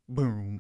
Boom.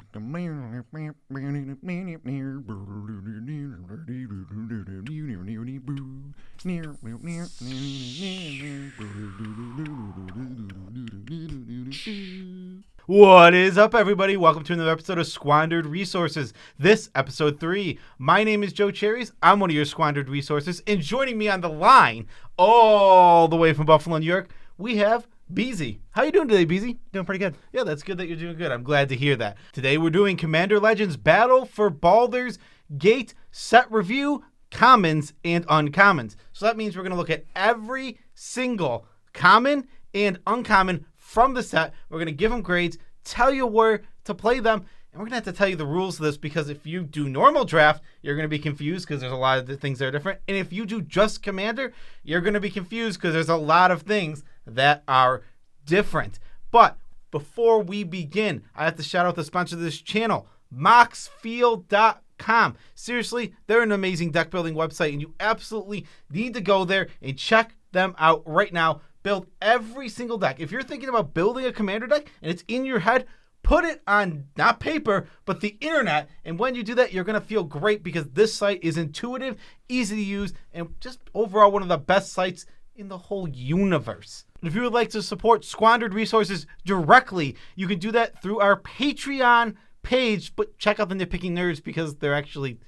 What is up, everybody? Welcome to another episode of Squandered Resources. This episode 3. My name is Joe Cherries. I'm one of your Squandered Resources, and joining me on the line, all the way from Buffalo, New York, we have Beezy. How you doing today, Beezy? Doing pretty good. Yeah, that's good that you're doing good. I'm glad to hear that. Today we're doing Commander Legends Battle for Baldur's Gate set review, commons and uncommons. So that means we're going to look at every single common and uncommon from the set. We're going to give them grades, tell you where to play them, and we're going to have to tell you the rules of this because if you do normal draft, you're going to be confused because there's a lot of the things that are different. And if you do just Commander, you're going to be confused because there's a lot of things that are different. But before we begin, I have to shout out the sponsor of this channel, Maraschiello.com. Seriously, they're an amazing deck building website, and you absolutely need to go there and check them out right now. Build every single deck. If you're thinking about building a Commander deck and it's in your head, put it on not paper, but the internet. And when you do that, you're going to feel great because this site is intuitive, easy to use, and just overall one of the best sites in the whole universe. If you would like to support Squandered Resources directly, you can do that through our Patreon page, but check out the Nitpicking Nerds because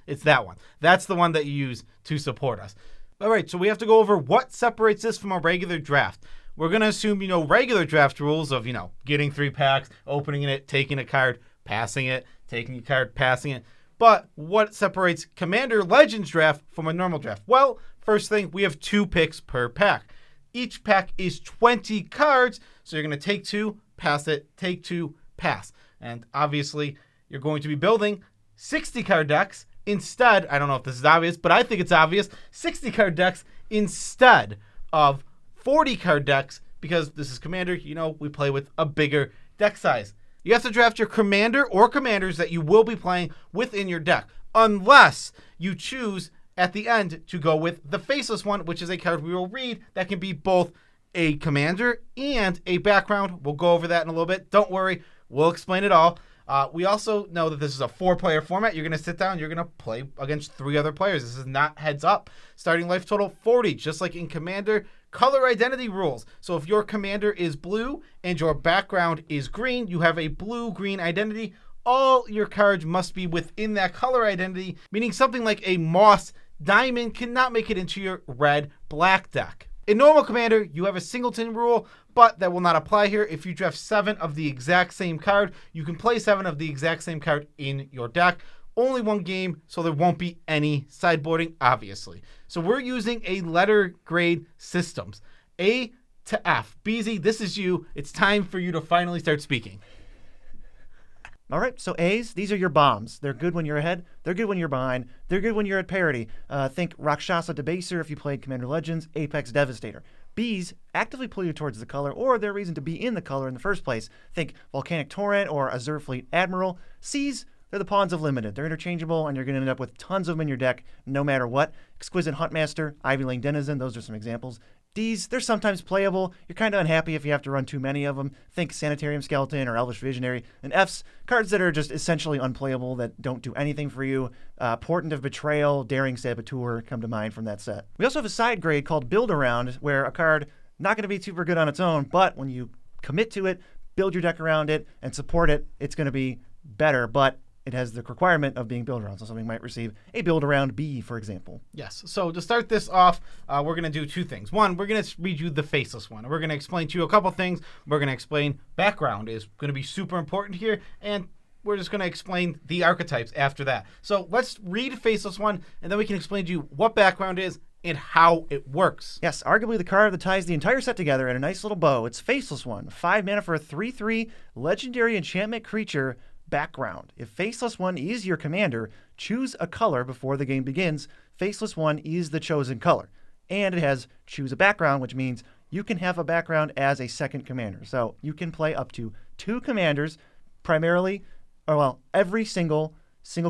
it's that one. That's the one that you use to support us. All right, so we have to go over what separates this from a regular draft. We're going to assume, regular draft rules of, getting 3 packs, opening it, taking a card, passing it, taking a card, passing it. But what separates Commander Legends draft from a normal draft? Well, first thing, we have 2 picks per pack. Each pack is 20 cards, so you're going to take 2, pass it, take 2, pass. And obviously, you're going to be building 60 card decks instead. I don't know if this is obvious, but I think it's obvious. 60 card decks instead of 40 card decks because this is Commander. We play with a bigger deck size. You have to draft your Commander or Commanders that you will be playing within your deck, unless you choose at the end to go with the Faceless one, which is a card we will read that can be both a Commander and a background. We'll go over that in a little bit. Don't worry. We'll explain it all. We also know that this is a 4-player format. You're going to sit down. You're going to play against 3 other players. This is not heads up. Starting life total 40, just like in Commander. Color identity rules. So if your Commander is blue and your background is green, you have a blue-green identity. All your cards must be within that color identity, meaning something like a Moss Diamond cannot make it into your red-black deck. In normal Commander, you have a singleton rule, but that will not apply here. If you draft 7 of the exact same card, you can play 7 of the exact same card in your deck. Only 1 game, so there won't be any sideboarding, obviously. So we're using a letter grade systems, A to F. BZ, this is you. It's time for you to finally start speaking. All right, so A's, these are your bombs. They're good when you're ahead. They're good when you're behind. They're good when you're at parity. Think Rakshasa Debaser if you played Commander Legends, Apex Devastator. B's actively pull you towards the color or their reason to be in the color in the first place. Think Volcanic Torrent or Azure Fleet Admiral. C's, they're the pawns of limited. They're interchangeable, and you're going to end up with tons of them in your deck no matter what. Exquisite Huntmaster, Ivy Lane Denizen, those are some examples. D's, they're sometimes playable. You're kind of unhappy if you have to run too many of them. Think Sanitarium Skeleton or Elvish Visionary. And F's, cards that are just essentially unplayable that don't do anything for you. Portent of Betrayal, Daring Saboteur come to mind from that set. We also have a side grade called Build Around, where a card not going to be super good on its own, but when you commit to it, build your deck around it, and support it, it's going to be better, but it has the requirement of being build around. So something might receive a build around B, for example. Yes. So to start this off, we're going to do 2 things. One, we're going to read you the Faceless one. We're going to explain to you a couple things. We're going to explain background is going to be super important here. And we're just going to explain the archetypes after that. So let's read Faceless one, and then we can explain to you what background is and how it works. Yes, arguably the card that ties the entire set together in a nice little bow. It's Faceless one. 5 mana for a 3/3 legendary enchantment creature. Background. If Faceless one is your commander, choose a color before the game begins. Faceless one is the chosen color. And it has choose a background, which means you can have a background as a second commander. So you can play up to 2 commanders, primarily, every single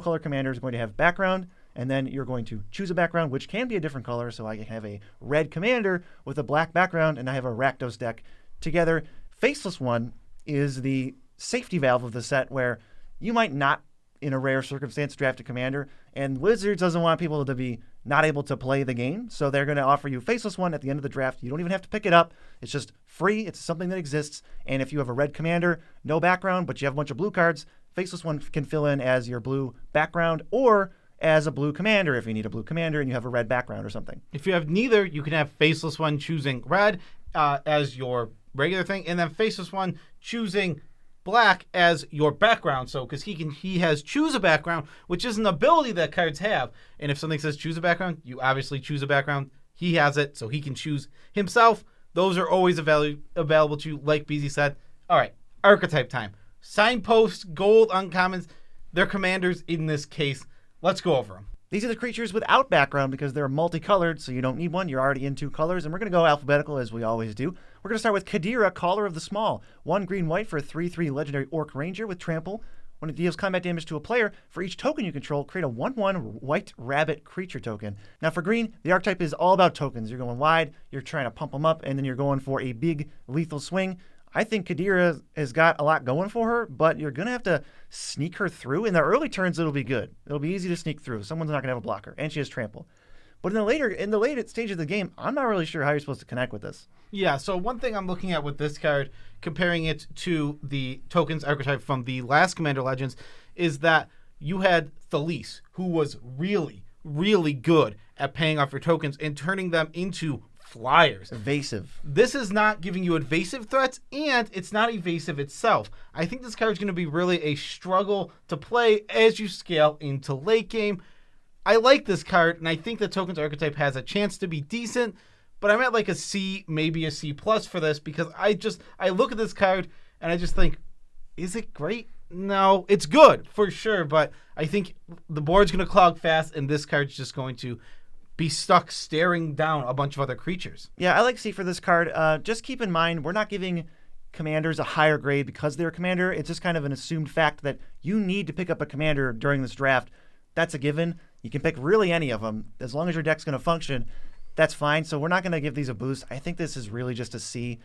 color commander is going to have background, and then you're going to choose a background, which can be a different color. So I can have a red commander with a black background, and I have a Rakdos deck together. Faceless one is the safety valve of the set where you might not, in a rare circumstance, draft a commander. And Wizards doesn't want people to be not able to play the game, so they're going to offer you Faceless One at the end of the draft. You don't even have to pick it up. It's just free. It's something that exists. And if you have a red commander, no background, but you have a bunch of blue cards, Faceless One can fill in as your blue background or as a blue commander if you need a blue commander and you have a red background or something. If you have neither, you can have Faceless One choosing red as your regular thing, and then Faceless One choosing black as your background. So because he has choose a background, which is an ability that cards have. And if something says choose a background, you obviously choose a background. He has it, so he can choose himself. Those are always available to you, like BZ said. All right, archetype time. Signposts, gold, uncommons. They're commanders in this case. Let's go over them. These are the creatures without background because they're multicolored, so you don't need one. You're already in 2 colors, and we're going to go alphabetical as we always do. We're going to start with Kadira, Caller of the Small. 1 green-white for a 3/3 legendary Orc Ranger with Trample. When it deals combat damage to a player, for each token you control, create a 1/1 white rabbit creature token. Now for green, the archetype is all about tokens. You're going wide, you're trying to pump them up, and then you're going for a big lethal swing. I think Kadira has got a lot going for her, but you're going to have to sneak her through. In the early turns, it'll be good. It'll be easy to sneak through. Someone's not going to have a blocker, and she has Trample. But in the later stage of the game, I'm not really sure how you're supposed to connect with this. Yeah, so one thing I'm looking at with this card, comparing it to the tokens archetype from the last Commander Legends, is that you had Thalise, who was really, really good at paying off your tokens and turning them into flyers. Evasive. This is not giving you evasive threats, and it's not evasive itself. I think this card is going to be really a struggle to play as you scale into late game. I like this card, and I think the tokens archetype has a chance to be decent, but I'm at like a C, maybe a C plus for this, because I look at this card and I just think, is it great? No, it's good for sure, but I think the board's going to clog fast, and this card's just going to be stuck staring down a bunch of other creatures. Yeah, I like C for this card. Just keep in mind, we're not giving commanders a higher grade because they're a commander. It's just kind of an assumed fact that you need to pick up a commander during this draft. That's a given. You can pick really any of them. As long as your deck's going to function, that's fine. So we're not going to give these a boost. I think this is really just a C.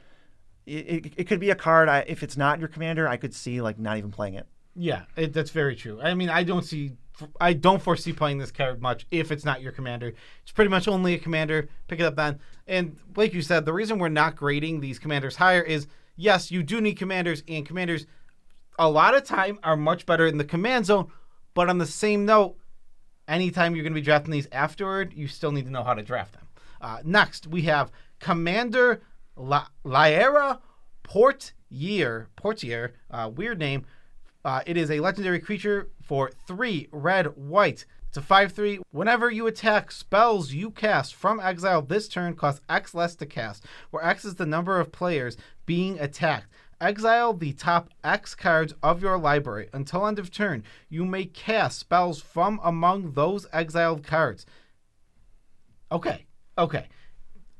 It could be a card. If it's not your commander, I could see like not even playing it. Yeah, that's very true. I mean, I don't foresee playing this card much if it's not your commander. It's pretty much only a commander. Pick it up then. And like you said, the reason we're not grading these commanders higher is, yes, you do need commanders, and commanders a lot of time are much better in the command zone. But on the same note, anytime you're going to be drafting these afterward, you still need to know how to draft them. Next, we have Commander Lyra Portier, weird name. It is a legendary creature for 3 red white. It's a 5/3. Whenever you attack, spells you cast from exile this turn cost X less to cast, where X is the number of players being attacked. Exile the top X cards of your library. Until end of turn, you may cast spells from among those exiled cards. Okay.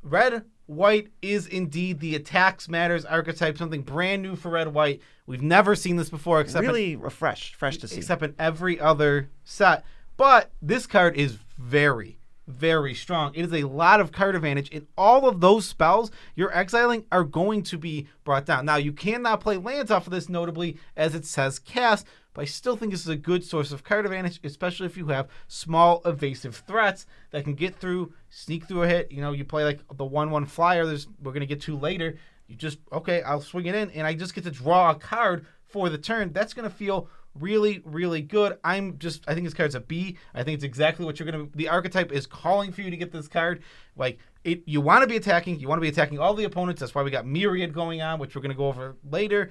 Red white is indeed the attacks matters archetype, something brand new for red white. We've never seen this before, except really fresh to see. Except in every other set. But this card is very, very strong. It is a lot of card advantage, and all of those spells you're exiling are going to be brought down. Now, you cannot play lands off of this, notably, as it says cast, but I still think this is a good source of card advantage, especially if you have small evasive threats that can get through, sneak through a hit. You know, you play like the 1/1 flyer, we're going to get to later. You just, okay, I'll swing it in, and I just get to draw a card for the turn. That's going to feel really, really good. I think this card's a B. I think it's exactly what the archetype is calling for you to get this card. You want to be attacking all the opponents. That's why we got Myriad going on, which we're going to go over later.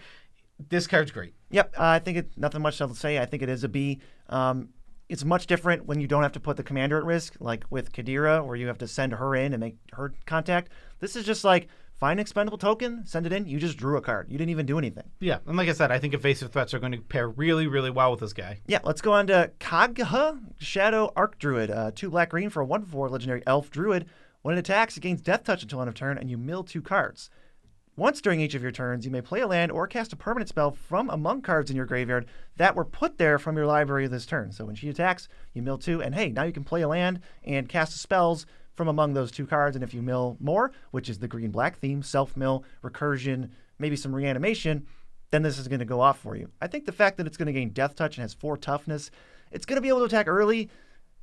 This card's great. Yep, I think it's nothing much to say. I think it is a B. It's much different when you don't have to put the commander at risk, like with Kadira, where you have to send her in and make her contact. This is just like, find an expendable token, send it in, you just drew a card. You didn't even do anything. Yeah, and like I said, I think evasive threats are going to pair really, really well with this guy. Yeah, let's go on to Kagha, Shadow Archdruid. 2 black-green for a 1/4 legendary elf druid. When it attacks, it gains Death Touch until end of turn, and you mill 2 cards. Once during each of your turns, you may play a land or cast a permanent spell from among cards in your graveyard that were put there from your library this turn. So when she attacks, you mill 2, and hey, now you can play a land and cast spells from among those 2 cards. And if you mill more, which is the green-black theme, self-mill, recursion, maybe some reanimation, then this is going to go off for you. I think the fact that it's going to gain Death Touch and has 4 toughness, it's going to be able to attack early,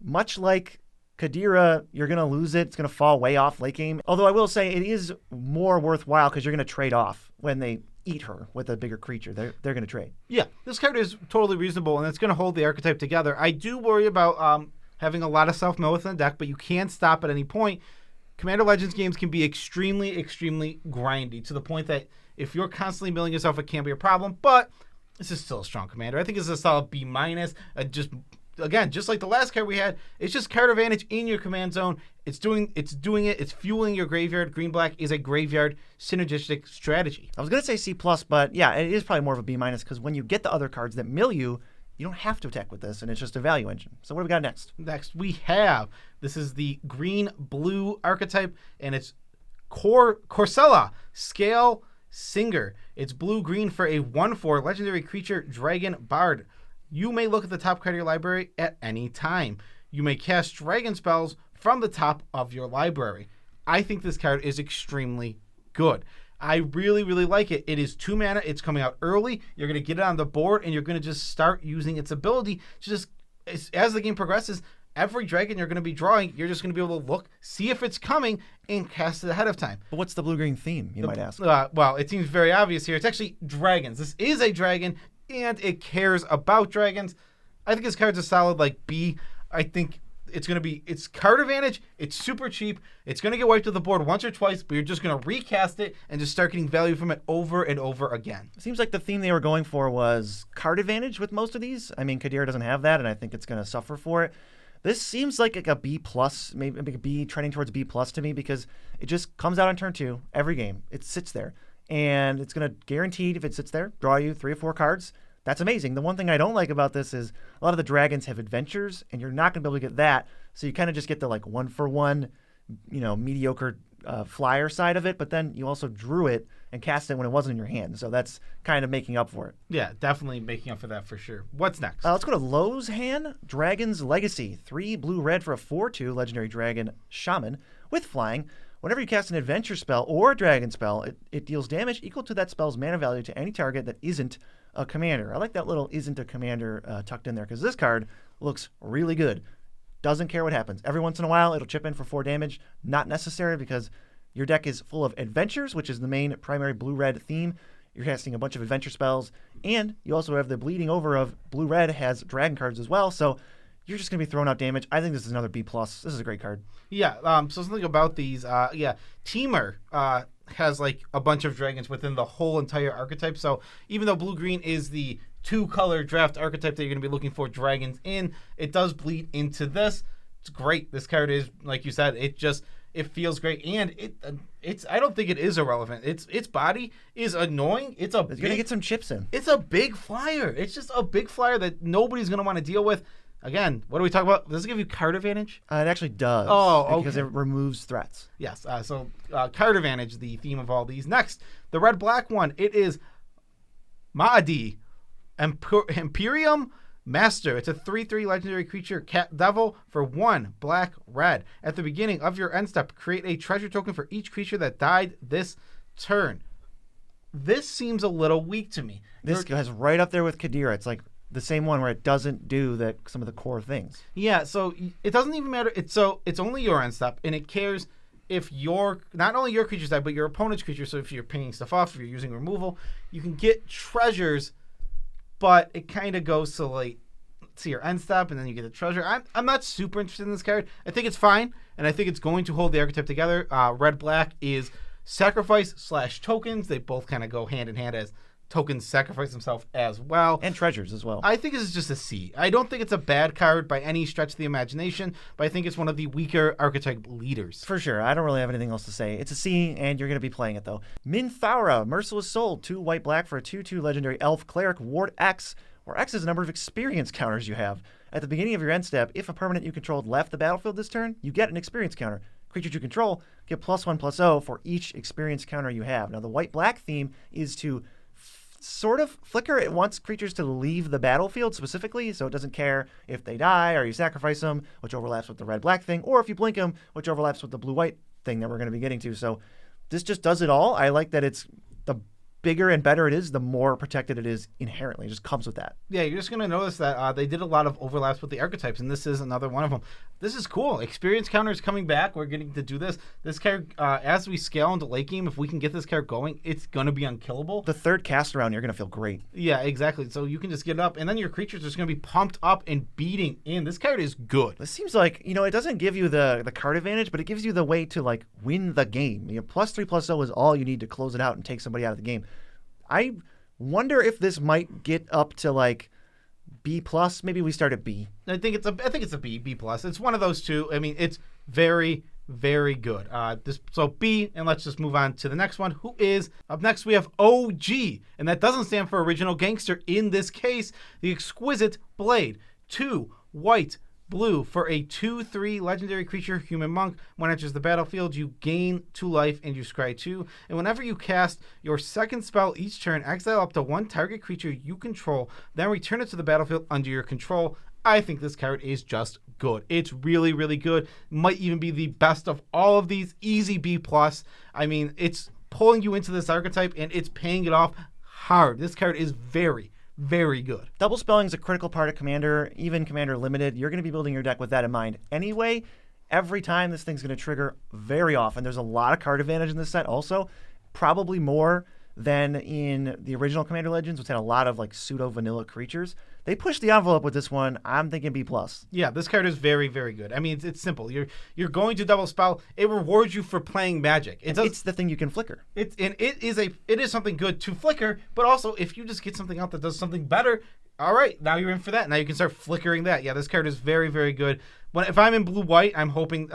much like Kadira. You're going to lose it. It's going to fall way off late game. Although I will say it is more worthwhile because you're going to trade off when they eat her with a bigger creature. They're going to trade. Yeah, this card is totally reasonable, and it's going to hold the archetype together. I do worry about having a lot of self-mill within the deck, but you can't stop at any point. Commander Legends games can be extremely, extremely grindy to the point that if you're constantly milling yourself, it can be a problem, but this is still a strong commander. I think it's a solid B-. Just like the last card we had, it's just card advantage in your command zone. It's fueling your graveyard. Green-black is a graveyard synergistic strategy. I was going to say C+, but yeah, it is probably more of a B- because when you get the other cards that mill you, you don't have to attack with this, and it's just a value engine. So what do we got next? Next, we have, this is the green-blue archetype, and it's Corcella, Scale Singer. It's blue-green for a 1/4 legendary creature, Dragon Bard. You may look at the top card of your library at any time. You may cast dragon spells from the top of your library. I think this card is extremely good. I really, really like it. It is 2 mana. It's coming out early. You're going to get it on the board, and you're going to just start using its ability to just, as the game progresses, every dragon you're going to be drawing, you're just going to be able to look, see if it's coming, and cast it ahead of time. But what's the blue-green theme, you might ask? Well, it seems very obvious here. It's actually dragons. This is a dragon, and it cares about dragons. I think this card's a solid, B. I think it's card advantage. It's super cheap. It's going to get wiped to the board once or twice, but you're just going to recast it and just start getting value from it over and over again. It seems like the theme they were going for was card advantage with most of these. I mean, Kadira doesn't have that, and I think it's going to suffer for it. This seems like a B+, maybe a B trending towards B+ to me because it just comes out on turn 2 every game. It sits there, and it's going to guaranteed, if it sits there, draw you 3 or 4 cards. That's amazing. The one thing I don't like about this is a lot of the dragons have adventures, and you're not going to be able to get that. So you kind of just get the 1-for-1, mediocre flyer side of it, but then you also drew it and cast it when it wasn't in your hand. So that's kind of making up for it. Yeah, definitely making up for that for sure. What's next? Let's go to Lowe's hand. Dragon's Legacy. 3 blue-red for a 4/2 legendary dragon shaman with flying. Whenever you cast an adventure spell or a dragon spell, it deals damage equal to that spell's mana value to any target that isn't a commander. I like that little isn't a commander tucked in there because this card looks really good. Doesn't care what happens. Every once in a while, it'll chip in for 4 damage. Not necessary because your deck is full of adventures, which is the main primary blue-red theme. You're casting a bunch of adventure spells, and you also have the bleeding over of blue-red has dragon cards as well, so you're just going to be throwing out damage. I think this is another B+. This is a great card. Yeah, so something about these, Teamer has a bunch of dragons within the whole entire archetype, so even though blue-green is the 2-color draft archetype that you're going to be looking for dragons in, it does bleed into this. It's great. This card is, like you said, it feels great, and I don't think it is irrelevant. Its body is annoying. It's going to get some chips in. It's a big flyer. It's just a big flyer that nobody's going to want to deal with. Again, what do we talk about? Does it give you card advantage? It actually does. Oh, okay. Because it removes threats. Yes. So card advantage, the theme of all these. Next, the red-black one. It is Maadi, Imperium Master. It's a 3/3 legendary creature, Cat Devil, for 1 black-red. At the beginning of your end step, create a treasure token for each creature that died this turn. This seems a little weak to me. This goes right up there with Kadira. It's like the same one where it doesn't do some of the core things. Yeah, so it doesn't even matter. It's only your end step, and it cares if not only your creature's die, but your opponent's creature. So if you're paying stuff off, if you're using removal, you can get treasures, but it kind of goes to your end step, and then you get a treasure. I'm not super interested in this card. I think it's fine, and I think it's going to hold the archetype together. Red-black is sacrifice/tokens. They both kind of go hand in hand as tokens sacrifice themselves as well. And treasures as well. I think this is just a C. I don't think it's a bad card by any stretch of the imagination, but I think it's one of the weaker archetype leaders. For sure. I don't really have anything else to say. It's a C, and you're going to be playing it, though. Minthara, Merciless Soul, 2 white-black for a 2/2 legendary elf cleric, ward X, where X is the number of experience counters you have. At the beginning of your end step, if a permanent you controlled left the battlefield this turn, you get an experience counter. Creatures you control get +1/+0 for each experience counter you have. Now, the white-black theme is to sort of flicker. It wants creatures to leave the battlefield specifically, so it doesn't care if they die or you sacrifice them, which overlaps with the red-black thing, or if you blink them, which overlaps with the blue-white thing that we're going to be getting to. So this just does it all. I like that it's the bigger and better it is, the more protected it is inherently. It just comes with that. Yeah, you're just going to notice that they did a lot of overlaps with the archetypes, and this is another one of them. This is cool. Experience counter is coming back. We're getting to do this. This card, as we scale into late game, if we can get this card going, it's going to be unkillable. The third cast around, you're going to feel great. Yeah, exactly. So you can just get it up, and then your creatures are just going to be pumped up and beating in. This card is good. This seems like, it doesn't give you the card advantage, but it gives you the way to, like, win the game. +3/+0 is all you need to close it out and take somebody out of the game. I wonder if this might get up to like B+. Maybe we start at B. I think it's a B+. It's one of those two. I mean, it's very, very good. So B, and let's just move on to the next one. Who is up next? We have OG, and that doesn't stand for Original Gangster. In this case, the Exquisite Blade. 2 white. Blue for a 2/3 legendary creature, human monk. When it enters the battlefield, you gain 2 life and you scry 2. And whenever you cast your second spell each turn, exile up to 1 target creature you control, then return it to the battlefield under your control. I think this card is just good. It's really, really good. Might even be the best of all of these. Easy B+. I mean, it's pulling you into this archetype and it's paying it off hard. This card is very, very good. Double spelling is a critical part of Commander, even Commander Limited. You're going to be building your deck with that in mind anyway. Every time this thing's going to trigger very often. There's a lot of card advantage in this set also, probably more than in the original Commander Legends, which had a lot of like pseudo vanilla creatures. They pushed the envelope with this one. I'm thinking B+. Yeah, this card is very, very good. I mean, it's simple. You're going to double spell. It rewards you for playing Magic. It's the thing you can flicker. It is something good to flicker, but also if you just get something out that does something better, all right, now you're in for that. Now you can start flickering that. Yeah, this card is very, very good. If I'm in blue-white, I'm hoping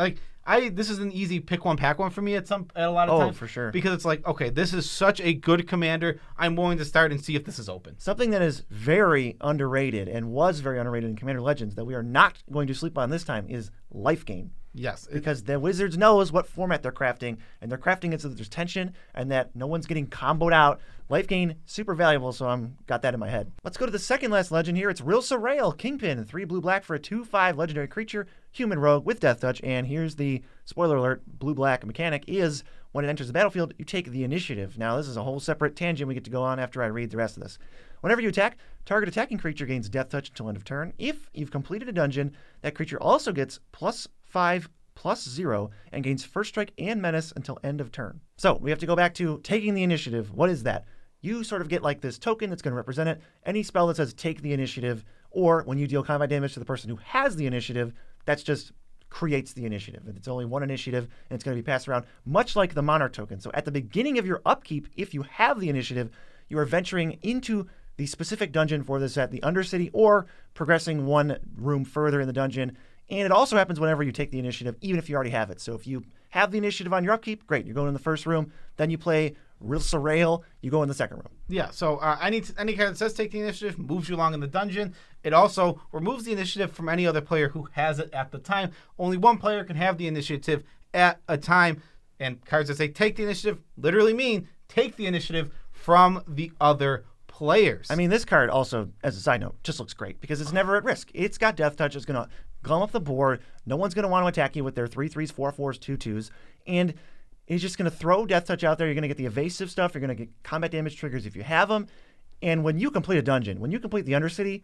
this is an easy pick one pack one for me at a lot of times. Oh, for sure. Because it's like, okay, this is such a good commander. I'm willing to start and see if this is open. Something that is very underrated and was very underrated in Commander Legends that we are not going to sleep on this time is life gain. Yes. Because the Wizards knows what format they're crafting, and they're crafting it so that there's tension and that no one's getting comboed out. Life gain, super valuable, so I'm got that in my head. Let's go to the second last legend here. It's Real Surreal, Kingpin, 3 blue-black for a 2/5 legendary creature, human rogue with Death Touch, and here's the spoiler alert, blue-black mechanic is when it enters the battlefield, you take the initiative. Now, this is a whole separate tangent we get to go on after I read the rest of this. Whenever you attack, target attacking creature gains Death Touch until end of turn. If you've completed a dungeon, that creature also gets +5/+0 and gains first strike and menace until end of turn. So we have to go back to taking the initiative. What is that? You sort of get like this token that's going to represent it. Any spell that says take the initiative, or when you deal combat damage to the person who has the initiative, that's just creates the initiative. It's only one initiative, and it's going to be passed around, much like the Monarch token. So at the beginning of your upkeep, if you have the initiative, you are venturing into the specific dungeon for the set, the Undercity, or progressing one room further in the dungeon. And it also happens whenever you take the initiative, even if you already have it. So if you have the initiative on your upkeep, great. You're going in the first room. Then you play Real Surreal. You go in the second room. Yeah, so any card that says take the initiative moves you along in the dungeon. It also removes the initiative from any other player who has it at the time. Only one player can have the initiative at a time. And cards that say take the initiative literally mean take the initiative from the other players. I mean, this card also, as a side note, just looks great because it's never at risk. It's got Death Touch. It's going to glum up the board. No one's going to want to attack you with their 3/3s, 4/4s, 2/2s. And it's just going to throw Death Touch out there. You're going to get the evasive stuff. You're going to get combat damage triggers if you have them. And when you complete a dungeon, when you complete the Undercity,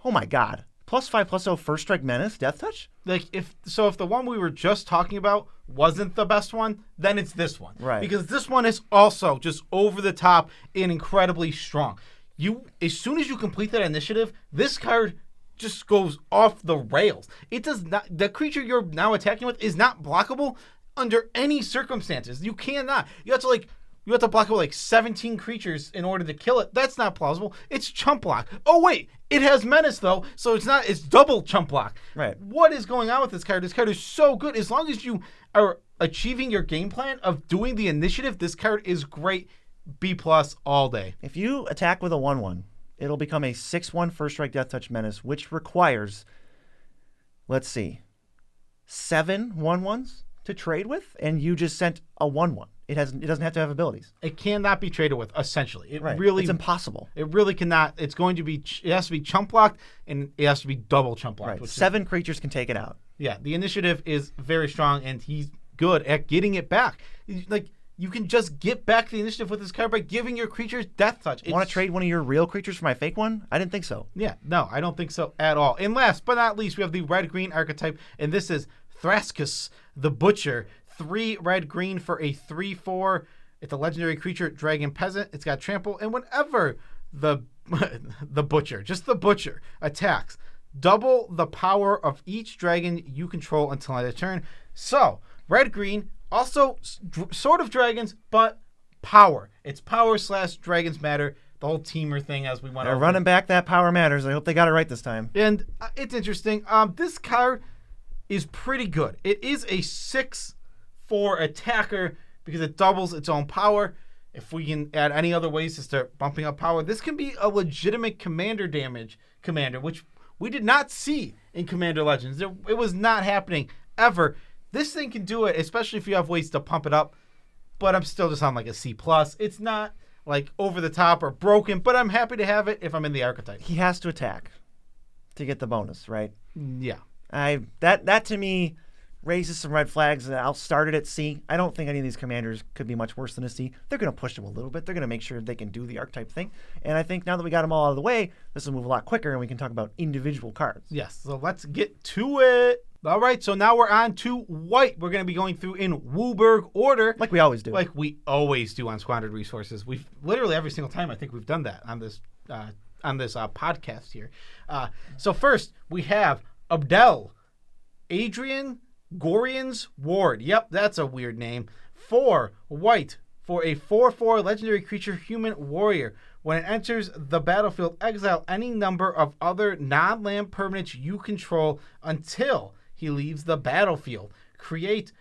oh my God, +5/+0 first strike menace, Death Touch? Like if the one we were just talking about wasn't the best one, then it's this one. Right. Because this one is also just over the top and incredibly strong. As soon as you complete that initiative, this card just goes off the rails. It does not. The creature you're now attacking with is not blockable under any circumstances. You cannot. You have to block it with like 17 creatures in order to kill it. That's not plausible. It's chump block. Oh wait, it has menace though, so it's not. It's double chump block. Right. What is going on with this card? This card is so good. As long as you are achieving your game plan of doing the initiative, this card is great. B+ all day. If you attack with a 1/1, it'll become a 6/1 first strike Death Touch menace, which requires, let's see, 7 1/1s to trade with, and you just sent a 1/1. It doesn't have to have abilities. It cannot be traded with, essentially. It's impossible. It really cannot. It has to be chump blocked, and it has to be double chump blocked. Right. 7 creatures can take it out. Yeah, the initiative is very strong, and he's good at getting it back. Like, you can just get back the initiative with this card by giving your creatures Death Touch. Want to trade one of your real creatures for my fake one? I didn't think so. Yeah, no, I don't think so at all. And last but not least, we have the red-green archetype, and this is Thraskus the Butcher. 3 red-green for a 3/4. It's a legendary creature, Dragon Peasant. It's got trample, and whenever the Butcher, just the Butcher, attacks, double the power of each dragon you control until end of turn. So, red-green, also sort of dragons, but power. It's power / dragons matter, the whole teamer thing as we went They're over. running back that power matters. I hope they got it right this time. And it's interesting. This card is pretty good. It is a 6/4 attacker because it doubles its own power. If we can add any other ways to start bumping up power, this can be a legitimate commander, which we did not see in Commander Legends. It was not happening ever. This thing can do it, especially if you have ways to pump it up. But I'm still just on like a C+. It's not like over the top or broken, but I'm happy to have it if I'm in the archetype. He has to attack to get the bonus, right? Yeah. That to me raises some red flags. I'll start it at C. I don't think any of these commanders could be much worse than a C. They're going to push them a little bit. They're going to make sure they can do the archetype thing. And I think now that we got them all out of the way, this will move a lot quicker and we can talk about individual cards. Yes, so let's get to it. All right, so now we're on to white. We're going to be going through in Wooburg order. Like we always do. Like we always do on Squandered Resources. We've literally every single time I think we've done that on this podcast here. So first, we have Abdel, Adrian Gorian's Ward. Yep, that's a weird name. 4 white for a 4/4 legendary creature human warrior. When it enters the battlefield, exile any number of other non-land permanents you control until he leaves the battlefield. Create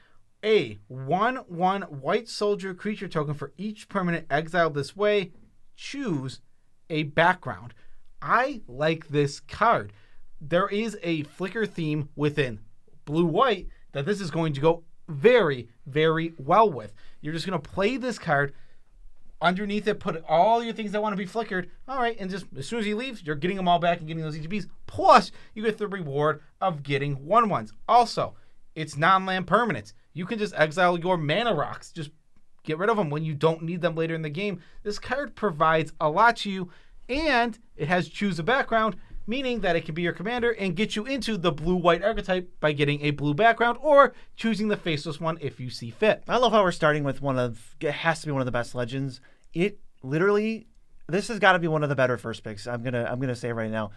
a 1/1 white soldier creature token for each permanent exiled this way. Choose a background. I like this card. There is a flicker theme within blue-white that this is going to go very, very well with. You're just going to play this card. Underneath it, put all your things that want to be flickered. All right, and just as soon as he leaves, you're getting them all back and getting those ETBs. Plus, you get the reward of getting 1/1s. Also, it's non-land permanents. You can just exile your mana rocks. Just get rid of them when you don't need them later in the game. This card provides a lot to you, and it has choose a background, meaning that it can be your commander and get you into the blue-white archetype by getting a blue background or choosing the faceless one if you see fit. I love how we're starting with it has to be one of the best legends. It literally, this has got to be one of the better first picks. I'm gonna say right now.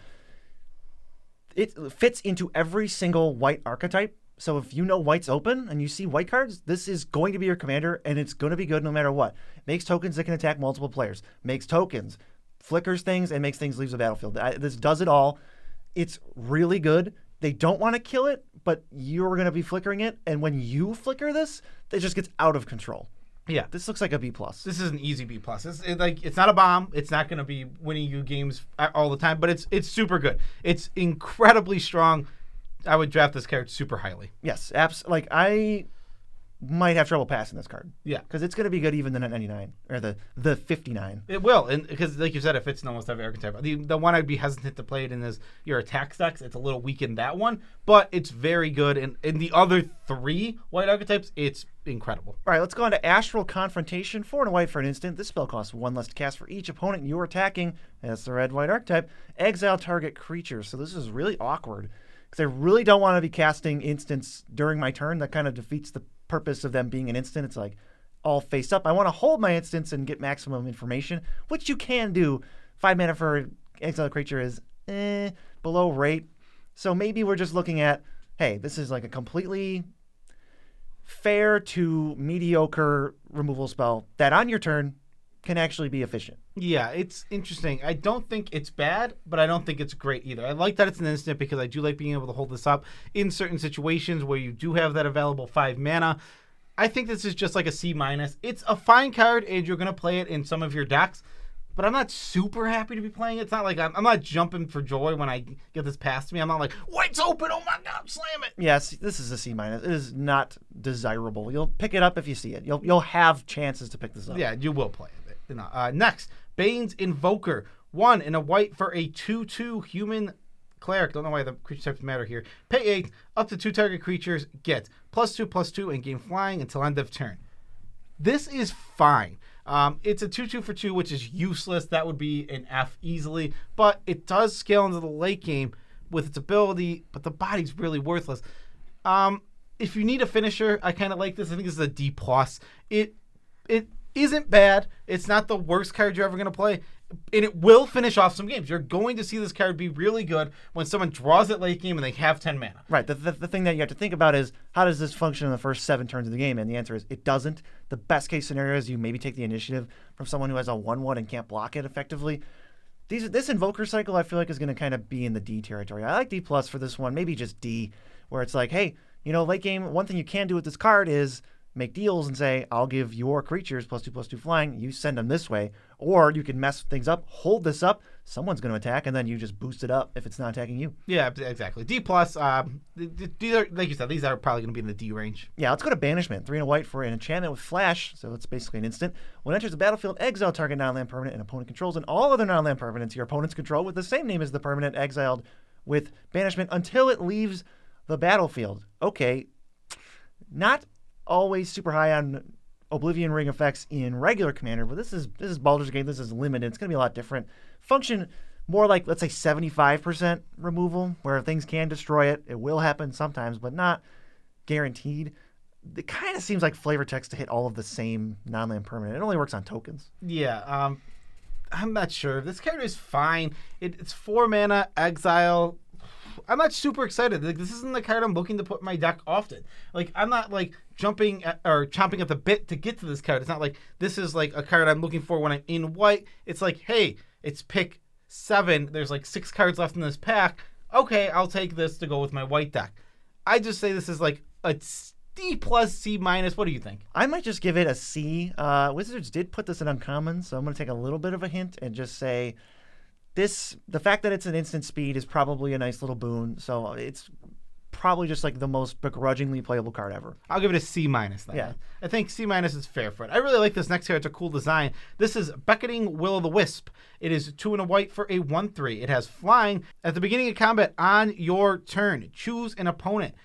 It fits into every single white archetype. So if you know white's open and you see white cards, this is going to be your commander and it's going to be good no matter what. Makes tokens that can attack multiple players. Makes tokens, flickers things, and makes things leave the battlefield. This does it all. It's really good. They don't want to kill it, but you're going to be flickering it. And when you flicker this, it just gets out of control. Yeah. This looks like a B+. This is an easy B+. It's not a bomb. It's not going to be winning you games all the time, but it's super good. It's incredibly strong. I would draft this card super highly. Yes, I might have trouble passing this card. Yeah. Because it's going to be good even the 99 or the 59. It will, and because like you said, it fits in almost every archetype. The one I'd be hesitant to play it in is your attack stacks. It's a little weak in that one, but it's very good. And in the other 3 white archetypes, it's incredible. All right, let's go on to Astral Confrontation. 4 and a white for an instant. This spell costs 1 less to cast for each opponent you're attacking. That's the red-white archetype. Exile target creature. So this is really awkward because I really don't want to be casting instants during my turn. That kind of defeats the purpose of them being an instant. It's like all face up. I want to hold my instants and get maximum information, which you can do. 5 mana for exile creature is below rate. So maybe we're just looking at, hey, this is like a completely fair to mediocre removal spell that on your turn can actually be efficient. Yeah, it's interesting. I don't think it's bad, but I don't think it's great either. I like that it's an instant because I do like being able to hold this up in certain situations where you do have that available 5 mana. I think this is just like a C-. It's a fine card, and you're going to play it in some of your decks, but I'm not super happy to be playing it. It's not like I'm not jumping for joy when I get this past me. I'm not like, white's open, oh my god, slam it. Yes, this is a C-. It is not desirable. You'll pick it up if you see it. You'll have chances to pick this up. Yeah, you will play it. Next, Bane's Invoker. 1 and a white for a 2/2 human cleric. Don't know why the creature types matter here. Pay 8, up to 2 target creatures get +2/+2 and gain flying until end of turn. This is fine. It's a 2/2 for 2, which is useless. That would be an F easily, but it does scale into the late game with its ability, but the body's really worthless. If you need a finisher, I kind of like this. I think this is a D+. It isn't bad. It's not the worst card you're ever going to play, and it will finish off some games. You're going to see this card be really good when someone draws it late game and they have 10 mana. Right. The thing that you have to think about is, how does this function in the first 7 turns of the game? And the answer is it doesn't. The best case scenario is you maybe take the initiative from someone who has a 1/1 and can't block it effectively. This Invoker cycle, I feel like, is going to kind of be in the D territory. I like D+ for this one, maybe just D, where it's like, hey, late game, one thing you can do with this card is make deals and say, I'll give your creatures +2/+2 flying, you send them this way. Or you can mess things up, hold this up, someone's going to attack, and then you just boost it up if it's not attacking you. Yeah, exactly. D+, these are, like you said, these are probably going to be in the D range. Yeah, let's go to Banishment. 3 and a white for an enchantment with flash, so it's basically an instant. When it enters the battlefield, exile target non-land permanent an opponent controls, and all other non-land permanents your opponents control with the same name as the permanent exiled with Banishment until it leaves the battlefield. Okay, not always super high on Oblivion Ring effects in regular Commander, but this is Baldur's Gate. This is limited. It's going to be a lot different. Function more like, let's say, 75% removal, where things can destroy it. It will happen sometimes, but not guaranteed. It kind of seems like flavor text to hit all of the same non-land permanent. It only works on tokens. Yeah, I'm not sure. This card is fine. It's 4 mana, exile. I'm not super excited. Like, this isn't the card I'm looking to put in my deck often. Like, I'm not like chomping at the bit to get to this card. It's not like this is like a card I'm looking for when I'm in white. It's like, hey, it's pick 7. There's like 6 cards left in this pack. Okay, I'll take this to go with my white deck. I just say this is like a D+, C-. What do you think? I might just give it a C. Wizards did put this in uncommon, so I'm going to take a little bit of a hint and just say the fact that it's an instant speed is probably a nice little boon. So it's probably just like the most begrudgingly playable card ever. I'll give it a C- then. Yeah. I think C- is fair for it. I really like this next card. It's a cool design. This is Beckoning Will-o'-the-Wisp. It is 2 and a white for a 1/3. It has flying. At the beginning of combat on your turn, choose an opponent.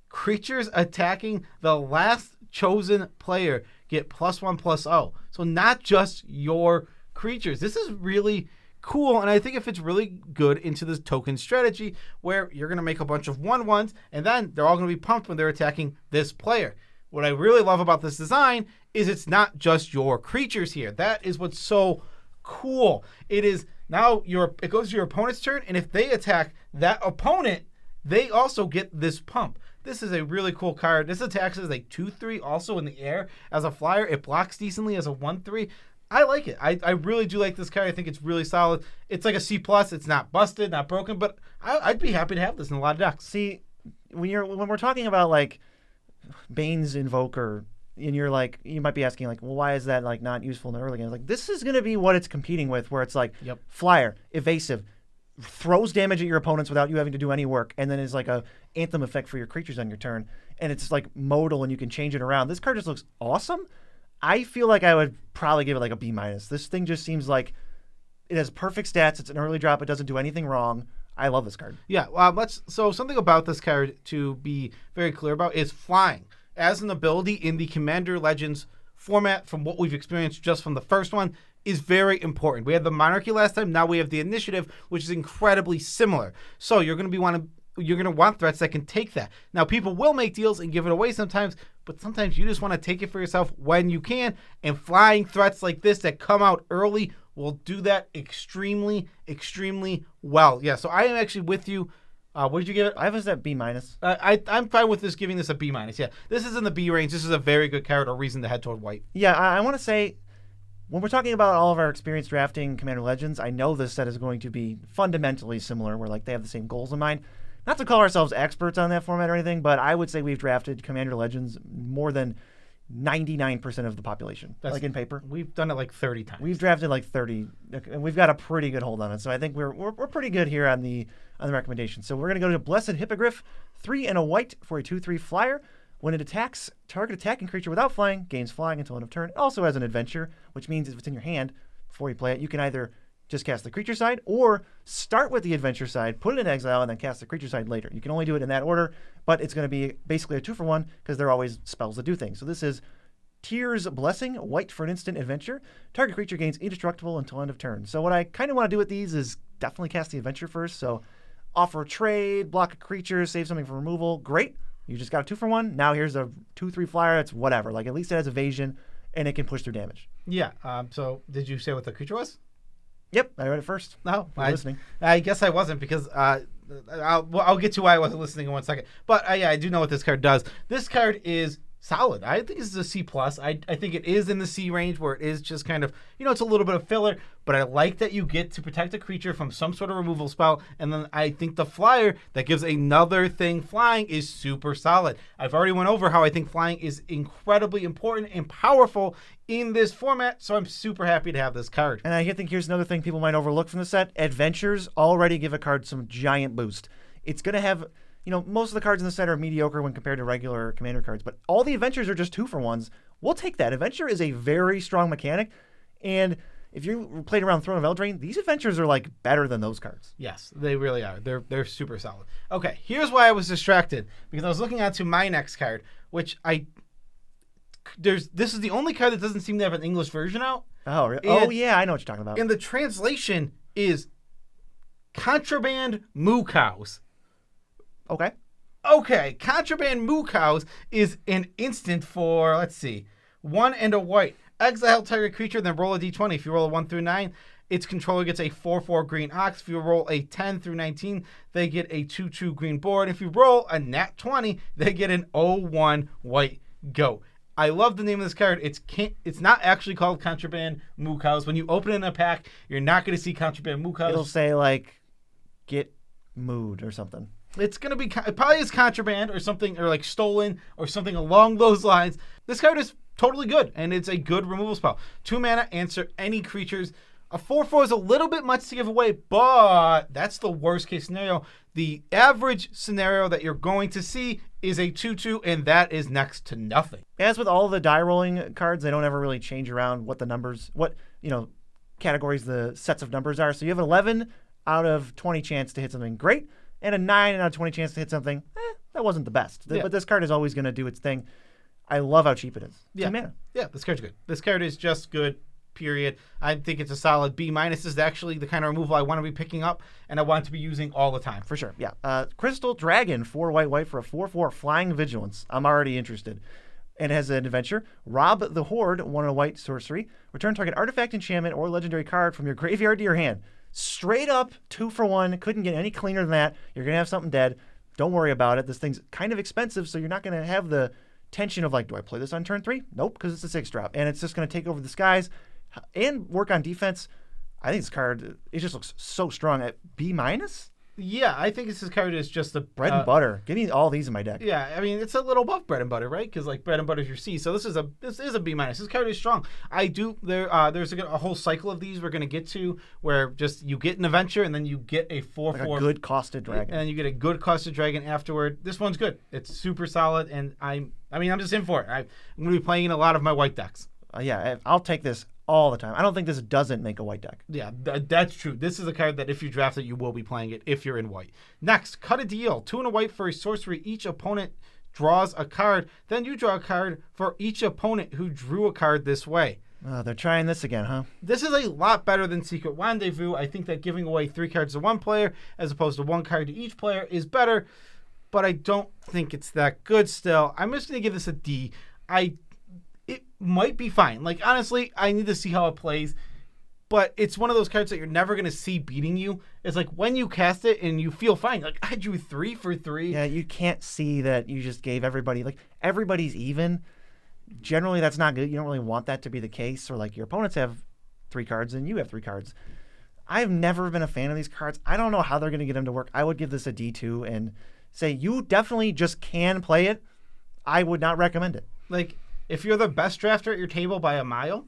Creatures attacking the last chosen player get +1/+0. So not just your creatures. This is really cool, and I think it fits really good into this token strategy where you're going to make a bunch of 1/1s, and then they're all going to be pumped when they're attacking this player. What I really love about this design is it's not just your creatures here. That is what's so cool. It is now it goes to your opponent's turn, and if they attack that opponent, they also get this pump. This is a really cool card. This attacks as a 2/3 also in the air. As a flyer, it blocks decently as a 1/3. I like it. I really do like this card. I think it's really solid. It's like a C+. It's not busted, not broken, but I'd be happy to have this in a lot of decks. See, when we're talking about like Bane's Invoker, and you're like, you might be asking like, well, why is that like not useful in the early game? Like, this is going to be what it's competing with, where it's like flyer, evasive, throws damage at your opponents without you having to do any work, and then is like a anthem effect for your creatures on your turn, and it's like modal and you can change it around. This card just looks awesome. I feel like I would probably give it like a B-. This thing just seems like it has perfect stats. It's an early drop. It doesn't do anything wrong. I love this card. Yeah. So something about this card to be very clear about is flying as an ability in the Commander Legends format. From what we've experienced just from the first one, is very important. We had the Monarchy last time. Now we have the Initiative, which is incredibly similar. So you're going to want threats that can take that. Now, people will make deals and give it away sometimes, but sometimes you just want to take it for yourself when you can, and flying threats like this that come out early will do that extremely, extremely well. Yeah, so I am actually with you. What did you give it? I have this at B-. I'm fine with this, giving this a B-. Yeah, this is in the B range. This is a very good card, a reason to head toward white. Yeah, I want to say, when we're talking about all of our experience drafting Commander Legends, I know this set is going to be fundamentally similar, where like they have the same goals in mind. Not to call ourselves experts on that format or anything, but I would say we've drafted Commander Legends more than 99% of the population, like in paper. We've done it like 30 times. We've drafted like 30, and we've got a pretty good hold on it. So I think we're pretty good here on the recommendation. So we're going to go to Blessed Hippogriff, 3 and a white for a 2/3 flyer. When it attacks, target attacking creature without flying gains flying until end of turn. It also has an adventure, which means if it's in your hand before you play it, you can either just cast the creature side, or start with the adventure side, put it in exile, and then cast the creature side later. You can only do it in that order, but it's going to be basically a 2-for-1 because they're always spells that do things. So this is Tyr's Blessing, white for an instant adventure. Target creature gains indestructible until end of turn. So what I kind of want to do with these is definitely cast the adventure first. So offer a trade, block a creature, save something from removal. Great. You just got a 2-for-1. Now here's a 2/3 flyer. It's whatever. Like at least it has evasion and it can push through damage. Yeah. So did you say what the creature was? Yep, I read it first. No, listening. I guess I wasn't because I'll get to why I wasn't listening in 1 second. But yeah, I do know what this card does. This card is solid. I think this is a C+. I think it is in the C range where it is just kind of, it's a little bit of filler, but I like that you get to protect a creature from some sort of removal spell. And then I think the flyer that gives another thing flying is super solid. I've already went over how I think flying is incredibly important and powerful in this format, so I'm super happy to have this card. And I think here's another thing people might overlook from the set. Adventures already give a card some giant boost. It's going to have, most of the cards in the set are mediocre when compared to regular commander cards, but all the adventures are just 2-for-1s. We'll take that. Adventure is a very strong mechanic, and if you played around Throne of Eldraine, these adventures are like better than those cards. Yes, they really are. They're super solid. Okay, here's why I was distracted, because I was looking at to my next card, which this is the only card that doesn't seem to have an English version out. Oh, really? Oh yeah, I know what you're talking about. And the translation is Contraband Moo Cows. Okay, Contraband Moo Cows is an instant for, let's see, 1 and a white. Exile target creature, then roll a d20. If you roll a 1 through 9, its controller gets a 4/4 green ox. If you roll a 10 through 19, they get a 2/2 green board. If you roll a nat 20, they get an 0/1 white goat. I love the name of this card. It's not actually called Contraband Moo Cows. When you open it in a pack, you're not going to see Contraband Moo Cows. It'll say like, get mooed or something. It's going to be, it probably is contraband or something, or like stolen or something along those lines. This card is totally good, and it's a good removal spell. 2 mana, answer any creatures. A 4/4 is a little bit much to give away, but that's the worst case scenario. The average scenario that you're going to see is a 2/2, and that is next to nothing. As with all the die rolling cards, they don't ever really change around what the numbers, categories the sets of numbers are. So you have an 11 out of 20 chance to hit something great, and a 9 out of 20 chance to hit something, that wasn't the best. Yeah. But this card is always going to do its thing. I love how cheap it is. 2 mana. Yeah, this card's good. This card is just good, period. I think it's a solid B-. This is actually the kind of removal I want to be picking up, and I want to be using all the time. For sure, yeah. Crystal Dragon, 4 white for a 4/4 Flying Vigilance. I'm already interested. And it has an adventure. Rob the Horde, 1 and a white sorcery. Return target artifact, enchantment, or legendary card from your graveyard to your hand. Straight up 2-for-1. Couldn't get any cleaner than that. You're going to have something dead. Don't worry about it. This thing's kind of expensive, so you're not going to have the tension of like, do I play this on turn 3? Nope, because it's a 6-drop. And it's just going to take over the skies and work on defense. I think this card, it just looks so strong at B-. Yeah, I think this card is just the bread and butter. Give me all these in my deck. Yeah, I mean, it's a little above bread and butter, right? Because like bread and butter is your C. So this is a B-. This card is strong. There's a whole cycle of these we're going to get to where just you get an adventure and then you get a 4/4. Like a good costed dragon. And then you get a good costed dragon afterward. This one's good. It's super solid, and I'm just in for it. I'm going to be playing in a lot of my white decks. Yeah, I'll take this all the time. I don't think this doesn't make a white deck. Yeah, that's true. This is a card that if you draft it, you will be playing it if you're in white. Next, Cut a Deal. 2 and a white for a sorcery. Each opponent draws a card. Then you draw a card for each opponent who drew a card this way. They're trying this again, huh? This is a lot better than Secret Rendezvous. I think that giving away 3 cards to one player as opposed to 1 card to each player is better, but I don't think it's that good still. I'm just going to give this a D. It might be fine. Like, honestly, I need to see how it plays. But it's one of those cards that you're never going to see beating you. It's like when you cast it and you feel fine. Like, I drew 3 for 3. Yeah, you can't see that you just gave everybody, like, everybody's even. Generally, that's not good. You don't really want that to be the case. Or, like, your opponents have 3 cards and you have 3 cards. I've never been a fan of these cards. I don't know how they're going to get them to work. I would give this a D2 and say you definitely just can play it. I would not recommend it. Like, if you're the best drafter at your table by a mile,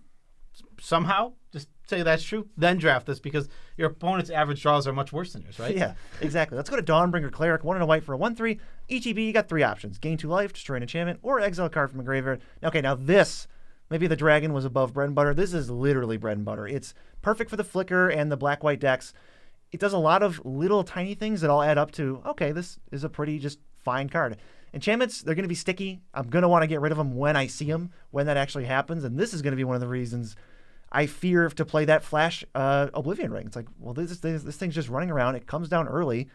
somehow, just say that's true, then draft this because your opponent's average draws are much worse than yours, right? Yeah, exactly. Let's go to Dawnbringer Cleric, 1 and a white for a 1/3. ETB, you got 3 options. Gain 2 life, destroy an enchantment, or exile a card from a graveyard. Okay, now this, maybe the dragon was above bread and butter. This is literally bread and butter. It's perfect for the flicker and the black-white decks. It does a lot of little tiny things that all add up to, okay, this is a pretty just fine card. Enchantments, they're going to be sticky. I'm going to want to get rid of them when I see them, when that actually happens. And this is going to be one of the reasons I fear to play that Flash Oblivion Ring. It's like, well, this thing's just running around. It comes down early,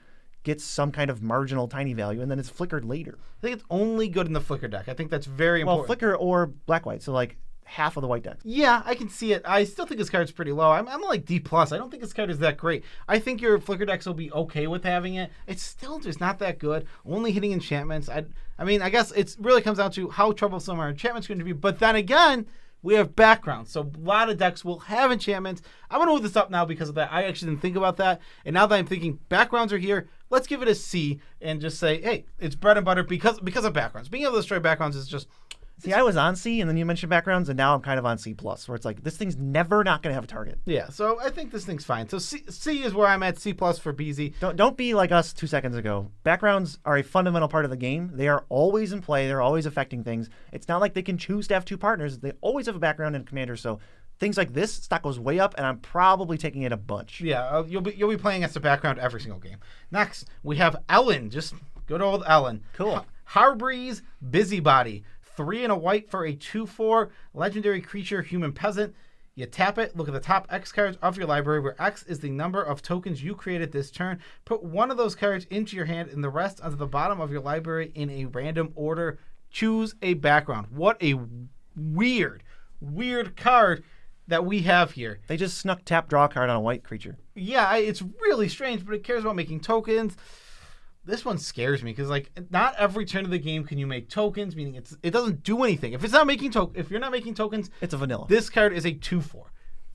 gets some kind of marginal tiny value, and then it's flickered later. I think it's only good in the flicker deck. I think that's very important. Well, flicker or black-white, so like half of the white deck. Yeah, I can see it. I still think this card's pretty low. I'm like D+. I don't think this card is that great. I think your flicker decks will be okay with having it. It's still just not that good. Only hitting enchantments. I mean, I guess it really comes down to how troublesome our enchantments going to be. But then again, we have backgrounds. So a lot of decks will have enchantments. I'm going to move this up now because of that. I actually didn't think about that. And now that I'm thinking backgrounds are here, let's give it a C and just say, hey, it's bread and butter because of backgrounds. Being able to destroy backgrounds is just... See, I was on C, and then you mentioned backgrounds, and now I'm kind of on C+, where it's like, this thing's never not going to have a target. Yeah, so I think this thing's fine. So C is where I'm at, C+ for BZ. Don't be like us 2 seconds ago. Backgrounds are a fundamental part of the game. They are always in play. They're always affecting things. It's not like they can choose to have two partners. They always have a background and commander, so things like this, stock goes way up, and I'm probably taking it a bunch. Yeah, you'll be playing as the background every single game. Next, we have Ellen. Just good old Ellen. Cool. Harbreeze Busybody. 3 and a white for a 2/4 legendary creature, human peasant. You tap it, look at the top X cards of your library, where X is the number of tokens you created this turn. Put one of those cards into your hand and the rest onto the bottom of your library in a random order. Choose a background. What a weird card that we have here. They just snuck tap draw card on a white creature. Yeah, it's really strange, but it cares about making tokens. This one scares me because, like, not every turn of the game can you make tokens, meaning it doesn't do anything. If you're not making tokens, it's a vanilla. This card is a 2/4.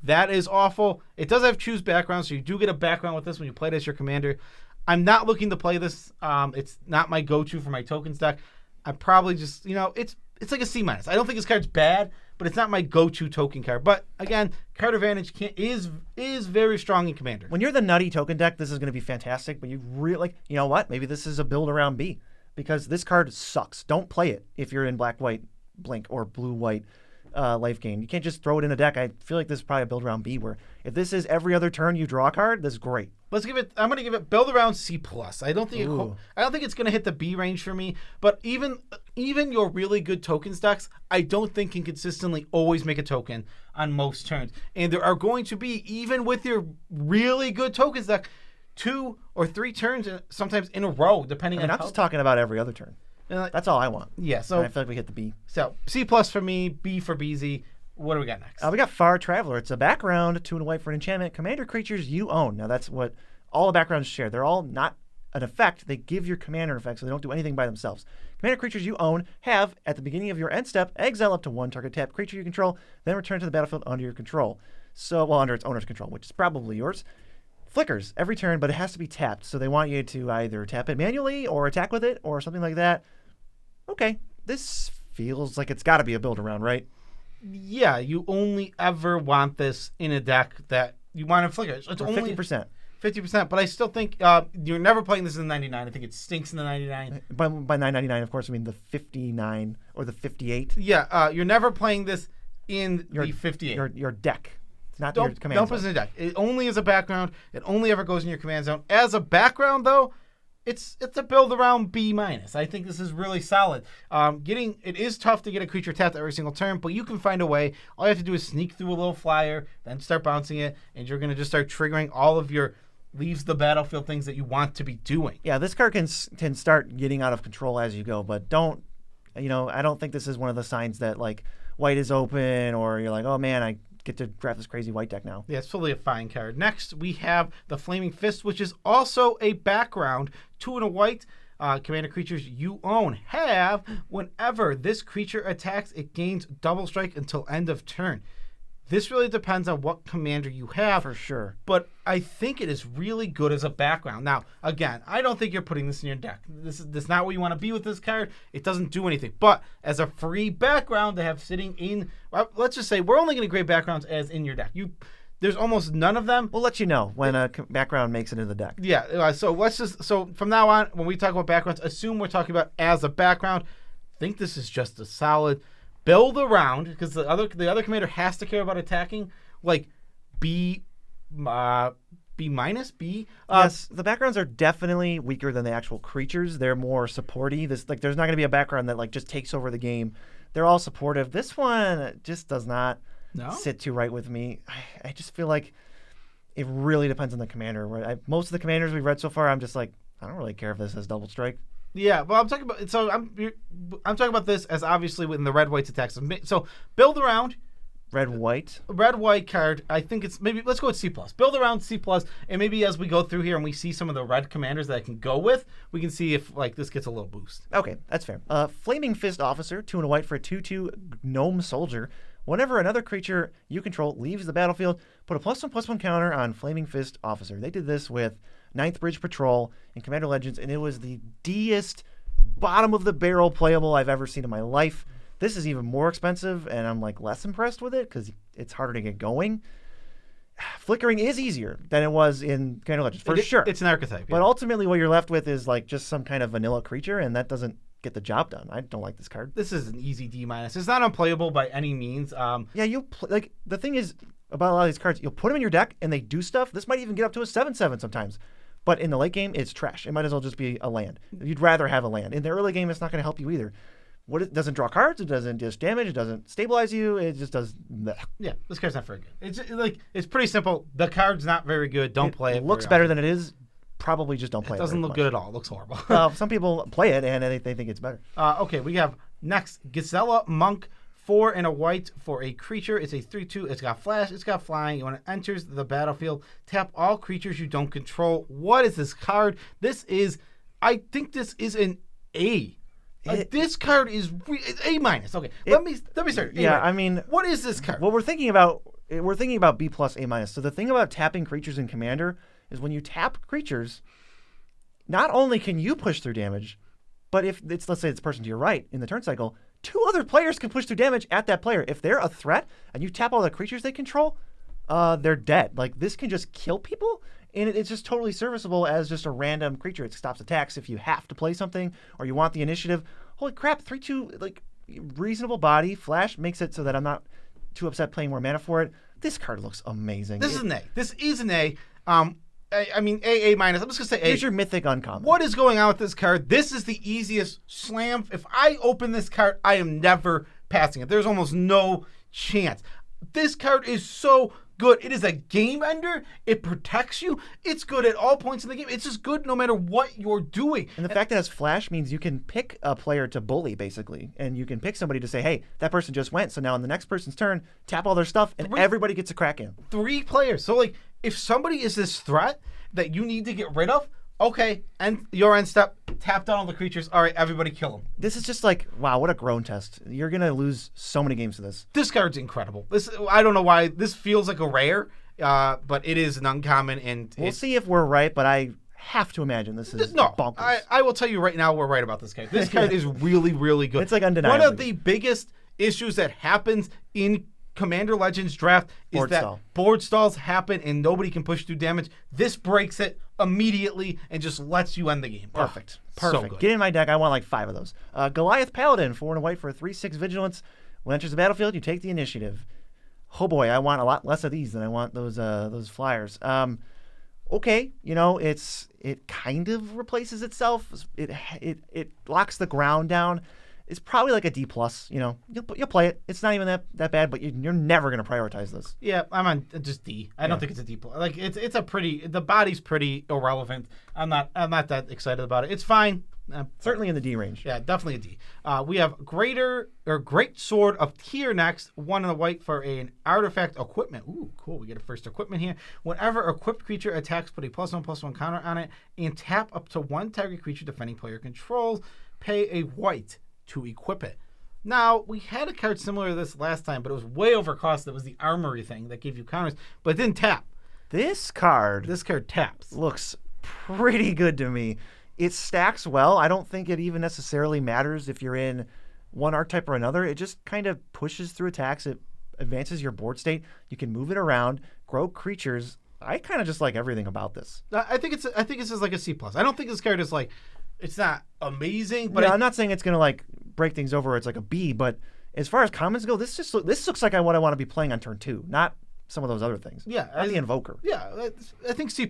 That is awful. It does have choose background, so you do get a background with this when you play it as your commander. I'm not looking to play this. It's not my go-to for my tokens deck. I'm probably just, it's like a C-. I don't think this card's bad, but it's not my go-to token card. But again, card advantage is very strong in Commander. When you're the nutty token deck, this is going to be fantastic. But you really, you know what? Maybe this is a build around B, because this card sucks. Don't play it if you're in black-white Blink or blue-white life gain. You can't just throw it in a deck. I feel like this is probably a build around B, where if this is every other turn you draw a card, this is great. I'm going to give it build around C+. I don't think it's going to hit the B range for me. But even your really good tokens decks, I don't think can consistently always make a token on most turns. And there are going to be, even with your really good tokens deck, 2 or 3 turns sometimes in a row, depending on. I'm just talking about every other turn. That's all I want. Yeah, so and I feel like we hit the B. So C+ for me, B for BZ. What do we got next? We got Far Traveler. It's a background, 2 and a white for an enchantment. Commander creatures you own. Now that's what all the backgrounds share. They're all not an effect. They give your commander an effect, so they don't do anything by themselves. Commander creatures you own have, at the beginning of your end step, exile up to 1 target tap creature you control, then return to the battlefield under your control. Under its owner's control, which is probably yours. Flickers every turn, but it has to be tapped. So they want you to either tap it manually or attack with it or something like that. Okay, this feels like it's got to be a build around, right? Yeah, you only ever want this in a deck that you want to flicker. It's only 50%. 50%, but I still think you're never playing this in the 99. I think it stinks in the 99. By 999, of course, I mean the 59 or the 58. Yeah, you're never playing this in the 58. Your deck. It's not your command zone. Don't put it in the deck. It only is a background. It only ever goes in your command zone. As a background, though, it's a build around B-. I think this is really solid. It is tough to get a creature tapped every single turn, but you can find a way. All you have to do is sneak through a little flyer, then start bouncing it, and you're going to just start triggering all of your leaves the battlefield things that you want to be doing. Yeah, this card can start getting out of control as you go, but I don't think this is one of the signs that like white is open or you're like, oh man, I get to draft this crazy white deck now. Yeah, it's fully a fine card. Next, we have the Flaming Fist, which is also a background. 2 and a white. Commander creatures you own have, whenever this creature attacks, it gains double strike until end of turn. This really depends on what commander you have. For sure. But I think it is really good as a background. Now, again, I don't think you're putting this in your deck. This is not where you want to be with this card. It doesn't do anything. But as a free background to have sitting in, well, let's just say we're only going to grade backgrounds as in your deck. There's almost none of them. We'll let you know when a background makes it into the deck. Yeah. So from now on, when we talk about backgrounds, assume we're talking about as a background. I think this is just a solid build around, because the other commander has to care about attacking, like B B minus, B. Yes, the backgrounds are definitely weaker than the actual creatures. They're more supporty. There's not going to be a background that just takes over the game. They're all supportive. This one just does not sit too right with me. I just feel like it really depends on the commander. Most of the commanders we've read so far, I'm just like, I don't really care if this has double strike. Yeah, well, I'm talking about. So I'm talking about this as obviously within the red white's attacks. So build around. Red white card. I think it's maybe let's go with C+. Build around C+, and maybe as we go through here and we see some of the red commanders that I can go with, we can see if this gets a little boost. Okay, that's fair. Flaming Fist Officer, 2 and a white for a 2/2 gnome soldier. Whenever another creature you control leaves the battlefield, put a +1/+1 counter on Flaming Fist Officer. They did this with 9th Bridge Patrol in Commander Legends, and it was the D-est, bottom of the barrel playable I've ever seen in my life. This is even more expensive, and I'm less impressed with it because it's harder to get going. Flickering is easier than it was in Commander Legends, for sure. It's an archetype. But ultimately what you're left with is just some kind of vanilla creature, and that doesn't get the job done. I don't like this card. This is an easy D-. It's not unplayable by any means. Yeah, the thing is about a lot of these cards, you'll put them in your deck, and they do stuff. This might even get up to a 7/7 sometimes. But in the late game, it's trash. It might as well just be a land. You'd rather have a land. In the early game, it's not going to help you either. It doesn't draw cards. It doesn't dish damage. It doesn't stabilize you. It just does. Bleh. Yeah, this card's not very good. It's pretty simple. The card's not very good. Don't play it. It looks better than it is. Probably just don't play it. It doesn't look good at all. It looks horrible. Some people play it and they think it's better. Okay, we have next Gisela Monk, 4 and a white for a creature. It's a 3/2. It's got flash. It's got flying. When it enters the battlefield, tap all creatures you don't control. What is this card? I think this is an A. This card is A minus. Okay, let me start. Yeah, I mean, what is this card? Well, we're thinking about B plus A minus. So the thing about tapping creatures in Commander is when you tap creatures, not only can you push through damage, but if let's say it's the person to your right in the turn cycle, 2 other players can push through damage at that player. If they're a threat and you tap all the creatures they control, they're dead. This can just kill people. And it's just totally serviceable as just a random creature. It stops attacks if you have to play something or you want the initiative. Holy crap, 3/2, reasonable body. Flash makes it so that I'm not too upset playing more mana for it. This card looks amazing. This is an A. This is an A. I mean, A minus. I'm just going to say A. Here's your mythic uncommon. What is going on with this card? This is the easiest slam. If I open this card, I am never passing it. There's almost no chance. This card is so good. It is a game ender. It protects you. It's good at all points in the game. It's just good no matter what you're doing. And the fact that it has flash means you can pick a player to bully, basically. And you can pick somebody to say, hey, that person just went. So now on the next person's turn, tap all their stuff, and everybody gets a crack in. 3 players. So, if somebody is this threat that you need to get rid of, okay, and your end step, tap down all the creatures. All right, everybody kill them. This is just wow, what a grown test. You're going to lose so many games to this. This card's incredible. I don't know why. This feels like a rare, but it is an uncommon. And we'll see if we're right, but I have to imagine this is bonkers. I will tell you right now we're right about this card. This card is really, really good. It's undeniable. One of the biggest issues that happens in Commander Legends draft is board stalls happen and nobody can push through damage. This breaks it immediately and just lets you end the game. Perfect. So good. Get in my deck. I want 5 of those. Goliath Paladin, 4 and a white for a 3/6 vigilance. When it enters the battlefield, you take the initiative. Oh boy, I want a lot less of these than I want those flyers. Okay, it kind of replaces itself. It locks the ground down. It's probably a D plus. You'll play it. It's not even that bad, but you're never going to prioritize this. Yeah, I'm on just D. I don't think it's a D plus. It's a pretty. The body's pretty irrelevant. I'm not that excited about it. It's fine. Certainly in the D range. Yeah, definitely a D. We have Great Sword of Tyr next. 1 and a white for an artifact equipment. Ooh, cool. We get a first equipment here. Whenever equipped creature attacks, put a +1/+1 counter on it and tap up to 1 target creature defending player controls. Pay a white to equip it. Now, we had a card similar to this last time, but it was way overcost. That was the armory thing that gave you counters, but it didn't tap. This card taps. Looks pretty good to me. It stacks well. I don't think it even necessarily matters if you're in one archetype or another. It just kind of pushes through attacks. It advances your board state. You can move it around, grow creatures. I kind of just like everything about this. I think it's just like a C+. I don't think this card is it's not amazing, but I'm not saying it's going to break things over. It's a B, but as far as commons go, this looks like what I want to be playing on turn 2, not some of those other things. Yeah, Not the Invoker. Yeah, I think C+.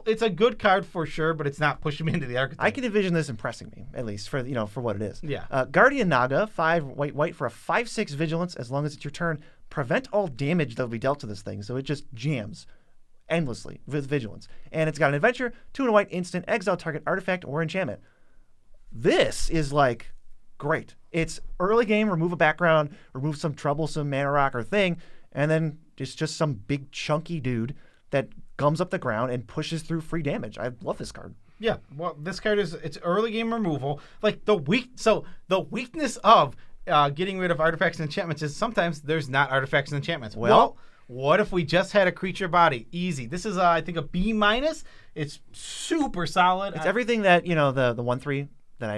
It's a good card for sure, but it's not pushing me into the archetype. I can envision this impressing me, at least for what it is. Yeah. Guardian Naga, 5 white for a 5/6 vigilance. As long as it's your turn, prevent all damage that will be dealt to this thing. So it just jams endlessly with vigilance. And it's got an adventure, 2 and a white instant, exile target artifact or enchantment. This is like great. It's early game, remove a background, remove some troublesome mana rocker thing, and then it's just some big chunky dude that gums up the ground and pushes through free damage. I love this card. Yeah, well, this card it's early game removal. Like the weakness of getting rid of artifacts and enchantments is sometimes there's not artifacts and enchantments. Well, what if we just had a creature body? Easy. This is I think a B-. It's super solid. It's everything that the 1/3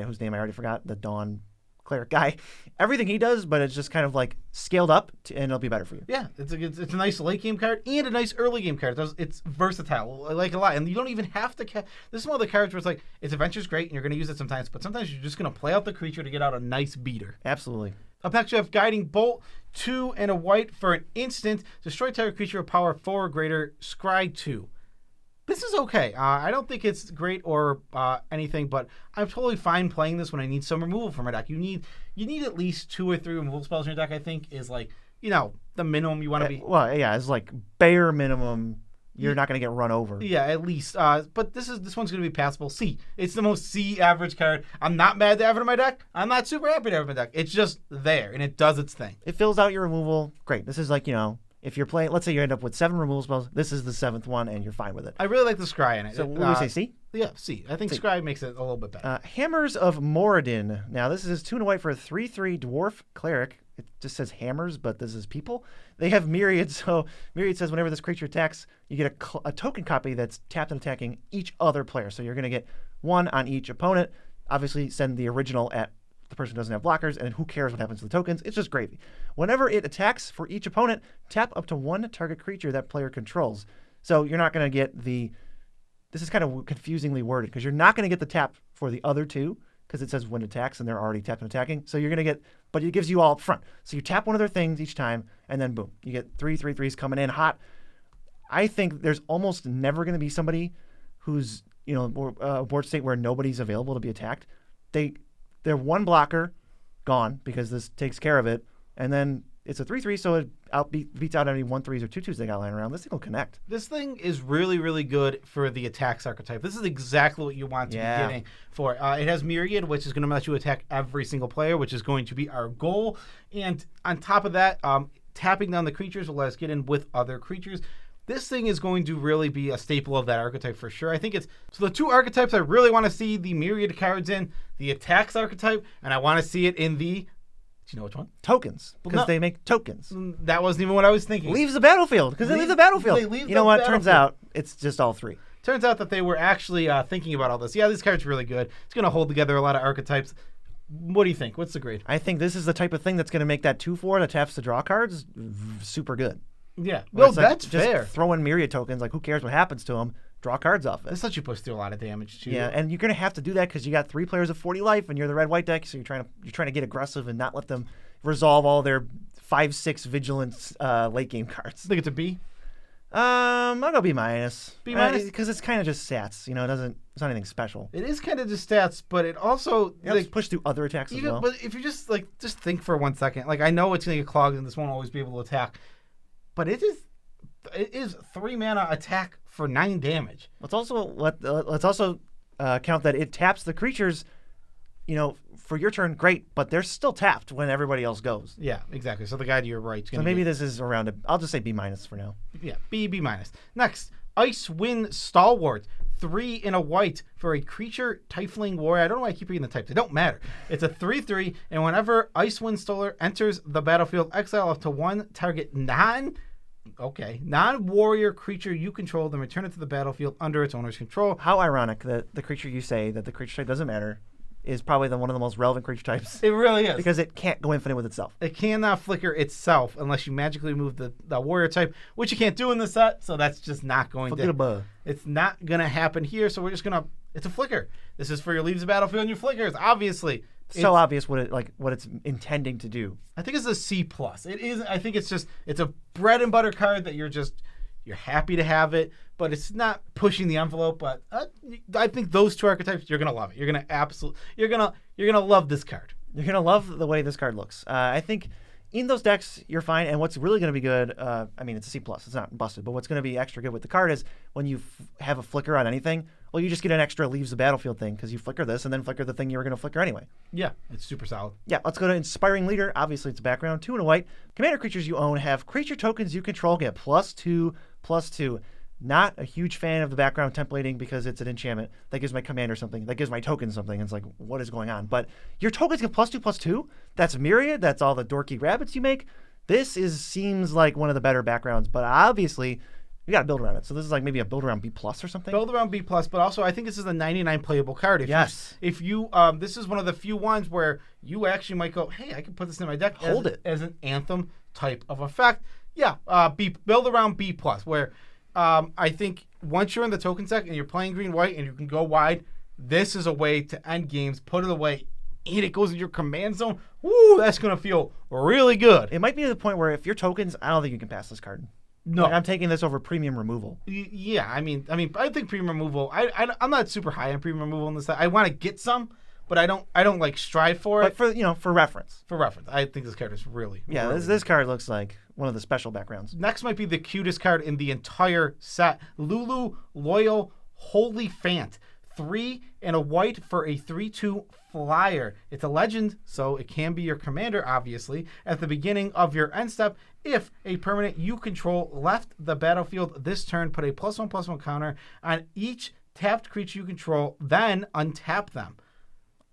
whose name I already forgot, the Dawn Cleric guy. Everything he does, but it's just kind of like scaled up, and it'll be better for you. Yeah, it's a nice late game card and a nice early game card. It's versatile. I like it a lot, and you don't even have to. This is one of the cards where it's like its adventure's great, and you're going to use it sometimes, but sometimes you're just going to play out the creature to get out a nice beater. Absolutely. Up next, you have Guiding Bolt, 2 and a white for an instant. Destroy target creature of power 4 or greater. Scry 2. This is okay. I don't think it's great or anything, but I'm totally fine playing this when I need some removal from my deck. You need at least 2 or 3 removal spells in your deck. I think is like the minimum you want to be. Well, yeah, it's like bare minimum. You're not going to get run over. Yeah, at least. But this one's going to be passable. C. It's the most C average card. I'm not mad to have it in my deck. I'm not super happy to have it in my deck. It's just there, and it does its thing. It fills out your removal. Great. This is like, if you're playing, let's say you end up with 7 removal spells, this is the 7th one, and you're fine with it. I really like the Scry in it. So would we say C? Yeah, C. I think Scry makes it a little bit better. Hammers of Moradin. Now, this is 2 and a white for a 3/3 dwarf cleric. It just says hammers, but this is people. They have Myriad, so Myriad says whenever this creature attacks, you get a token copy that's tapped and attacking each other player. So you're going to get 1 on each opponent. Obviously, send the original at the person who doesn't have blockers, and who cares what happens to the tokens? It's just gravy. Whenever it attacks for each opponent, tap up to 1 target creature that player controls. So you're not going to get this is kind of confusingly worded, because you're not going to get the tap for the other 2, because it says when it attacks, and they're already tapped and attacking. So you're going to get, but it gives you all up front. So you tap one of their things each time, and then boom, you get 3 3/3s coming in hot. I think there's almost never going to be somebody who's, a board state where nobody's available to be attacked. They're 1 blocker gone, because this takes care of it, and then it's a 3/3, so it beats out any 1/3s or 2/2s they got lying around. This thing will connect. This thing is really, really good for the attacks archetype. This is exactly what you want to be getting for. It has Myriad, which is going to let you attack every single player, which is going to be our goal. And on top of that, tapping down the creatures will let us get in with other creatures. This thing is going to really be a staple of that archetype for sure. I think so the 2 archetypes I really want to see the Myriad cards in, the attacks archetype, and I want to see it in the, do you know which one? Tokens, because they make tokens. That wasn't even what I was thinking. Leaves the battlefield, because they leave the battlefield. You know what? Turns out it's just all 3. Turns out that they were actually thinking about all this. Yeah, this card's really good. It's going to hold together a lot of archetypes. What do you think? What's the grade? I think this is the type of thing that's going to make that 2/4 that taps to draw cards super good. Yeah. Well, that's just fair. Throw in Myriad tokens, like who cares what happens to them? Draw cards off it. This lets you push through a lot of damage too. Yeah, and you're going to have to do that because you got 3 players of 40 life, and you're the red-white deck, so you're trying to get aggressive and not let them resolve all their 5/6 vigilance late game cards. I think it's a B. I'll go B-. B-? Because it's kind of just stats. It's not anything special. It is kind of just stats, but it also push through other attacks as well. But if you just think for 1 second, I know it's going to get clogged and this won't always be able to attack, but it is 3 mana attack for 9 damage. Let's also count that it taps the creatures. For your turn, great, but they're still tapped when everybody else goes. Yeah, exactly. So the guy to your right is going to. So maybe this is around I'll just say B- for now. Yeah, B-. Next, Icewind Stalwart. 3 in a white for a creature Tiefling warrior. I don't know why I keep reading the types. They don't matter. It's a 3/3, and whenever Icewind Stalwart enters the battlefield, exile up to 1 target non-warrior creature you control, then return it to the battlefield under its owner's control. How ironic that the creature you say that the creature type doesn't matter is probably one of the most relevant creature types. It really is. Because it can't go infinite with itself. It cannot flicker itself unless you magically move the warrior type, which you can't do in the set, so that's just not going to... It's not going to happen here, so we're just going to... It's a flicker. This is for your leaves the battlefield and your flickers, obviously. so obvious what it's intending to do. I think it's a C+. It is. I think it's a bread and butter card that you're happy to have it, but it's not pushing the envelope. But I think those two archetypes, you're gonna love it. You're gonna love this card. You're gonna love the way this card looks. I think in those decks you're fine. And what's really gonna be good, I mean, it's a C+. It's not busted, but what's gonna be extra good with the card is when you have a flicker on anything. Well, you just get an extra leaves the battlefield thing because you flicker this and then flicker the thing you were going to flicker anyway. Yeah, it's super solid. Yeah, let's go to Inspiring Leader. Obviously, it's a background. 2 and a white. Commander creatures you own have creature tokens you control get +2/+2. Not a huge fan of the background templating because it's an enchantment. That gives my commander something. That gives my token something. It's like, what is going on? But your tokens get +2/+2. That's Myriad. That's all the dorky rabbits you make. This seems like one of the better backgrounds, but obviously you got to build around it. So this is like maybe a build around B+ or something. Build around B+, but also I think this is a 99 playable card. If you this is one of the few ones where you actually might go, hey, I can put this in my deck. Hold it as an Anthem type of effect. Yeah, build around B+, where I think once you're in the token deck and you're playing green-white and you can go wide, this is a way to end games, put it away, and it goes in your command zone. Woo, that's going to feel really good. It might be to the point where if your tokens, I don't think you can pass this card. No, like I'm taking this over premium removal. Yeah, I mean, I think premium removal. I'm not super high on premium removal in this. I want to get some, but I don't like strive for it. But for reference. For reference, I think this card is really this card looks like one of the special backgrounds. Next might be the cutest card in the entire set. Lulu Loyal Holy Fant. 3 and a white for a 3/2 flyer. It's a legend, so it can be your commander, obviously. At the beginning of your end step, if a permanent you control left the battlefield this turn, put a +1/+1 counter on each tapped creature you control, then untap them.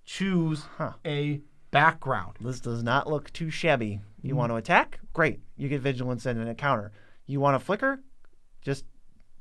Choose a background. This does not look too shabby. You want to attack? Great. You get Vigilance and a counter. You want to flicker? Just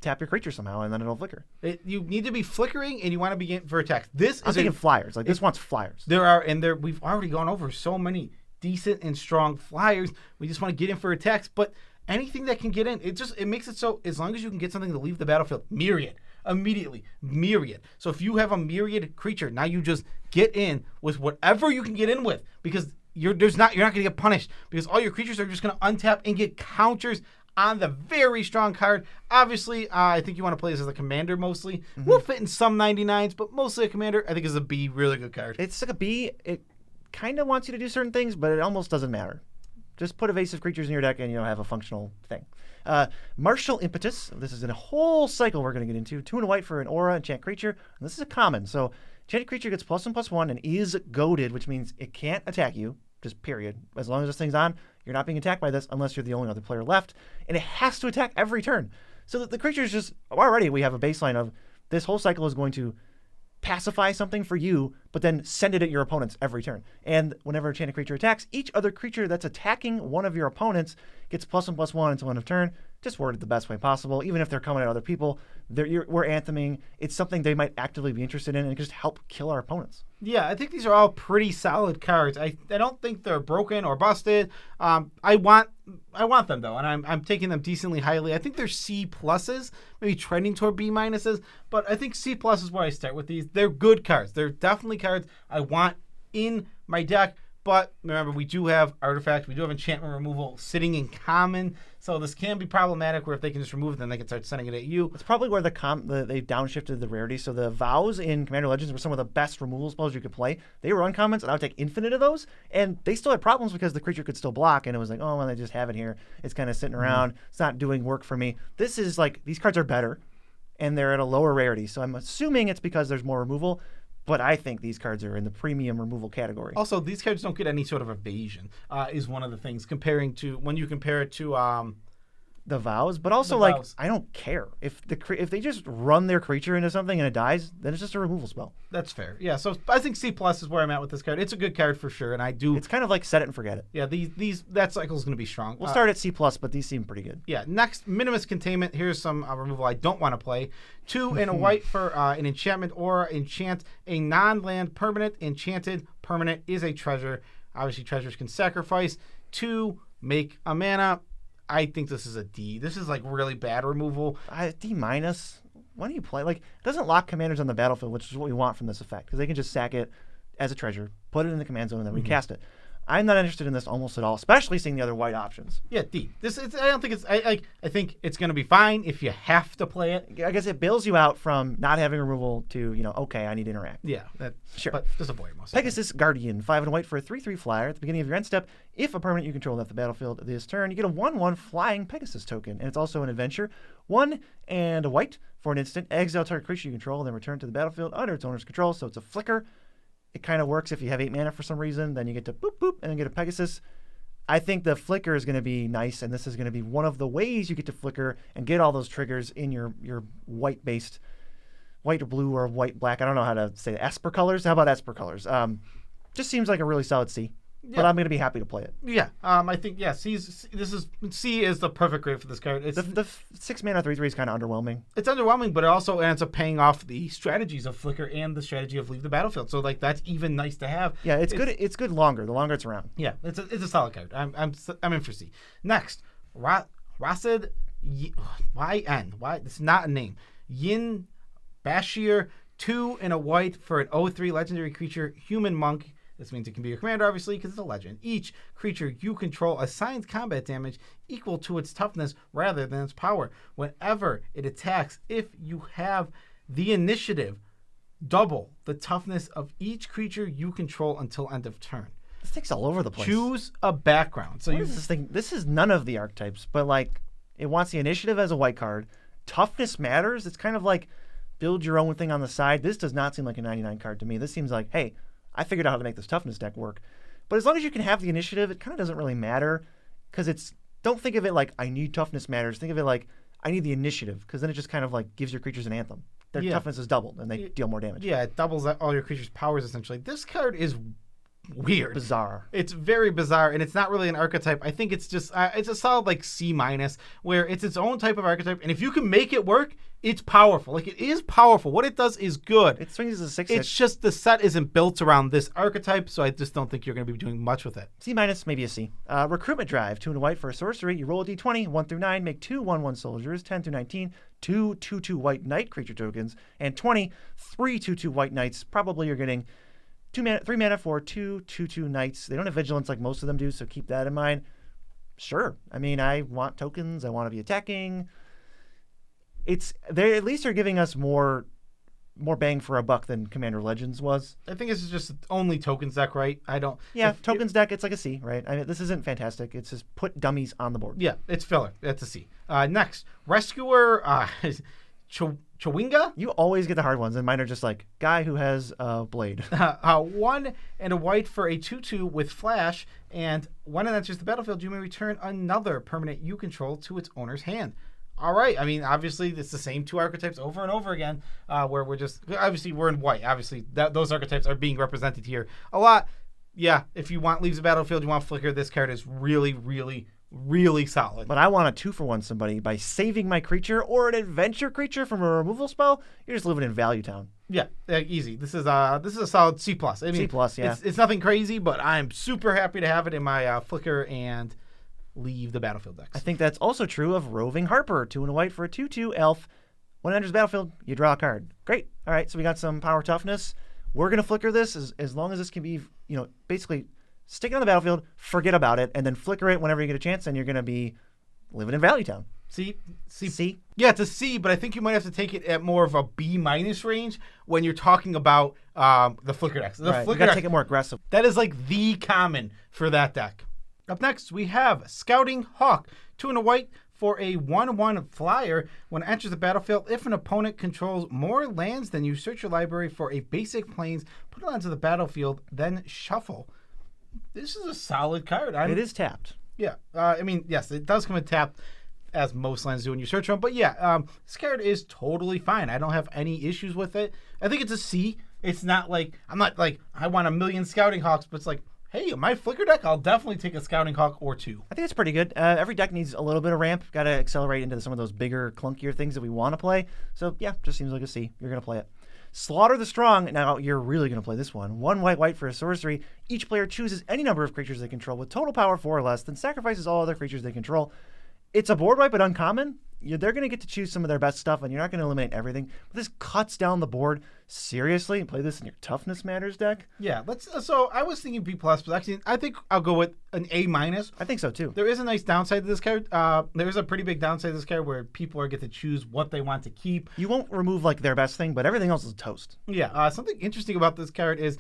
tap your creature somehow, and then it'll flicker. You need to be flickering, and you want to begin for attacks. I'm thinking flyers. Like this wants flyers. We've already gone over so many decent and strong flyers. We just want to get in for attacks, but anything that can get in, it makes it so as long as you can get something to leave the battlefield, Myriad. Immediately, Myriad. So if you have a Myriad creature, now you just get in with whatever you can get in with, because you're not going to get punished, because all your creatures are just going to untap and get counters on the very strong card. Obviously, I think you want to play this as a commander mostly. Will fit in some 99s, but mostly a commander. I think is a B, really good card. It's like a B. It kind of wants you to do certain things, but it almost doesn't matter. Just put evasive creatures in your deck and have a functional thing. Martial Impetus. This is a whole cycle we're going to get into. 2 and a white for an aura enchant creature. And this is a common. So enchanted creature gets +1/+1 and is goaded, which means it can't attack you. Just period. As long as this thing's on, you're not being attacked by this unless you're the only other player left. And it has to attack every turn. So the creatures just, already we have a baseline of this whole cycle is going to pacify something for you, but then send it at your opponents every turn. And whenever a enchanted creature attacks, each other creature that's attacking one of your opponents gets +1/+1 until end of turn. Just worded the best way possible. Even if they're coming at other people, we're antheming. It's something they might actively be interested in and just help kill our opponents. Yeah, I think these are all pretty solid cards. I don't think they're broken or busted. I want them though, and I'm taking them decently highly. I think they're C+, maybe trending toward B-, but I think C+ is where I start with these. They're good cards. They're definitely cards I want in my deck. But remember, we do have artifacts. We do have enchantment removal sitting in common. So this can be problematic where if they can just remove it, then they can start sending it at you. It's probably where they downshifted the rarity. So the Vows in Commander Legends were some of the best removal spells you could play. They were uncommons, and I would take infinite of those. And they still had problems because the creature could still block. And it was like, oh, well, they just have it here. It's kind of sitting around. It's not doing work for me. This is like, these cards are better, and they're at a lower rarity. So I'm assuming it's because there's more removal. But I think these cards are in the premium removal category. Also, these cards don't get any sort of evasion, is one of the things when you compare it to the Vows. But also, I don't care if they just run their creature into something and it dies, then it's just a removal spell. That's fair. Yeah. So I think C+ is where I'm at with this card. It's a good card for sure, and I do. It's kind of like set it and forget it. Yeah. That cycle is going to be strong. We'll start at C+, but these seem pretty good. Yeah. Next, Minimus Containment. Here's some removal I don't want to play. 2 and a white for an enchantment or enchant a non-land permanent. Enchanted permanent is a treasure. Obviously, treasures can sacrifice to make a mana. I think this is a D. This is like really bad removal. D-. Why do you play? Like, it doesn't lock commanders on the battlefield, which is what we want from this effect, because they can just sack it as a treasure, put it in the command zone, and then recast it. I'm not interested in this almost at all, especially seeing the other white options. Yeah, D. I don't think it's. I think it's going to be fine if you have to play it. I guess it bails you out from not having removal to, okay, I need to interact. Yeah, sure. But just avoid most. Pegasus Guardian, 5 and white for a 3/3 flyer. At the beginning of your end step, if a permanent you control left the battlefield this turn, you get a 1/1 flying Pegasus token, and it's also an adventure. 1 and a white for an instant. Exile target creature you control, and then return to the battlefield under its owner's control. So it's a flicker. It kind of works if you have 8 mana for some reason. Then you get to boop, boop, and then get a Pegasus. I think the flicker is going to be nice, and this is going to be one of the ways you get to flicker and get all those triggers in your white-based, white or blue or white-black. I don't know how to say it. Esper colors? How about Esper colors? Just seems like a really solid C. But I'm going to be happy to play it. Yeah, I think C is the perfect grade for this card. It's the 6 mana 3/3 is kind of underwhelming. It's underwhelming, but it also ends up paying off the strategies of Flicker and the strategy of leave the battlefield. So that's even nice to have. Yeah, it's good. It's good longer. The longer it's around. Yeah, it's a solid card. I'm in for C. Next, Rasid YN. Why? This is not a name. Yin Bashir, 2 and a white for an 0/3 legendary creature, human monk. This means it can be your commander, obviously, because it's a legend. Each creature you control assigns combat damage equal to its toughness rather than its power. Whenever it attacks, if you have the initiative, double the toughness of each creature you control until end of turn. This thing's all over the place. Choose a background. So what is this thing? This is none of the archetypes, but it wants the initiative as a white card. Toughness matters. It's kind of like build your own thing on the side. This does not seem like a 99 card to me. This seems like, hey, I figured out how to make this toughness deck work. But as long as you can have the initiative, it kind of doesn't really matter because don't think of it like I need toughness matters. Think of it like I need the initiative because then it just kind of gives your creatures an anthem. Their toughness is doubled and they deal more damage. Yeah, it doubles all your creatures' powers essentially. This card is weird. Bizarre. It's very bizarre, and it's not really an archetype. I think it's just it's a solid C-, where it's its own type of archetype, and if you can make it work, it's powerful. It is powerful. What it does is good. It swings as a 6/6. It's just the set isn't built around this archetype, so I just don't think you're going to be doing much with it. C-, maybe a C. Recruitment Drive, 2 and a white for a sorcery. You roll a d20, 1 through 9, make 2 1/1 soldiers, 10 through 19, 2 2/2 white knight creature tokens, and 20 3 2/2 white knights. Probably you're getting 3 mana for 2 2/2 knights. They don't have vigilance like most of them do, so keep that in mind. Sure. I mean, I want tokens. I want to be attacking. They at least are giving us more bang for a buck than Commander Legends was. I think this is just only tokens deck, right? Tokens deck, it's like a C, right? I mean, this isn't fantastic. It's just put dummies on the board. Yeah, it's filler. That's a C. Next, Rescuer Chawinga? You always get the hard ones, and mine are just guy who has a blade. 1 and a white for a 2/2 with flash, and when it enters the battlefield, you may return another permanent you control to its owner's hand. All right. I mean, obviously, it's the same 2 archetypes over and over again, where we're in white. Obviously, those archetypes are being represented here a lot. Yeah, if you want leaves the battlefield, you want flicker, this card is really, really, really solid. But I want a 2-for-1 somebody by saving my creature or an adventure creature from a removal spell. You're just living in Value Town. Yeah, easy. This is a solid C+. I mean, C+, yeah. It's nothing crazy, but I'm super happy to have it in my flicker and leave the battlefield decks. I think that's also true of Roving Harper, 2 and a white for a 2/2 elf. When it enters the battlefield, you draw a card. Great. All right, so we got some power toughness. We're going to flicker this as long as this can be, basically stick it on the battlefield, forget about it, and then flicker it whenever you get a chance, and you're going to be living in Value Town. C. Yeah, it's a C, but I think you might have to take it at more of a B- range when you're talking about the flicker decks. You got to take it more aggressive. That is the common for that deck. Up next, we have Scouting Hawk, 2 and a white for a 1/1 flyer. When it enters the battlefield, if an opponent controls more lands than you, search your library for a basic plains, put it onto the battlefield, then shuffle. This is a solid card. It is tapped. Yeah. Yes, it does come in tapped, as most lands do when you search them. But yeah, this card is totally fine. I don't have any issues with it. I think it's a C. It's not I'm not I want a million Scouting Hawks, but it's hey, my flicker deck, I'll definitely take a Scouting Hawk or 2. I think it's pretty good. Every deck needs a little bit of ramp. Got to accelerate into some of those bigger, clunkier things that we want to play. So, yeah, just seems like a C. You're going to play it. Slaughter the Strong. Now, you're really going to play this one. 1 white for a sorcery. Each player chooses any number of creatures they control with total power 4 or less, then sacrifices all other creatures they control. It's a board wipe, but uncommon. they're going to get to choose some of their best stuff, and you're not going to eliminate everything. But this cuts down the board seriously. Play this in your Toughness Matters deck. Yeah, so I was thinking B+, but actually I think I'll go with an A-. I think so too. There is a nice downside to this card. There is a pretty big downside to this card where people get to choose what they want to keep. You won't remove like their best thing, but everything else is toast. Yeah, something interesting about this card is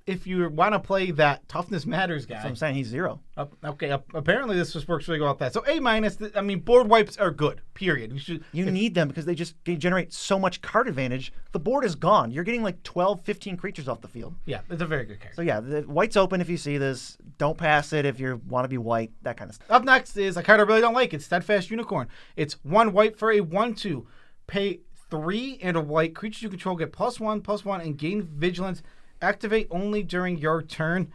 if you want to play that Toughness Matters guy. So I'm saying he's 0. Apparently this just works really well with that. So A-, board wipes are good, period. You need them because they generate so much card advantage. The board is gone. You're getting like 12, 15 creatures off the field. Yeah, it's a very good card. So yeah, the white's open if you see this. Don't pass it if you want to be white, that kind of stuff. Up next is a card I really don't like. It's Steadfast Unicorn. It's 1 white for a 1/2. Pay 3 and a white. Creatures you control get +1/+1 and gain vigilance. Activate only during your turn.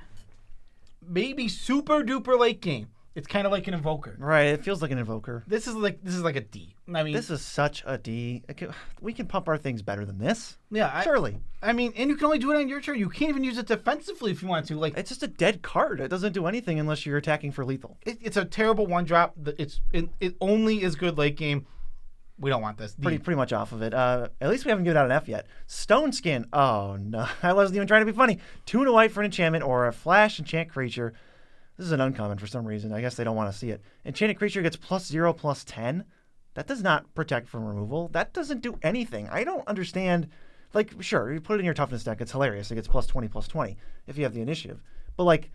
Maybe super duper late game. It's kind of like an Invoker. Right, it feels like an Invoker. This is like a D. This is such a D. We can pump our things better than this. Yeah, surely. And you can only do it on your turn. You can't even use it defensively if you want to. It's just a dead card. It doesn't do anything unless you're attacking for lethal. It's a terrible 1-drop. It only is good late game. We don't want this. Pretty much off of it. At least we haven't given out an F yet. Stone Skin. Oh, no. I wasn't even trying to be funny. 2 and a white for an enchantment or a flash enchant creature. This is an uncommon for some reason. I guess they don't want to see it. Enchanted creature gets +0/+10. That does not protect from removal. That doesn't do anything. I don't understand. Sure, you put it in your toughness deck. It's hilarious. It gets +20/+20 if you have the initiative. But,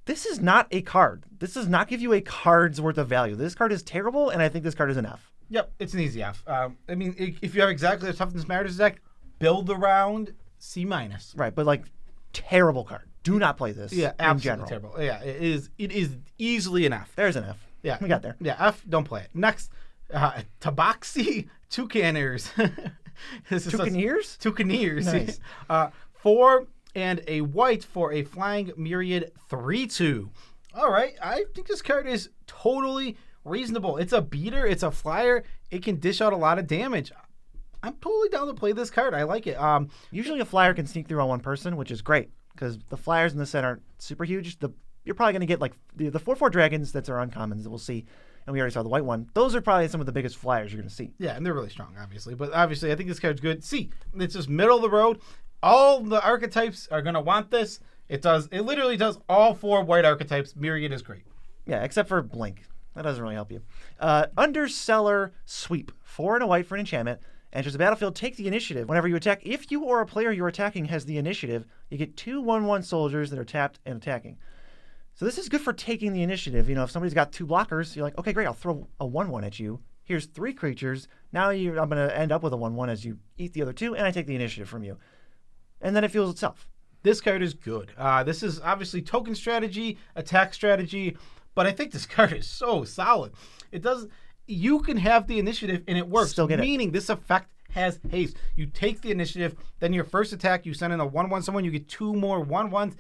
this is not a card. This does not give you a card's worth of value. This card is terrible, and I think this card is an F. Yep, it's an easy F. If you have exactly the Toughness Matters deck, build around C-. Right, but terrible card. Do not play this. Yeah, in general. terrible. Yeah, it is easily an F. There's an F. Yeah, we got there. Yeah, F. Don't play it. Next, Tabaxi Toucaners. Toucaneers? Toucaneers. Nice. 4 and a white for a flying myriad 3/2. All right, I think this card is totally reasonable. It's a beater. It's a flyer. It can dish out a lot of damage. I'm totally down to play this card. I like it. Usually a flyer can sneak through on one person, which is great because the flyers in the set aren't super huge. You're probably going to get the 4/4 dragons that are uncommons that we'll see, and we already saw the white one. Those are probably some of the biggest flyers you're going to see. Yeah, and they're really strong, obviously. But obviously, I think this card's good. C, it's just middle of the road. All the archetypes are going to want this. It literally does all 4 white archetypes. Myriad is great. Yeah, except for Blink. That doesn't really help you. Underseller Sweep. 4 and a white for an enchantment. Enters the battlefield, take the initiative. Whenever you attack, if you or a player you're attacking has the initiative, you get 2 1/1 soldiers that are tapped and attacking. So this is good for taking the initiative. If somebody's got 2 blockers, you're like, okay, great, I'll throw a 1/1 at you. Here's 3 creatures. Now I'm going to end up with a 1/1 as you eat the other 2, and I take the initiative from you. And then it fuels itself. This card is good. This is obviously token strategy, attack strategy, but I think this card is so solid. You can have the initiative and it works. Still get it. Meaning this effect has haste. You take the initiative, then your first attack, you send in a 1/1 someone, you get 2 more 1/1s.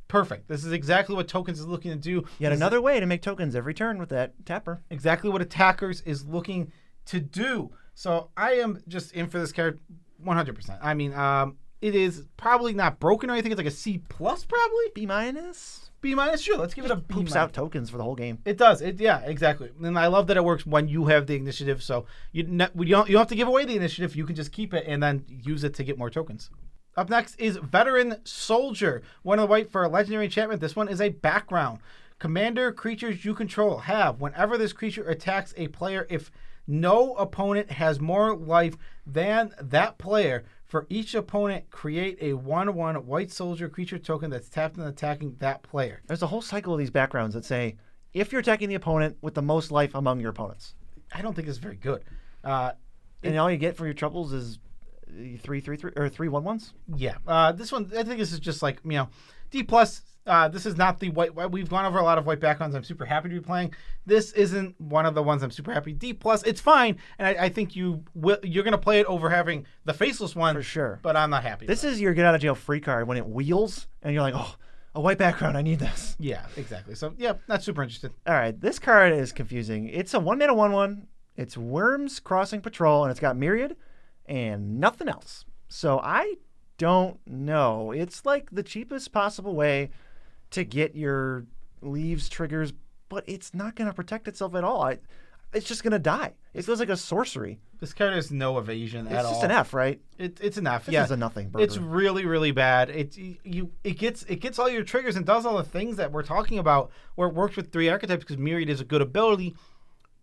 Perfect. This is exactly what Tokens is looking to do. Yet another way to make tokens every turn with that tapper. Exactly what Attackers is looking to do. So I am just in for this card 100%. It is probably not broken or anything. It's like a C+ probably. B-? B-, sure. Let's give it a B-. Poops out tokens for the whole game. It does. Yeah, exactly. And I love that it works when you have the initiative. So you don't have to give away the initiative. You can just keep it and then use it to get more tokens. Up next is Veteran Soldier. 1 of the white for a legendary enchantment. This one is a background. Commander creatures you control have, whenever this creature attacks a player, if no opponent has more life than that player, for each opponent, create a 1/1 white soldier creature token that's tapped and attacking that player. There's a whole cycle of these backgrounds that say, if you're attacking the opponent with the most life among your opponents. I don't think it's very good. And all you get for your troubles is 3 1/1s? Yeah. This one, I think this is just D+. This is not the white. We've gone over a lot of white backgrounds I'm super happy to be playing. This isn't one of the ones I'm super happy. D+, it's fine, and I think you're going to play it over having the faceless one. For sure. But I'm not happy. This is your get out of jail free card when it wheels, and you're like, oh, a white background, I need this. Yeah, exactly. So, yeah, not super interested. All right, this card is confusing. It's a 1-mana 1/1. It's Worms Crossing Patrol, and it's got Myriad and nothing else. So I don't know. It's like the cheapest possible way to get your leaves triggers, but it's not going to protect itself at all. it's just gonna die. It feels like a sorcery. This card has no evasion at all. It's just an F, right? It's an F. This is a nothing burger. It's really, really bad. It gets all your triggers and does all the things that we're talking about, where it works with 3 archetypes because Myriad is a good ability.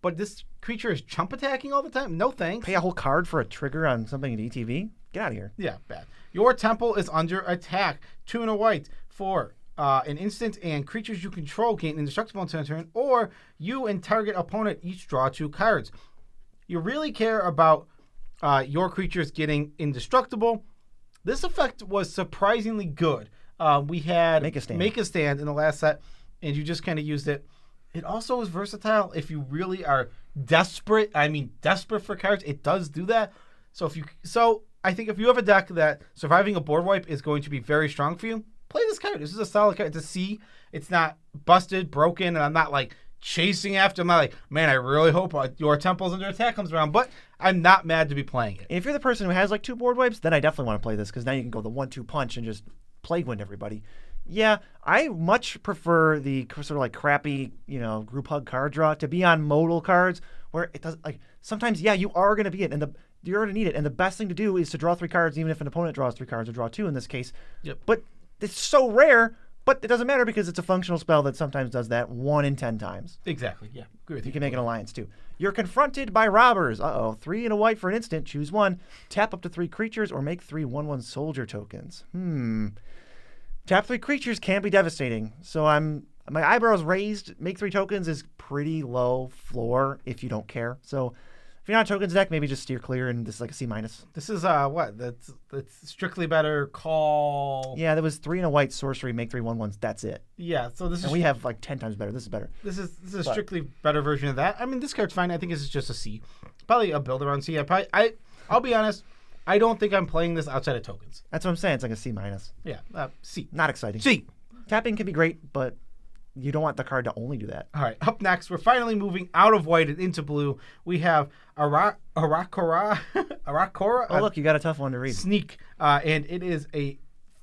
But this creature is chump attacking all the time. No thanks. Pay a whole card for a trigger on something in ETV? Get out of here. Yeah, bad. Your temple is under attack. 2 and a white for an instant, and creatures you control gain indestructible until turn, or you and target opponent each draw 2 cards. You really care about your creatures getting indestructible. This effect was surprisingly good. We had Make a Stand in the last set, and you just kind of used it. It also is versatile if you really are desperate. I mean, desperate for cards. It does do that. So I think if you have a deck that surviving a board wipe is going to be very strong for you, play this card. This is a solid card. It's a C. It's not busted, broken, and I'm not like chasing after. I'm not like, man, I really hope your temple's under attack comes around, but I'm not mad to be playing it. If you're the person who has like 2 board wipes, then I definitely want to play this because now you can go the 1-2 punch and just plague wind everybody. Yeah, I much prefer the sort of like crappy, group hug card draw to be on modal cards where it does like sometimes, yeah, you are going to be it and you're going to need it. And the best thing to do is to draw 3 cards, even if an opponent draws 3 cards or draw 2 in this case. Yep. But it's so rare, but it doesn't matter because it's a functional spell that sometimes does that 1 in 10 times. Exactly. Yeah. Agree with you. You can make an alliance too. You're confronted by robbers. 3 and a white for an instant. Choose 1. Tap up to 3 creatures or make 3 1/1 soldier tokens. Tap 3 creatures can be devastating. So my eyebrows raised. Make 3 tokens is pretty low floor if you don't care. So if you're not a tokens deck, maybe just steer clear and this is like a C-. This is what? That's strictly better call. Yeah, that was 3 and a white sorcery, make 3 1/1s. That's it. Yeah, so this is. And we have like 10 times better. This is better. This is a strictly better version of that. I mean, this card's fine. I think this is just a C. Probably a build around C. I'll be honest. I don't think I'm playing this outside of tokens. That's what I'm saying. It's like a C-. Yeah, C. Not exciting. C. Tapping can be great, but you don't want the card to only do that. All right, up next, we're finally moving out of white and into blue. We have Arakora. Oh, look, you got a tough one to read. Sneak, and it is a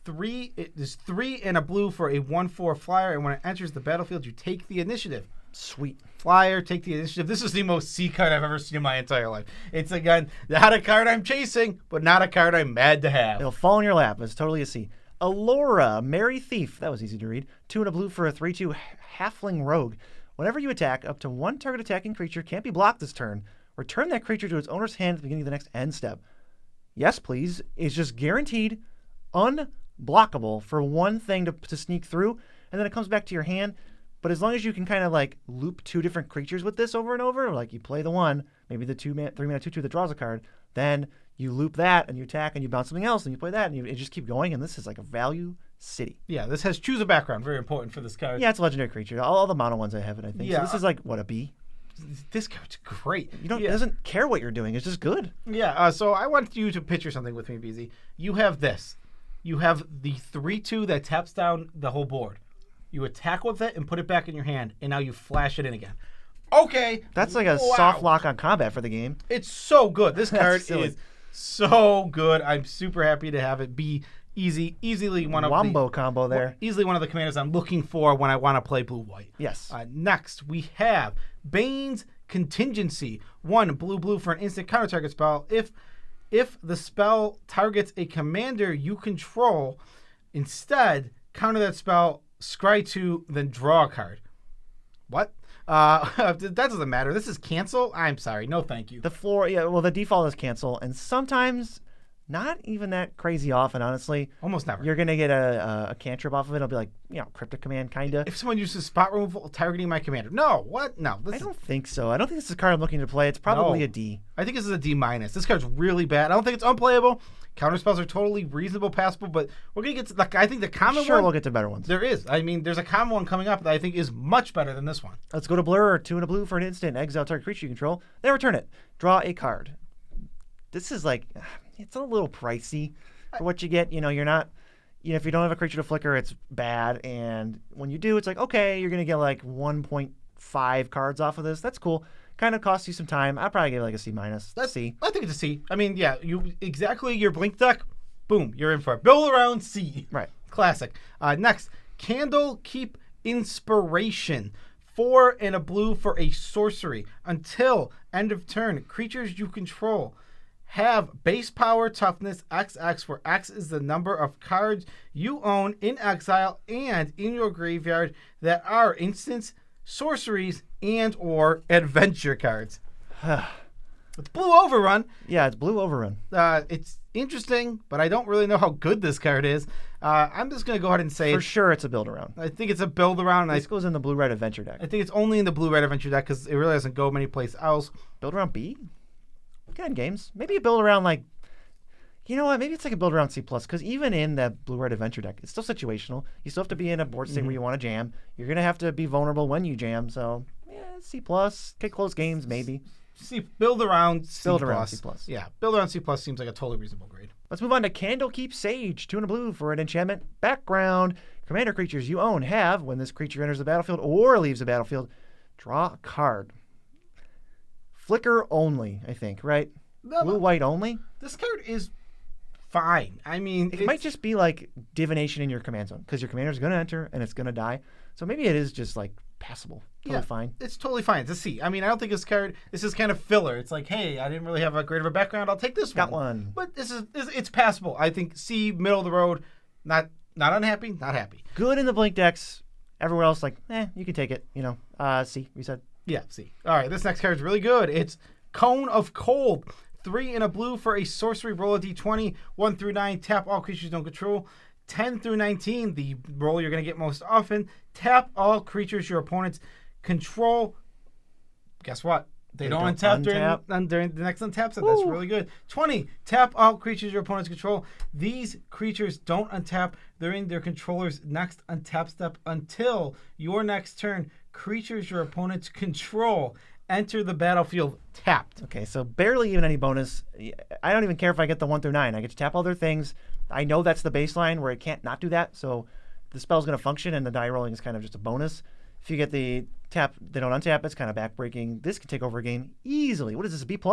3. It is 3 and a blue for a 1/4 flyer, and when it enters the battlefield, you take the initiative. Sweet. Flyer, take the initiative. This is the most C card I've ever seen in my entire life. It's, again, not a card I'm chasing, but not a card I'm mad to have. It'll fall in your lap. It's totally a C. Allura, Merry Thief. That was easy to read. 2 and a blue for a 3/2 halfling rogue. Whenever you attack, up to 1 target attacking creature can't be blocked this turn. Return that creature to its owner's hand at the beginning of the next end step. Yes, please. It's just guaranteed unblockable for 1 thing to sneak through, and then it comes back to your hand. But as long as you can kind of like loop 2 different creatures with this over and over, like you play the 1, maybe the 3-mana 2/2 that draws a card, then you loop that and you attack and you bounce something else and you play that and you just keep going. And this is like a value city. Yeah, this has choose a background. Very important for this card. Yeah, it's a legendary creature. All the mono ones I have it, I think. Yeah. So this is like, what, a B? This card's great. It doesn't care what you're doing. It's just good. Yeah, so I want you to picture something with me, BZ. You have this. You have the 3/2 that taps down the whole board. You attack with it and put it back in your hand, and now you flash it in again. Okay. That's like a soft lock on combat for the game. It's so good. This card silly. is so good. I'm super happy to have it be easily one of Wombo combo there. Easily one of the commanders I'm looking for when I want to play blue-white. Yes. Next, we have Bane's Contingency. 1 blue for an instant counter target spell. If the spell targets a commander you control, instead counter that spell, scry 2, then draw a card. What? That doesn't matter. This is cancel. I'm sorry. No, thank you. The floor, yeah, well, the default is cancel, and sometimes not even that crazy often, honestly. Almost never. You're going to get a cantrip off of it. It'll be like, cryptic command, kind of. If someone uses spot removal targeting my commander. No, what? No. I don't think so. I don't think this is a card I'm looking to play. It's probably a D. I think this is a D-. This card's really bad. I don't think it's unplayable. Counter spells are totally reasonable, passable, but we're going to get to, I think the common one. Sure, we'll get to better ones. There is. I mean, there's a common one coming up that I think is much better than this one. Let's go to Blur. 2 and a blue for an instant. Exile target creature you control. Then return it. Draw a card. This is like, it's a little pricey for what you get. You're not, if you don't have a creature to flicker, it's bad. And when you do, it's like, okay, you're going to get like 1.5 cards off of this. That's cool. Kind of costs you some time. I'd probably give it like a C-. That's C. I think it's a C. I mean, yeah, your Blink deck, boom, you're in for it. Build around C. Right. Classic. Next, Candle Keep Inspiration. 4 and a blue for a sorcery. Until end of turn, creatures you control have base power toughness XX, where X is the number of cards you own in exile and in your graveyard that are instants, sorceries, and or adventure cards. It's blue overrun. Yeah, it's blue overrun. It's interesting, but I don't really know how good this card is. I'm just going to go ahead and say For sure it's a build around. I think it's a build around. This goes in the blue-red adventure deck. I think it's only in the blue-red adventure deck because it really doesn't go many places else. Build around B? Good games. Maybe a build around like, you know what? Maybe it's like a build around C+, because even in that blue-red adventure deck, it's still situational. You still have to be in a board state where you want to jam. You're going to have to be vulnerable when you jam. So, yeah, C+, get close games, maybe. Build around C+. Build around C+. Yeah, build around C+ seems like a totally reasonable grade. Let's move on to Candlekeep Sage, 2 and a blue for an enchantment background. Commander creatures you own have, when this creature enters the battlefield or leaves the battlefield, draw a card. Flicker only, I think, right? No, Blue-white only? This card is fine. I mean, It might just be like divination in your command zone, because your commander's going to enter and it's going to die. So maybe it is just like passable. Totally fine. It's totally fine. It's a C. I mean, I don't think this card, this is kind of filler. It's like, hey, I didn't really have a great of a background. I'll take this Got one. But it's passable. I think C, middle of the road, not unhappy, not happy. Good in the blink decks. Everywhere else, like, you can take it. You know, C, we said. Yeah, C. All right, this next card is really good. It's Cone of Cold. 3 and a blue for a sorcery. Roll a d20. 1 through 9. Tap all creatures you don't control. 10 through 19, the roll you're going to get most often. Tap all creatures your opponents control. Guess what? They don't untap during the next untap set. That's really good. 20, tap all creatures your opponents control. These creatures don't untap during their controller's next untap step until your next turn. Creatures your opponents control enter the battlefield tapped. Okay, so barely even any bonus. I don't even care if I get the 1 through 9. I get to tap all their things. I know that's the baseline where it can't not do that, so the spell's going to function, and the die rolling is kind of just a bonus. If you get the tap, they don't untap, it's kind of backbreaking. This can take over a game easily. What is this, a B+? B+,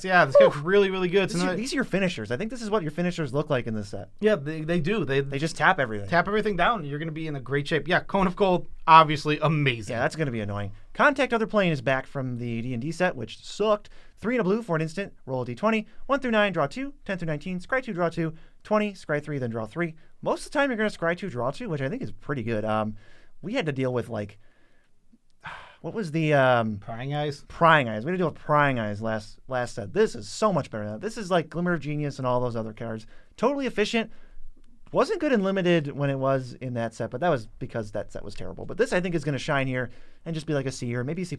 yeah. This card's really, really good. These are your finishers. I think this is what your finishers look like in this set. Yeah, they do. They just tap everything. Tap everything down. You're going to be in a great shape. Yeah, Cone of Cold, obviously amazing. Yeah, that's going to be annoying. Contact Other Plane is back from the D&D set, which sucked. 3 and a blue for an instant. Roll a d20. 1 through 9, draw 2. 10 through 19, scry 2, draw 2. 20, scry 3, then draw 3. Most of the time, you're going to scry 2, draw 2, which I think is pretty good. We had to deal with, like, what was the Prying Eyes? Prying Eyes. We had to deal with Prying Eyes last set. This is so much better than that. This is like Glimmer of Genius and all those other cards. Totally efficient. Wasn't good in limited when it was in that set, but that was because that set was terrible. But this, I think, is going to shine here and just be like a C or maybe a C+.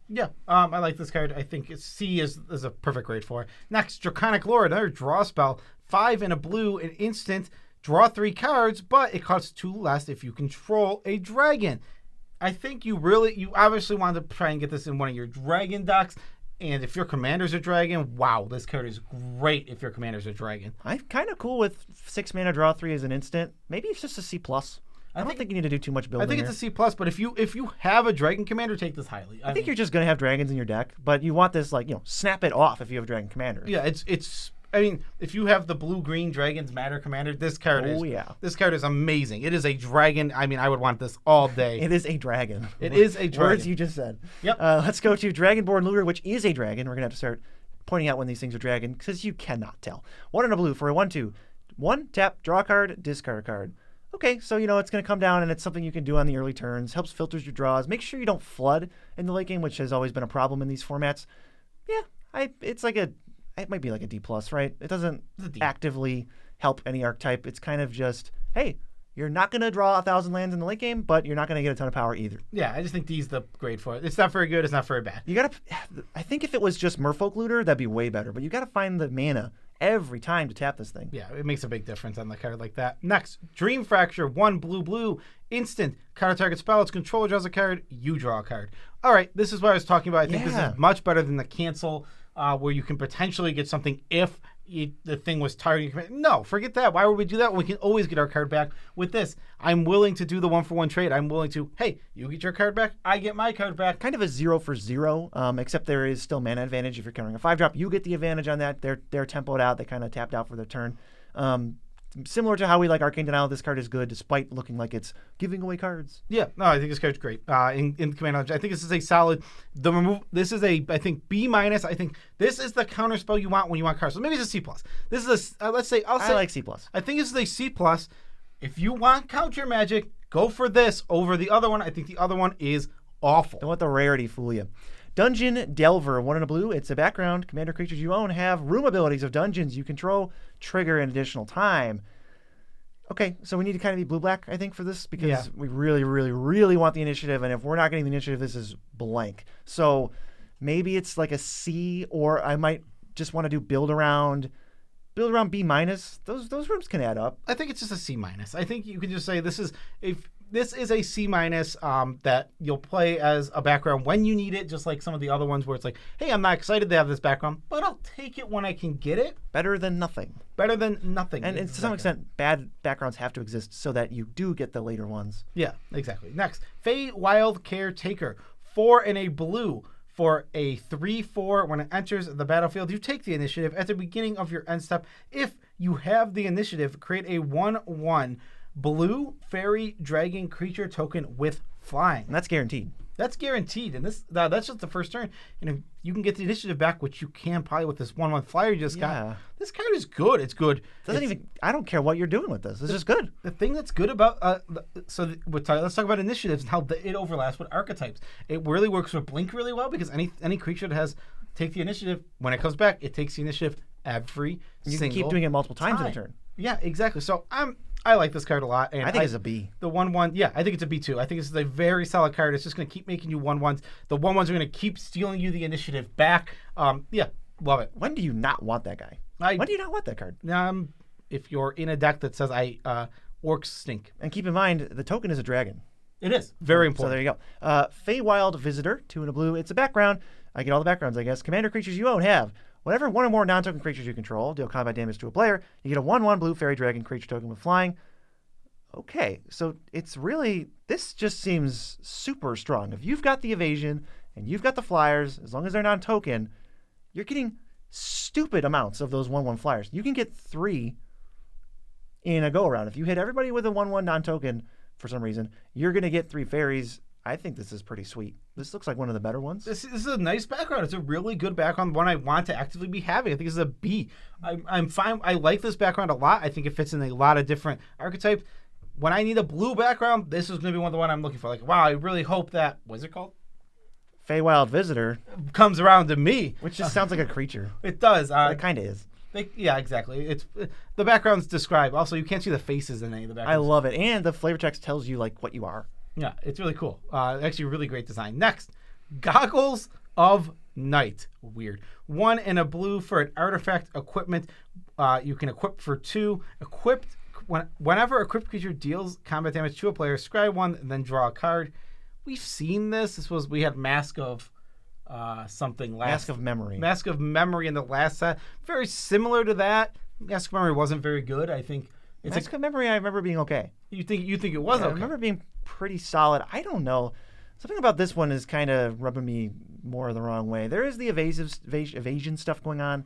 Yeah, I like this card. I think C is a perfect grade for it. Next, Draconic Lord, another draw spell. 5 and a blue, an instant. Draw 3 cards, but it costs 2 less if you control a dragon. I think you obviously want to try and get this in one of your dragon decks. And if your commander's a dragon, wow, this card is great if your commander's a dragon. I'm kind of cool with 6 mana, draw 3 as an instant. Maybe it's just a C+. I don't think you need to do too much building. I think it's a C+, but if you have a dragon commander, take this highly. I think you're just going to have dragons in your deck, but you want this, like, snap it off if you have a dragon commander. Yeah, it's I mean, if you have the blue-green Dragons Matter commander, this card is amazing. It is a dragon. I mean, I would want this all day. It is a dragon. It is a dragon. Words you just said. Yep. Let's go to Dragonborn Looter, which is a dragon. We're going to have to start pointing out when these things are dragon, because you cannot tell. 1 and a blue for a 1/2. 1, tap, draw a card, discard a card. Okay, so, it's going to come down, and it's something you can do on the early turns. Helps filters your draws. Make sure you don't flood in the late game, which has always been a problem in these formats. Yeah, it might be like a D+, right? It doesn't actively help any archetype. It's kind of just, hey, you're not going to draw 1,000 lands in the late game, but you're not going to get a ton of power either. Yeah, I just think D's the grade for it. It's not very good. It's not very bad. I think if it was just Merfolk Looter, that'd be way better. But you got to find the mana every time to tap this thing. Yeah, it makes a big difference on the card like that. Next, Dream Fracture, 1 blue, instant. Card target spell, its controller draws a card, you draw a card. All right, this is what I was talking about. I think this is much better than the cancel, where you can potentially get something if the thing was targeting. No, forget that. Why would we do that when we can always get our card back? With this, I'm willing to do the 1-for-1 trade. I'm willing to, hey, you get your card back, I get my card back. Kind of a 0 for 0, except there is still mana advantage. If you're countering a 5-drop, you get the advantage on that. They're tempoed out. They kind of tapped out for their turn. similar to how we like Arcane Denial, this card is good despite looking like it's giving away cards. Yeah, no, I think this card's great. In Commander Legends, I think this is a solid. This is I think B-. I think this is the counter spell you want when you want cards. So maybe it's a C+. This is a let's say I like C+. I think this is a C+. If you want counter magic, go for this over the other one. I think the other one is awful. Don't let the rarity fool you. Dungeon Delver, 1 and a blue. It's a background. Commander creatures you own have room abilities of dungeons you control, trigger an additional time. Okay, so we need to kind of be blue-black, I think, for this because we really, really, really want the initiative. And if we're not getting the initiative, this is blank. So maybe it's like a C, or I might just want to do build around B-. Those rooms can add up. I think it's just a C-. I think you can just say this is a C- that you'll play as a background when you need it, just like some of the other ones where it's like, hey, I'm not excited to have this background, but I'll take it when I can get it. Better than nothing. And to some extent, bad backgrounds have to exist so that you do get the later ones. Yeah, exactly. Next, Feywild Caretaker, 4 and a blue. For a 3/4, when it enters the battlefield, you take the initiative at the beginning of your end step. If you have the initiative, create a 1/1 blue fairy dragon creature token with flying. And that's guaranteed. That's guaranteed. And that's just the first turn. And if you can get the initiative back, which you can probably with this 1/1 flyer you just got, this card is good. It's good. I don't care what you're doing with this. It's just good. The thing that's good about let's talk about initiatives and how it overlaps with archetypes. It really works with Blink really well because any creature that has take the initiative, when it comes back, it takes the initiative every you single can keep doing it multiple times time. in a turn. Yeah, exactly. So I like this card a lot. And I think it's a B. The 1/1, yeah, I think it's a B too. I think this is a very solid card. It's just going to keep making you 1/1s. The 1/1s are going to keep stealing you the initiative back. Yeah, love it. When do you not want that guy? When do you not want that card? If you're in a deck that says orcs stink. And keep in mind, the token is a dragon. It is. Very important. So there you go. Feywild Visitor, 2 and a blue. It's a background. I get all the backgrounds, I guess. Commander creatures you own have whenever one or more non-token creatures you control deal combat damage to a player, you get a 1/1 blue fairy dragon creature token with flying. Okay, so this just seems super strong. If you've got the evasion and you've got the flyers, as long as they're non-token, you're getting stupid amounts of those 1/1 flyers. You can get 3 in a go-around. If you hit everybody with a 1/1 non-token for some reason, you're going to get 3 fairies. I think this is pretty sweet. This looks like one of the better ones. This is a nice background. It's a really good background, one I want to actively be having. I think this is a B. I'm fine. I like this background a lot. I think it fits in a lot of different archetypes. When I need a blue background, this is going to be the one I'm looking for. Like, wow, I really hope that, what's it called? Feywild Visitor. Comes around to me. Which just sounds like a creature. It does. It kind of is. Yeah, exactly. It's the backgrounds describe. Also, you can't see the faces in any of the backgrounds. I love it. And the flavor text tells you like what you are. Yeah, it's really cool. Actually, really great design. Next, Goggles of Night. Weird. 1 and a blue for an artifact equipment. You can equip for 2. Whenever equipped creature deals combat damage to a player, scry 1 and then draw a card. We've seen this. We had Mask of something last. Mask of Memory. Mask of Memory in the last set. Very similar to that. Mask of Memory wasn't very good. I think Mask of Memory I remember being okay. You think it was okay? I remember being pretty solid. I don't know. Something about this one is kind of rubbing me more the wrong way. There is the evasion stuff going on.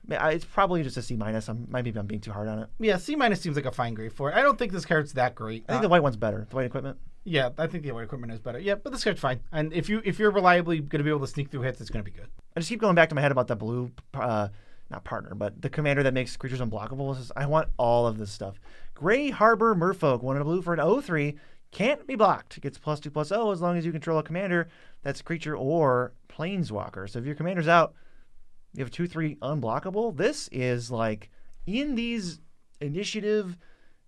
It's probably just a C-. Maybe I'm being too hard on it. Yeah, C- seems like a fine grade for it. I don't think this card's that great. I think the white one's better. The white equipment. Yeah, I think the white equipment is better. Yeah, but this card's fine. And if you're reliably going to be able to sneak through hits, it's going to be good. I just keep going back to my head about the blue, not partner, but the commander that makes creatures unblockable. I want all of this stuff. Grey Harbor Merfolk, 1 and a blue for an 0/3. Can't be blocked. It gets +2/+0 as long as you control a commander that's a creature or planeswalker. So if your commander's out, you have 2/3 unblockable. This is like in these initiative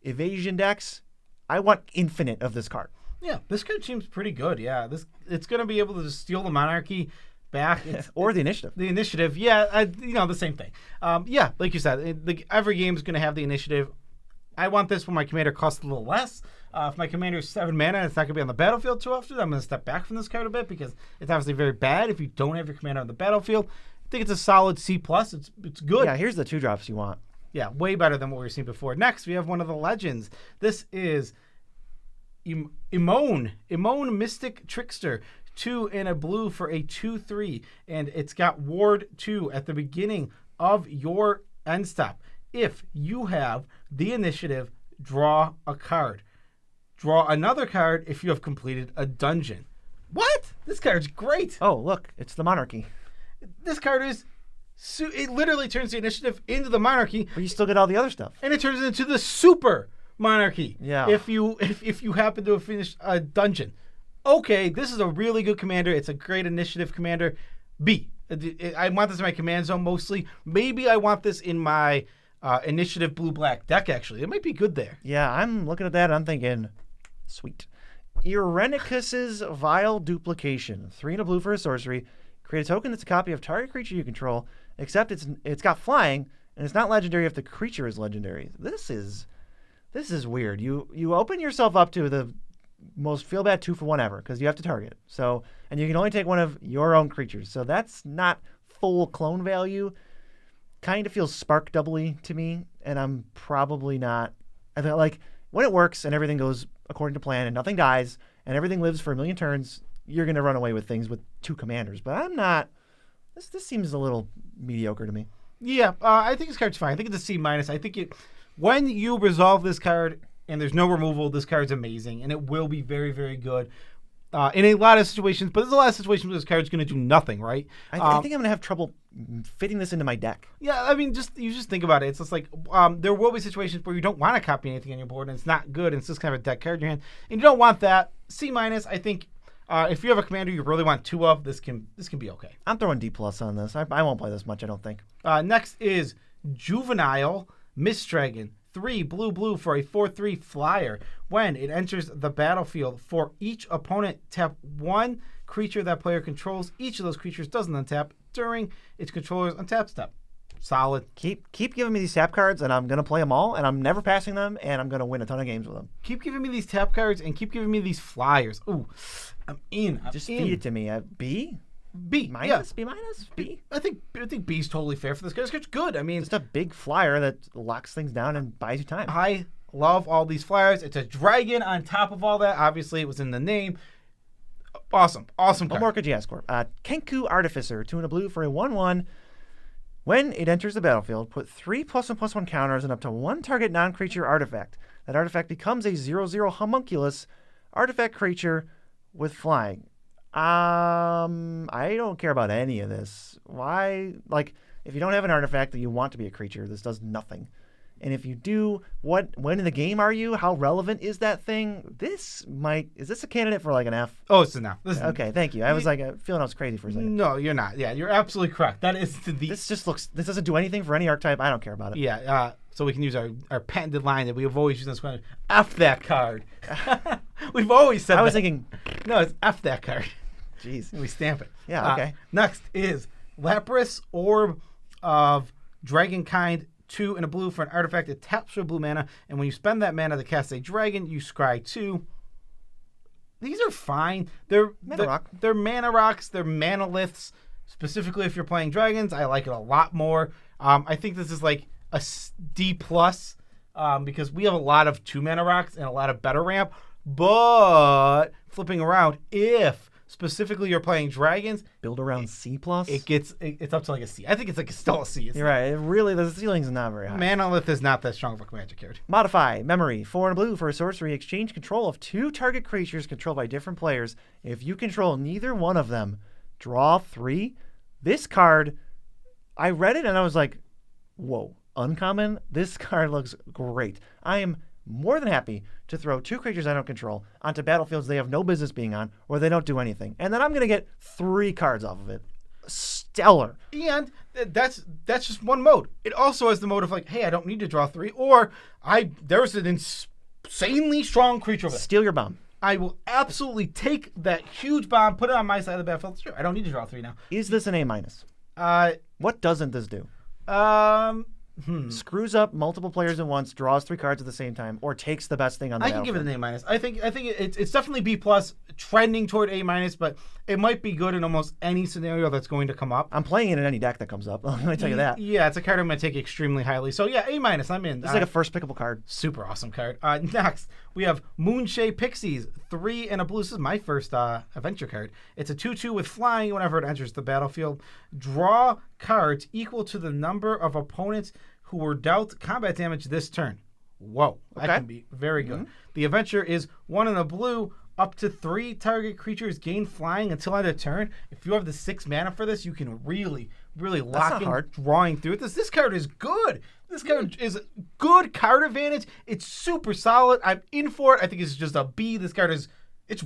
evasion decks, I want infinite of this card. Yeah, this card seems pretty good. Yeah, it's going to be able to just steal the monarchy back. Or the initiative. The initiative, yeah, the same thing. Yeah, like you said, every game is going to have the initiative. I want this when my commander costs a little less. If my commander is 7 mana and it's not going to be on the battlefield too often, I'm going to step back from this card a bit because it's obviously very bad if you don't have your commander on the battlefield. I think it's a solid C+. It's good. Yeah, here's the 2-drops you want. Yeah, way better than what we were seeing before. Next, we have one of the legends. This is Imone Mystic Trickster. 2 and a blue for a 2/3. And it's got Ward 2 at the beginning of your end step. If you have the initiative, draw a card. Draw another card if you have completed a dungeon. What? This card's great. Oh, look, it's the monarchy. This card is... it literally turns the initiative into the monarchy. But you still get all the other stuff. And it turns it into the super monarchy. Yeah. If you happen to have finished a dungeon. Okay, this is a really good commander. It's a great initiative commander. B. I want this in my command zone mostly. Maybe I want this in my initiative blue-black deck, actually. It might be good there. Yeah, I'm looking at that and I'm thinking, sweet. Irenicus's Vile Duplication. 3 and a blue for a sorcery. Create a token that's a copy of target creature you control, except it's got flying, and it's not legendary if the creature is legendary. This is weird. You open yourself up to the most feel bad 2-for-1 ever because you have to target. So, and you can only take one of your own creatures. So that's not full clone value. Kind of feels spark doubly to me, and I'm probably not. I think like when it works and everything goes according to plan and nothing dies and everything lives for a million turns, you're going to run away with things with 2 commanders. But I'm not. This seems a little mediocre to me. Yeah, I think this card's fine. I think it's a C-. I think when you resolve this card and there's no removal, this card's amazing, and it will be very, very good in a lot of situations. But there's a lot of situations where this card's going to do nothing, right? I think I'm going to have trouble fitting this into my deck. Yeah, I mean, you just think about it. It's just like there will be situations where you don't want to copy anything on your board, and it's not good, and it's just kind of a deck card in your hand, and you don't want that. C-. I think if you have a commander you really want 2 of, this can be okay. I'm throwing D+ on this. I won't play this much, I don't think. Next is Juvenile Mist Dragon. 3 blue for a 4/3 flyer. When it enters the battlefield, for each opponent, tap 1 creature that player controls. Each of those creatures doesn't untap during its controller's untap step. Solid. Keep giving me these tap cards, and I'm going to play them all, and I'm never passing them, and I'm going to win a ton of games with them. Keep giving me these tap cards, and keep giving me these flyers. Ooh, I'm in. Just feed it to me. B? B minus? Yeah. B minus? B? I think B's totally fair for this guy. This guy's good. I mean, just a big flyer that locks things down and buys you time. I love all these flyers. It's a dragon on top of all that. Obviously, it was in the name. Awesome card. What more could you ask for? Kenku Artificer, 2 and a blue for a 1/1. When it enters the battlefield, put 3 +1/+1 counters and up to 1 target non-creature artifact. That artifact becomes a 0/0 homunculus artifact creature with flying. I don't care about any of this. Why? Like, if you don't have an artifact that you want to be a creature, this does nothing. And if you do, when in the game are you? How relevant is that thing? Is this a candidate for like an F? Oh, it's an F. Okay, thank you. I was like feeling I was crazy for a second. No, you're not. Yeah, you're absolutely correct. That is this doesn't do anything for any archetype. I don't care about it. Yeah, so we can use our patented line that we have always used on Squandered. F that card. We've always said that. I was thinking, no, it's F that card. Jeez. We stamp it. Yeah, okay. Next is Lapras Orb of Dragonkind, 2 and a blue for an artifact. It taps for blue mana, and when you spend that mana to cast a dragon, you scry 2. These are fine. They're mana rocks. They're manaliths. Specifically, if you're playing dragons, I like it a lot more. I think this is like a D+, because we have a lot of 2 mana rocks and a lot of better ramp. But flipping around, if specifically you're playing dragons, build around C+. It's up to like a C. I think it's still a C. You're right. The ceiling's not very high. Manalith is not that strong of a magic card. Modify memory 4 and blue for a sorcery. Exchange control of 2 target creatures controlled by different players. If you control neither one of them, draw 3. This card, I read it and I was like, whoa, uncommon. This card looks great. I am more than happy to throw 2 creatures I don't control onto battlefields they have no business being on, or they don't do anything. And then I'm going to get 3 cards off of it. Stellar. And that's just one mode. It also has the mode of like, hey, I don't need to draw 3, or there's an insanely strong creature over there. Steal your bomb. I will absolutely take that huge bomb, put it on my side of the battlefield. Sure, I don't need to draw 3 now. Is this an A-? What doesn't this do? Screws up multiple players at once, draws 3 cards at the same time, or takes the best thing on the battlefield. I can give it an A-. I think it's definitely B+, trending toward A-, but it might be good in almost any scenario that's going to come up. I'm playing it in any deck that comes up. Let me tell you that. Yeah, it's a card I'm going to take extremely highly. So yeah, A-, I'm in. It's like a first pickable card. Super awesome card. Next, we have Moonshade Pixies, 3 and a blue. This is my first adventure card. It's a 2/2 with flying. Whenever it enters the battlefield, draw cards equal to the number of opponents who were dealt combat damage this turn. Whoa, that Okay. can be very good. The adventure is 1 in a blue. Up to 3 target creatures gain flying until end of turn. If you have the 6 mana for this, you can really lock not in hard. drawing through it. This card is good. This card is good card advantage. It's super solid. I'm in for it. I think it's just a B. This card is it's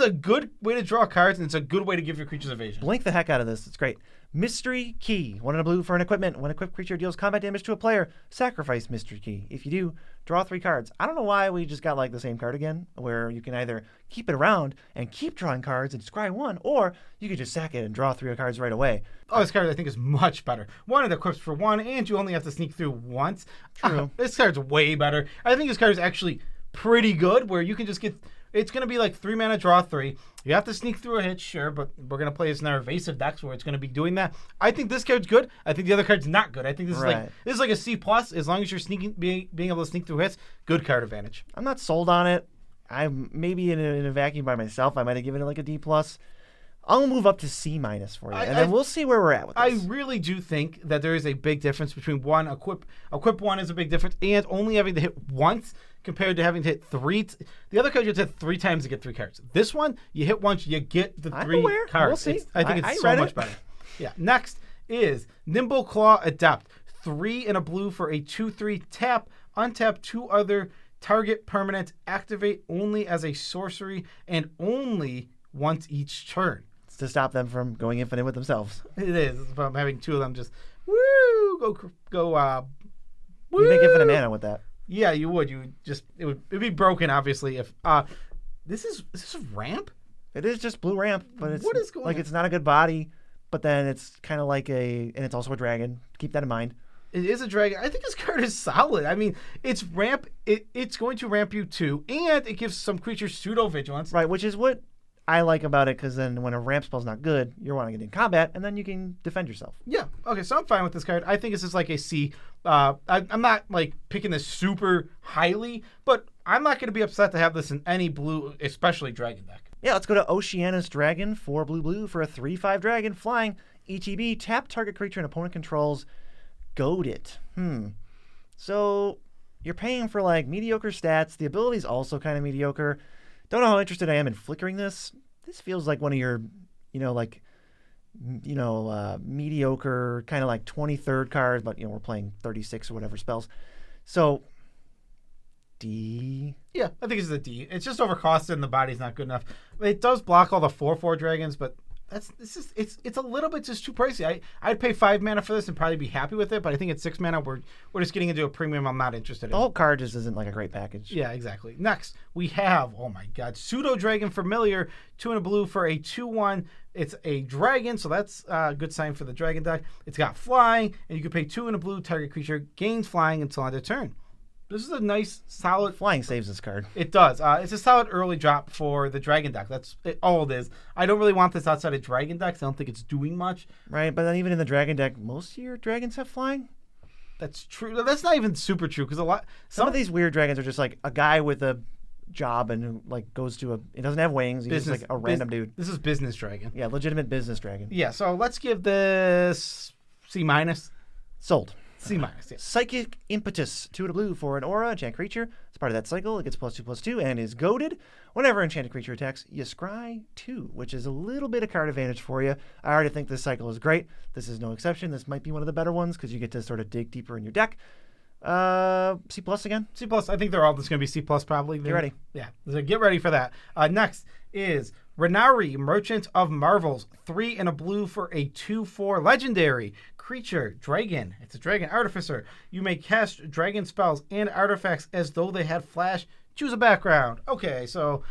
a good way to draw cards, and it's a good way to give your creatures evasion. Blink the heck out of this. It's great. Mystery Key. 1 in a blue for an equipment. When an equipped creature deals combat damage to a player, sacrifice Mystery Key. If you do, draw 3 cards. I don't know why we just got like the same card again, where you can either keep it around and keep drawing cards and scry 1, or you could just sack it and draw 3 cards right away. Oh, this card I think is much better. 1, it equips for 1, and you only have to sneak through once. True. This card's way better. I think this card is actually pretty good, where you can just get... It's going to be like 3 mana, draw 3. You have to sneak through a hit, sure, but we're going to play this in our evasive decks where it's going to be doing that. I think this card's good. I think the other card's not good. I think this is like a C+. As long as you're sneaking, being able to sneak through hits, good card advantage. I'm not sold on it. I'm maybe in a vacuum by myself. I might have given it like a D+. I'll move up to C- for you, and then we'll see where we're at with this. I really do think that there is a big difference between one, equip 1 is a big difference, and only having to hit once compared to having to hit 3. The other card you have to hit 3 times to get 3 cards. This one, you hit once, you get the 3 cards. We'll see. I think it's so much better. Yeah. Next is Nimble Claw Adept. 3 in a blue for a 2/3 tap. Untap 2 other target permanents. Activate only as a sorcery and only once each turn. It's to stop them from going infinite with themselves. It is. From having 2 of them just woo go. You make infinite mana with that. Yeah, you would. It'd be broken, obviously. If this is a ramp. It is just blue ramp, but it's What is going like on? it's not a good body. But then it's kind of like and it's also a dragon. Keep that in mind. It is a dragon. I think this card is solid. I mean, it's ramp. It's going to ramp you 2, and it gives some creatures pseudo vigilance. Right, which is what I like about it, because then when a ramp spell's not good, you're wanting it in combat, and then you can defend yourself. Yeah. Okay. So I'm fine with this card. I think this is like a C. I'm not like picking this super highly, but I'm not going to be upset to have this in any blue, especially dragon deck. Yeah, let's go to Oceanus Dragon, 4 blue for a 3/5 dragon, flying. ETB, tap target creature an opponent controls, goad it. So you're paying for like mediocre stats. The ability's also kind of mediocre. Don't know how interested I am in flickering this. This feels like one of your, mediocre kind of like 23rd cards, but we're playing 36 or whatever spells. So D. Yeah, I think it's a D. It's just overcosted and the body's not good enough. It does block all the 4/4 dragons, but it's a little bit just too pricey. I'd pay 5 mana for this and probably be happy with it, but I think at 6 mana we're just getting into a premium I'm not interested in. The whole card just isn't like a great package. Yeah, exactly. Next, we have, oh my god, Pseudo Dragon Familiar, 2 in a blue for a 2/1. It's a dragon, so that's a good sign for the dragon deck. It's got flying, and you can pay 2 in a blue, target creature gains flying until end of turn. This is a nice, solid... Flying saves this card. It does. It's a solid early drop for the dragon deck. That's all it is. I don't really want this outside of dragon decks. I don't think it's doing much. Right, but then even in the dragon deck, most of your dragons have flying. That's true. That's not even super true, because Some of these weird dragons are just like a guy with a job and who like goes to he doesn't have wings. He's just like a random dude. This is business dragon. Yeah, legitimate business dragon. Yeah, so let's give this C-. Sold. C-, yeah. Psychic Impetus, 2 in a blue for an aura, enchant creature. As part of that cycle, it gets +2/+2 and is goaded. Whenever enchanted creature attacks, you scry 2, which is a little bit of card advantage for you. I already think this cycle is great. This is no exception. This might be one of the better ones because you get to sort of dig deeper in your deck. C+ again? C+. I think they're all just going to be C+ probably. Get ready. Yeah, so get ready for that. Next is Renari, Merchant of Marvels, 3 in a blue for a 2/4 legendary creature, dragon. It's a dragon artificer. You may cast dragon spells and artifacts as though they had flash. Choose a background. Okay, so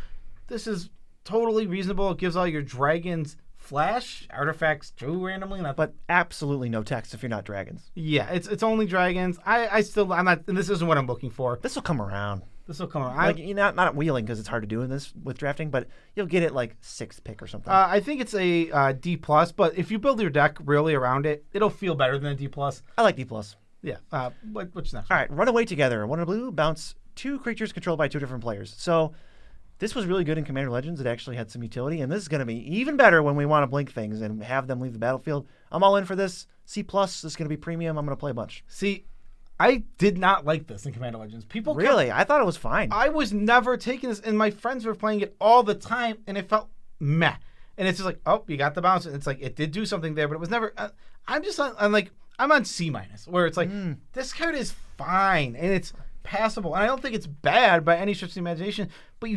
this is totally reasonable. It gives all your dragons flash, artifacts too randomly. But absolutely no text if you're not dragons. Yeah, it's only dragons. I'm not, and this isn't what I'm looking for. This will come around. This will come around. Like, you're not wheeling because it's hard to do in this with drafting, but you'll get it like 6th pick or something. I think it's a D+, but if you build your deck really around it, it'll feel better than a D+. I like D+. Yeah. What's next? All right, Runaway Together. 1 in a blue, bounce 2 creatures controlled by 2 different players. So This was really good in Commander Legends. It actually had some utility, and this is going to be even better when we want to blink things and have them leave the battlefield. I'm all in for this. C+, this is going to be premium. I'm going to play a bunch. See, I did not like this in Commander Legends. People Really? I thought it was fine. I was never taking this, and my friends were playing it all the time, and it felt meh. And it's just like, oh, you got the bounce. And it's like, it did do something there, but it was never. I'm on C-, where it's like, this card is fine, and it's passable. And I don't think it's bad by any stretch of the imagination, but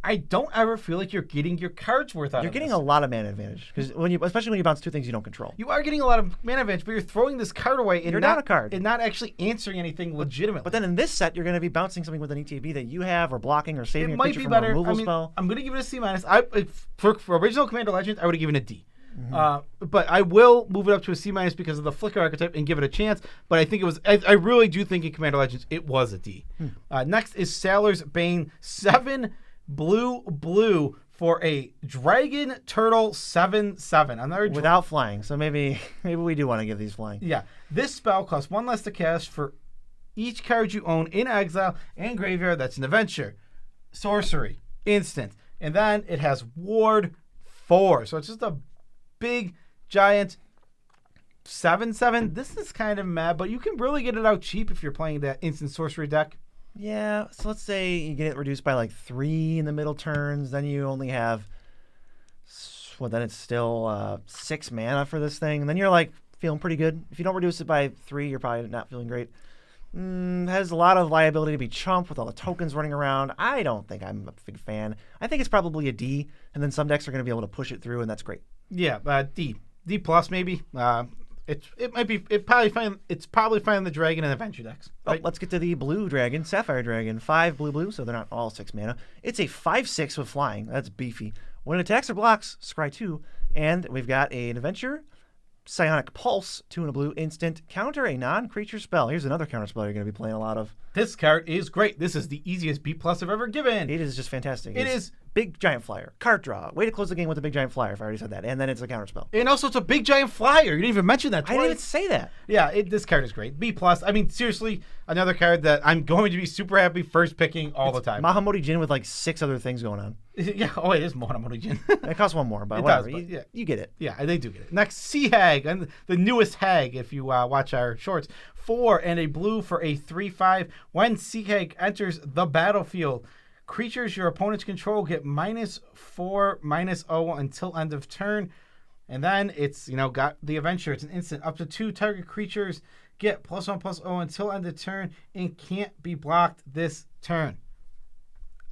I don't ever feel like you're getting your cards worth out of it. You're getting a lot of mana advantage, because especially when you bounce 2 things you don't control. You are getting a lot of mana advantage, but you're throwing this card away and You're down a card. and not actually answering anything legitimately. But then in this set, you're going to be bouncing something with an ETB that you have, or blocking, or saving it a might creature be from better. a removal spell. I'm going to give it a C-. For original Commander Legends, I would have given it a D. But I will move it up to a C- because of the Flicker archetype and give it a chance. But I think it was. I really do think in Commander Legends it was a D. Next is Sailor's Bane, 7 blue for a Dragon Turtle 7/7. Without flying, so maybe we do want to give these flying. Yeah, this spell costs 1 less to cast for each card you own in exile and graveyard. That's an adventure, sorcery, instant, and then it has Ward 4. So it's just a big giant 7/7. This is kind of mad, but you can really get it out cheap if you're playing that instant sorcery deck. Yeah, so let's say you get it reduced by like 3 in the middle turns, then you only have, then it's still 6 mana for this thing, and then you're like feeling pretty good. If you don't reduce it by 3, you're probably not feeling great. Has a lot of liability to be chumped with all the tokens running around. I don't think I'm a big fan. I think it's probably a D, and then some decks are going to be able to push it through, and that's great. Yeah, D plus maybe. It's probably fine in the Dragon and Adventure decks. Right? Let's get to the blue dragon, Sapphire Dragon. 5 blue, so they're not all 6 mana. It's a 5/6 with flying. That's beefy. When it attacks or blocks, scry 2. And we've got an adventure, Psionic Pulse, 2 and a blue, instant. Counter a non-creature spell. Here's another counter spell you're going to be playing a lot of. This card is great. This is the easiest B+ I've ever given. It is just fantastic. It is. Big giant flyer. Card draw. Way to close the game with a big giant flyer, if I already said that. And then it's a counter spell. And also it's a big giant flyer. You didn't even mention that twice. I didn't even say that. Yeah, this card is great. B+. I mean, seriously, another card that I'm going to be super happy first picking all the time. Mahamoti Jin with like 6 other things going on. Yeah, it is Mahamoti Jin. It costs 1 more, but it whatever. Does, but you get it. Yeah, they do get it. Next, Sea Hag, and the newest Hag, if you watch our shorts. 4 and a blue for a 3/5. When Sea Hag enters the battlefield, creatures your opponents control get -4/-0 until end of turn. And then it's, got the adventure. It's an instant. Up to 2 target creatures get +1/+0 until end of turn and can't be blocked this turn.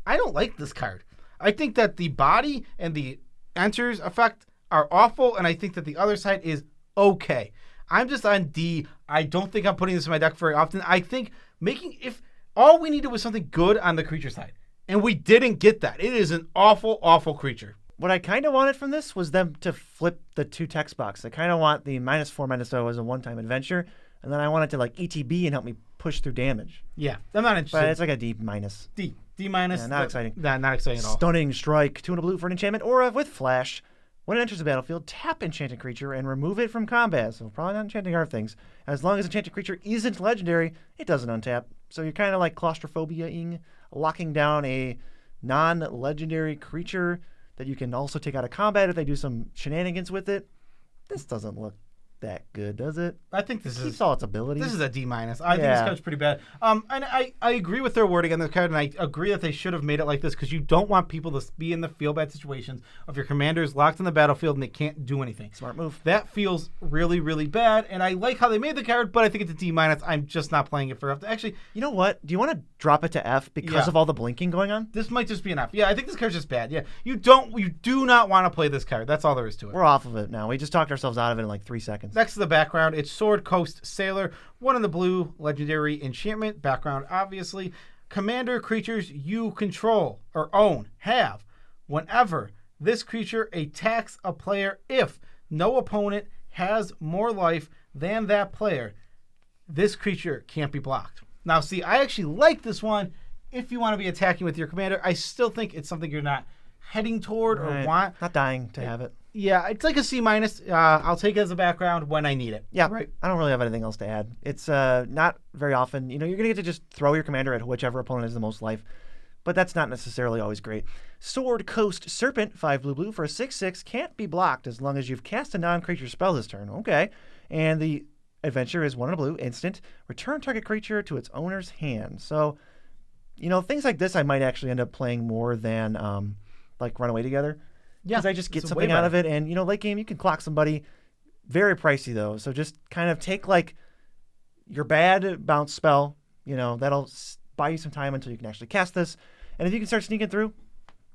I don't like this card. I think that the body and the enters effect are awful, and I think that the other side is okay. I'm just on D. I don't think I'm putting this in my deck very often. I think if all we needed was something good on the creature side, and we didn't get that. It is an awful, awful creature. What I kind of wanted from this was them to flip the 2 text box. I kind of want the -4/-0 as a one-time adventure, and then I want it to like ETB and help me push through damage. Yeah, I'm not interested. But it's like a D-. D-. Yeah, not exciting. Nah, not exciting at all. Stunning Strike, 2 and a blue for an enchantment, or with Flash. When it enters the battlefield, tap enchanted creature and remove it from combat. So probably not enchanting our things. As long as enchanted creature isn't legendary, it doesn't untap. So you're kind of like claustrophobia-ing, locking down a non-legendary creature that you can also take out of combat if they do some shenanigans with it. This doesn't look that good, does it? I think this keeps all its abilities. This is a D-. I think this card's pretty bad. And I agree with their wording on the card, and I agree that they should have made it like this because you don't want people to be in the feel-bad situations of your commanders locked in the battlefield and they can't do anything. Smart move. That feels really, really bad, and I like how they made the card, but I think it's a D-. I'm just not playing it for F. Actually, you know what? Do you want to drop it to F because of all the blinking going on? This might just be an F. Yeah, I think this card's just bad. Yeah, you do not want to play this card. That's all there is to it. We're off of it now. We just talked ourselves out of it in like 3 seconds. Next to the background, it's Sword Coast Sailor, 1 in the blue, legendary enchantment. Background, obviously. Commander creatures you control or own have, whenever this creature attacks a player, if no opponent has more life than that player, this creature can't be blocked. Now, see, I actually like this one. If you want to be attacking with your commander, I still think it's something you're not heading toward or want. Not dying to have it. Yeah, it's like a C-. I'll take it as a background when I need it. Yeah, right. I don't really have anything else to add. It's not very often. You're going to get to just throw your commander at whichever opponent has the most life. but that's not necessarily always great. Sword Coast Serpent, 5 blue for a 6/6, can't be blocked as long as you've cast a non-creature spell this turn. Okay. And the adventure is 1 and a blue, instant. Return target creature to its owner's hand. So, things like this I might actually end up playing more than Run Away Together. Yeah. Because I just get something out of it. And, late game, you can clock somebody. Very pricey, though. So just kind of take, your bad bounce spell. That'll buy you some time until you can actually cast this. And if you can start sneaking through,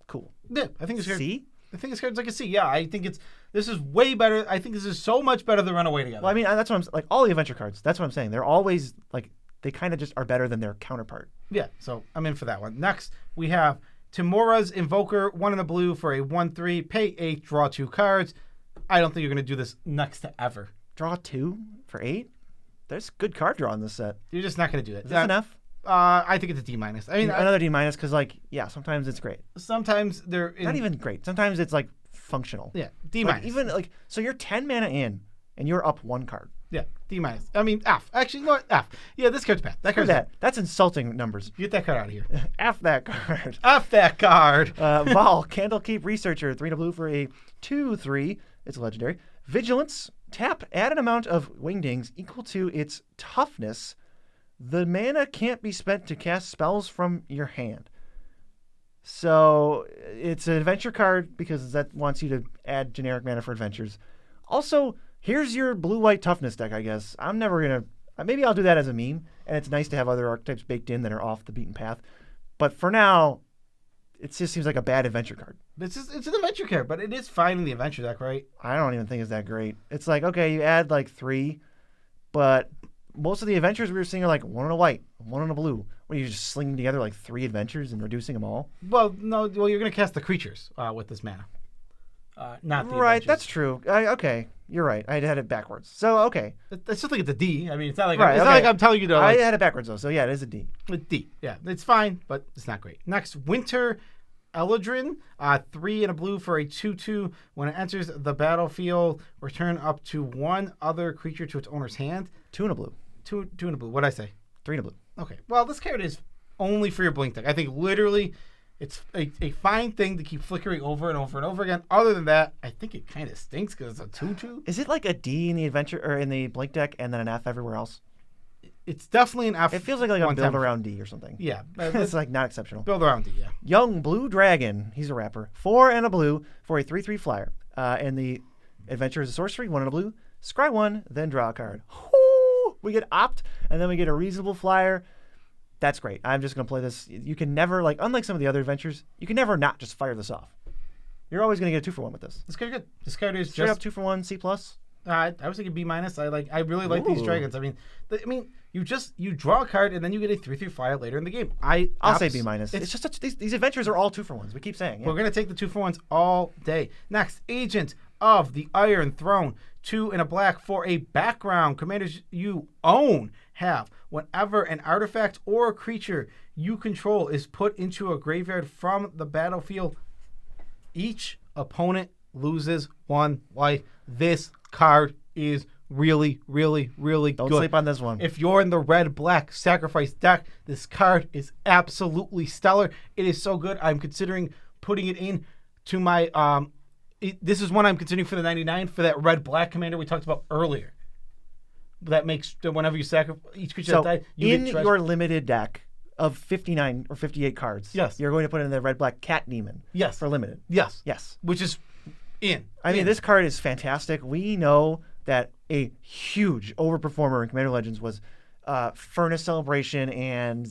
cool. Yeah, I think it's good. C? I think it's card's like a C. Yeah, I think this is way better. I think this is so much better than Run Away Together. Well, I mean, that's what I'm all the adventure cards. That's what I'm saying. They're always they kind of just are better than their counterpart. Yeah, so I'm in for that one. Next, we have Timora's Invoker, 1 and a blue for a 1/3, pay 8, draw 2 cards. I don't think you're going to do this next to ever. Draw 2 for 8? There's good card draw in this set. You're just not going to do it. Is this enough? I think it's a D-. I mean, another D- because sometimes it's great. Sometimes they're not even great. Sometimes it's functional. Yeah, D-. Even so you're 10 mana in and you're up 1 card. Yeah, D-. I mean, F. Actually, you know what? F. Yeah, this card's bad. That card's bad. That's insulting numbers. Get that card out of here. F that card. F that card. Vol, Candlekeep Researcher, 3 and a blue for a 2/3. It's a legendary. Vigilance, tap, add an amount of wingdings equal to its toughness. The mana can't be spent to cast spells from your hand. So it's an adventure card because that wants you to add generic mana for adventures. Also, here's your blue-white toughness deck, I guess. I'm never going to... Maybe I'll do that as a meme, and it's nice to have other archetypes baked in that are off the beaten path. But for now, it just seems like a bad adventure card. It's an adventure card, but it is fine in the adventure deck, right? I don't even think it's that great. It's okay, you add 3, but most of the adventures we were seeing are 1 and a white, 1 and a blue. Where you're just slinging together 3 adventures and reducing them all. Well, no, you're going to cast the creatures with this mana. Not the right, adventures. That's true. Okay, you're right. I had it backwards. So, okay. I still think it's a D. I mean, it's not like right, not like I'm telling you to... I had it backwards, though. So, yeah, it is a D. A D. Yeah, it's fine, but it's not great. Next, Winter Eladrin, 3 and a blue for a 2/2. When it enters the battlefield, return up to 1 other creature to its owner's hand. 2 and a blue. 2 and a blue. What'd I say? 3 and a blue. Okay. Well, this card is only for your blink deck. I think literally it's a fine thing to keep flickering over and over and over again. Other than that, I think it kind of stinks because it's a 2/2. Is it a D in the adventure or in the blink deck and then an F everywhere else? It's definitely an F. It feels like a build around D or something. Yeah. It's not exceptional. Build around D, yeah. Young Blue Dragon. He's a rapper. 4 and a blue for a 3/3 flyer. And the adventure is a sorcery, 1 and a blue. Scry 1, then draw a card. Woo! We get opt, and then we get a reasonable flyer. That's great. I'm just going to play this. You can never, unlike some of the other adventures, you can never not just fire this off. You're always going to get a 2-for-1 with this. This card is good. This card is straight just... up 2-for-1, C+. I was thinking B-. I really like these dragons. I mean, you draw a card and then you get a 3/3 flyer later in the game. I'll say B-. It's just these adventures are all 2-for-1s. We keep saying. Yeah. We're gonna take the 2-for-1s all day. Next, Agent of the Iron Throne, 2 and a black for a background. Commanders you own have whenever an artifact or a creature you control is put into a graveyard from the battlefield, each opponent loses 1 life. This card is really, really, really good. Don't sleep on this one. If you're in the red-black sacrifice deck, this card is absolutely stellar. It is so good. I'm considering putting it in to my... this is one I'm considering for the 99 for that red-black commander we talked about earlier. That makes whenever you sacrifice each creature that died, you in your limited deck of 59 or 58 cards, yes, you're going to put in the red-black cat demon. Yes. For limited. Yes. Yes. Which is in. I mean, this card is fantastic. We know that a huge overperformer in Commander Legends was Furnace Celebration and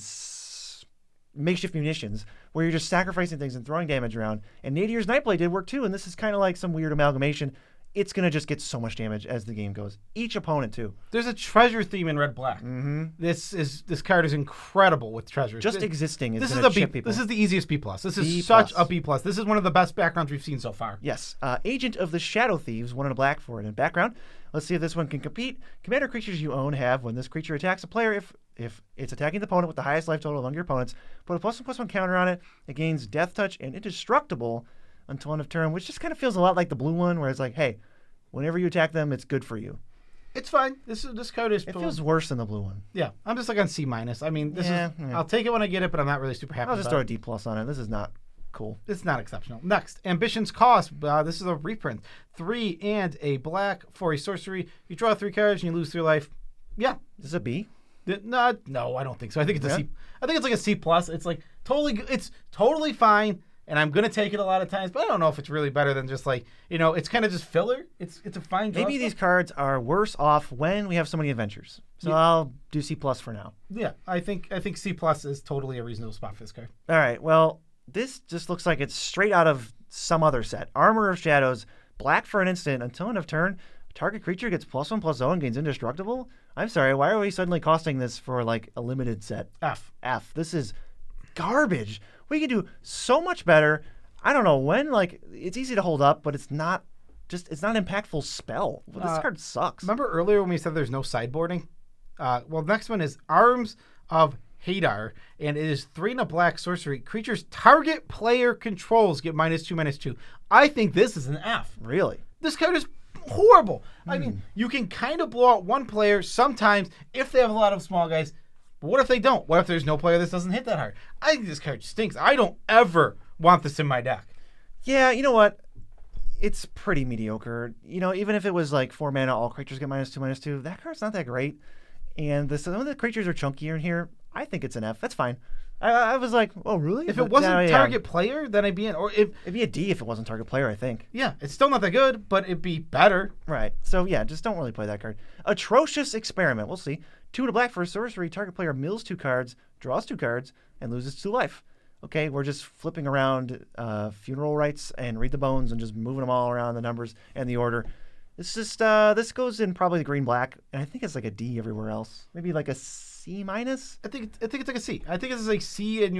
Makeshift Munitions, where you're just sacrificing things and throwing damage around. And Nadier's Nightblade did work too, and this is kind of like some weird amalgamation. It's going to just get so much damage as the game goes. Each opponent, too. There's a treasure theme in red-black. Mm-hmm. This card is incredible with treasures. Just existing is going to chip people. This is the easiest B+. This is B+. such a B+. This is one of the best backgrounds we've seen so far. Yes. Agent of the Shadow Thieves, 1 and a black for it in background. Let's see if this one can compete. Commander creatures you own have, when this creature attacks a player, if it's attacking the opponent with the highest life total among your opponents, put a +1/+1 counter on it. It gains Death Touch and Indestructible until end of turn, which just kind of feels a lot like the blue one, where it's hey, whenever you attack them, it's good for you. It's fine. This card is. It feels worse than the blue one. Yeah, I'm just like on C-. I mean, this is. I'll take it when I get it, but I'm not really super happy. I'll just throw a D+ on it. This is not cool. It's not exceptional. Next, Ambition's Cost. This is a reprint. 3 and a black for a sorcery. You draw 3 cards and you lose 3 life. Yeah. Is this a B? No, I don't think so. I think it's a C. I think it's like a C+. It's like it's totally fine, and I'm gonna take it a lot of times, but I don't know if it's really better than just like it's kind of just filler. It's a fine. Maybe these cards are worse off when we have so many adventures. So I'll do C+ for now. Yeah, I think C+ is totally a reasonable spot for this card. All right. Well, this just looks like it's straight out of some other set. Armor of Shadows, black for an instant until end of turn. Target creature gets +1/+0 and gains indestructible. I'm sorry, why are we suddenly costing this for like a limited set? F. This is garbage. We can do so much better. I don't know when. Like, it's easy to hold up, but it's not an impactful spell. Well, this card sucks. Remember earlier when we said there's no sideboarding? Well, next one is Arms of Hadar, and it is 3 and a black sorcery. Creatures target player controls get -2/-2. I think this is an F. Really? This card is horrible. I mean, you can kind of blow out one player sometimes if they have a lot of small guys. But what if they don't? What if there's no player that doesn't hit that hard? I think this card stinks. I don't ever want this in my deck. Yeah, you know what? It's pretty mediocre. Even if it was like 4 mana, all creatures get -2/-2, that card's not that great. And some of the creatures are chunkier in here. I think it's an F. That's fine. I was like, oh, really? If it wasn't target player, then I'd be in. Or it'd be a D if it wasn't target player, I think. Yeah, it's still not that good, but it'd be better. Right. So, yeah, just don't really play that card. Atrocious Experiment. We'll see. 2 and a black for a sorcery. Target player mills 2 cards, draws 2 cards, and loses 2 life. Okay, we're just flipping around funeral rites and read the bones and just moving them all around the numbers and the order. It's just this goes in probably the green-black, and I think it's like a D everywhere else. Maybe like a C-. I think it's like a C. I think it's like C in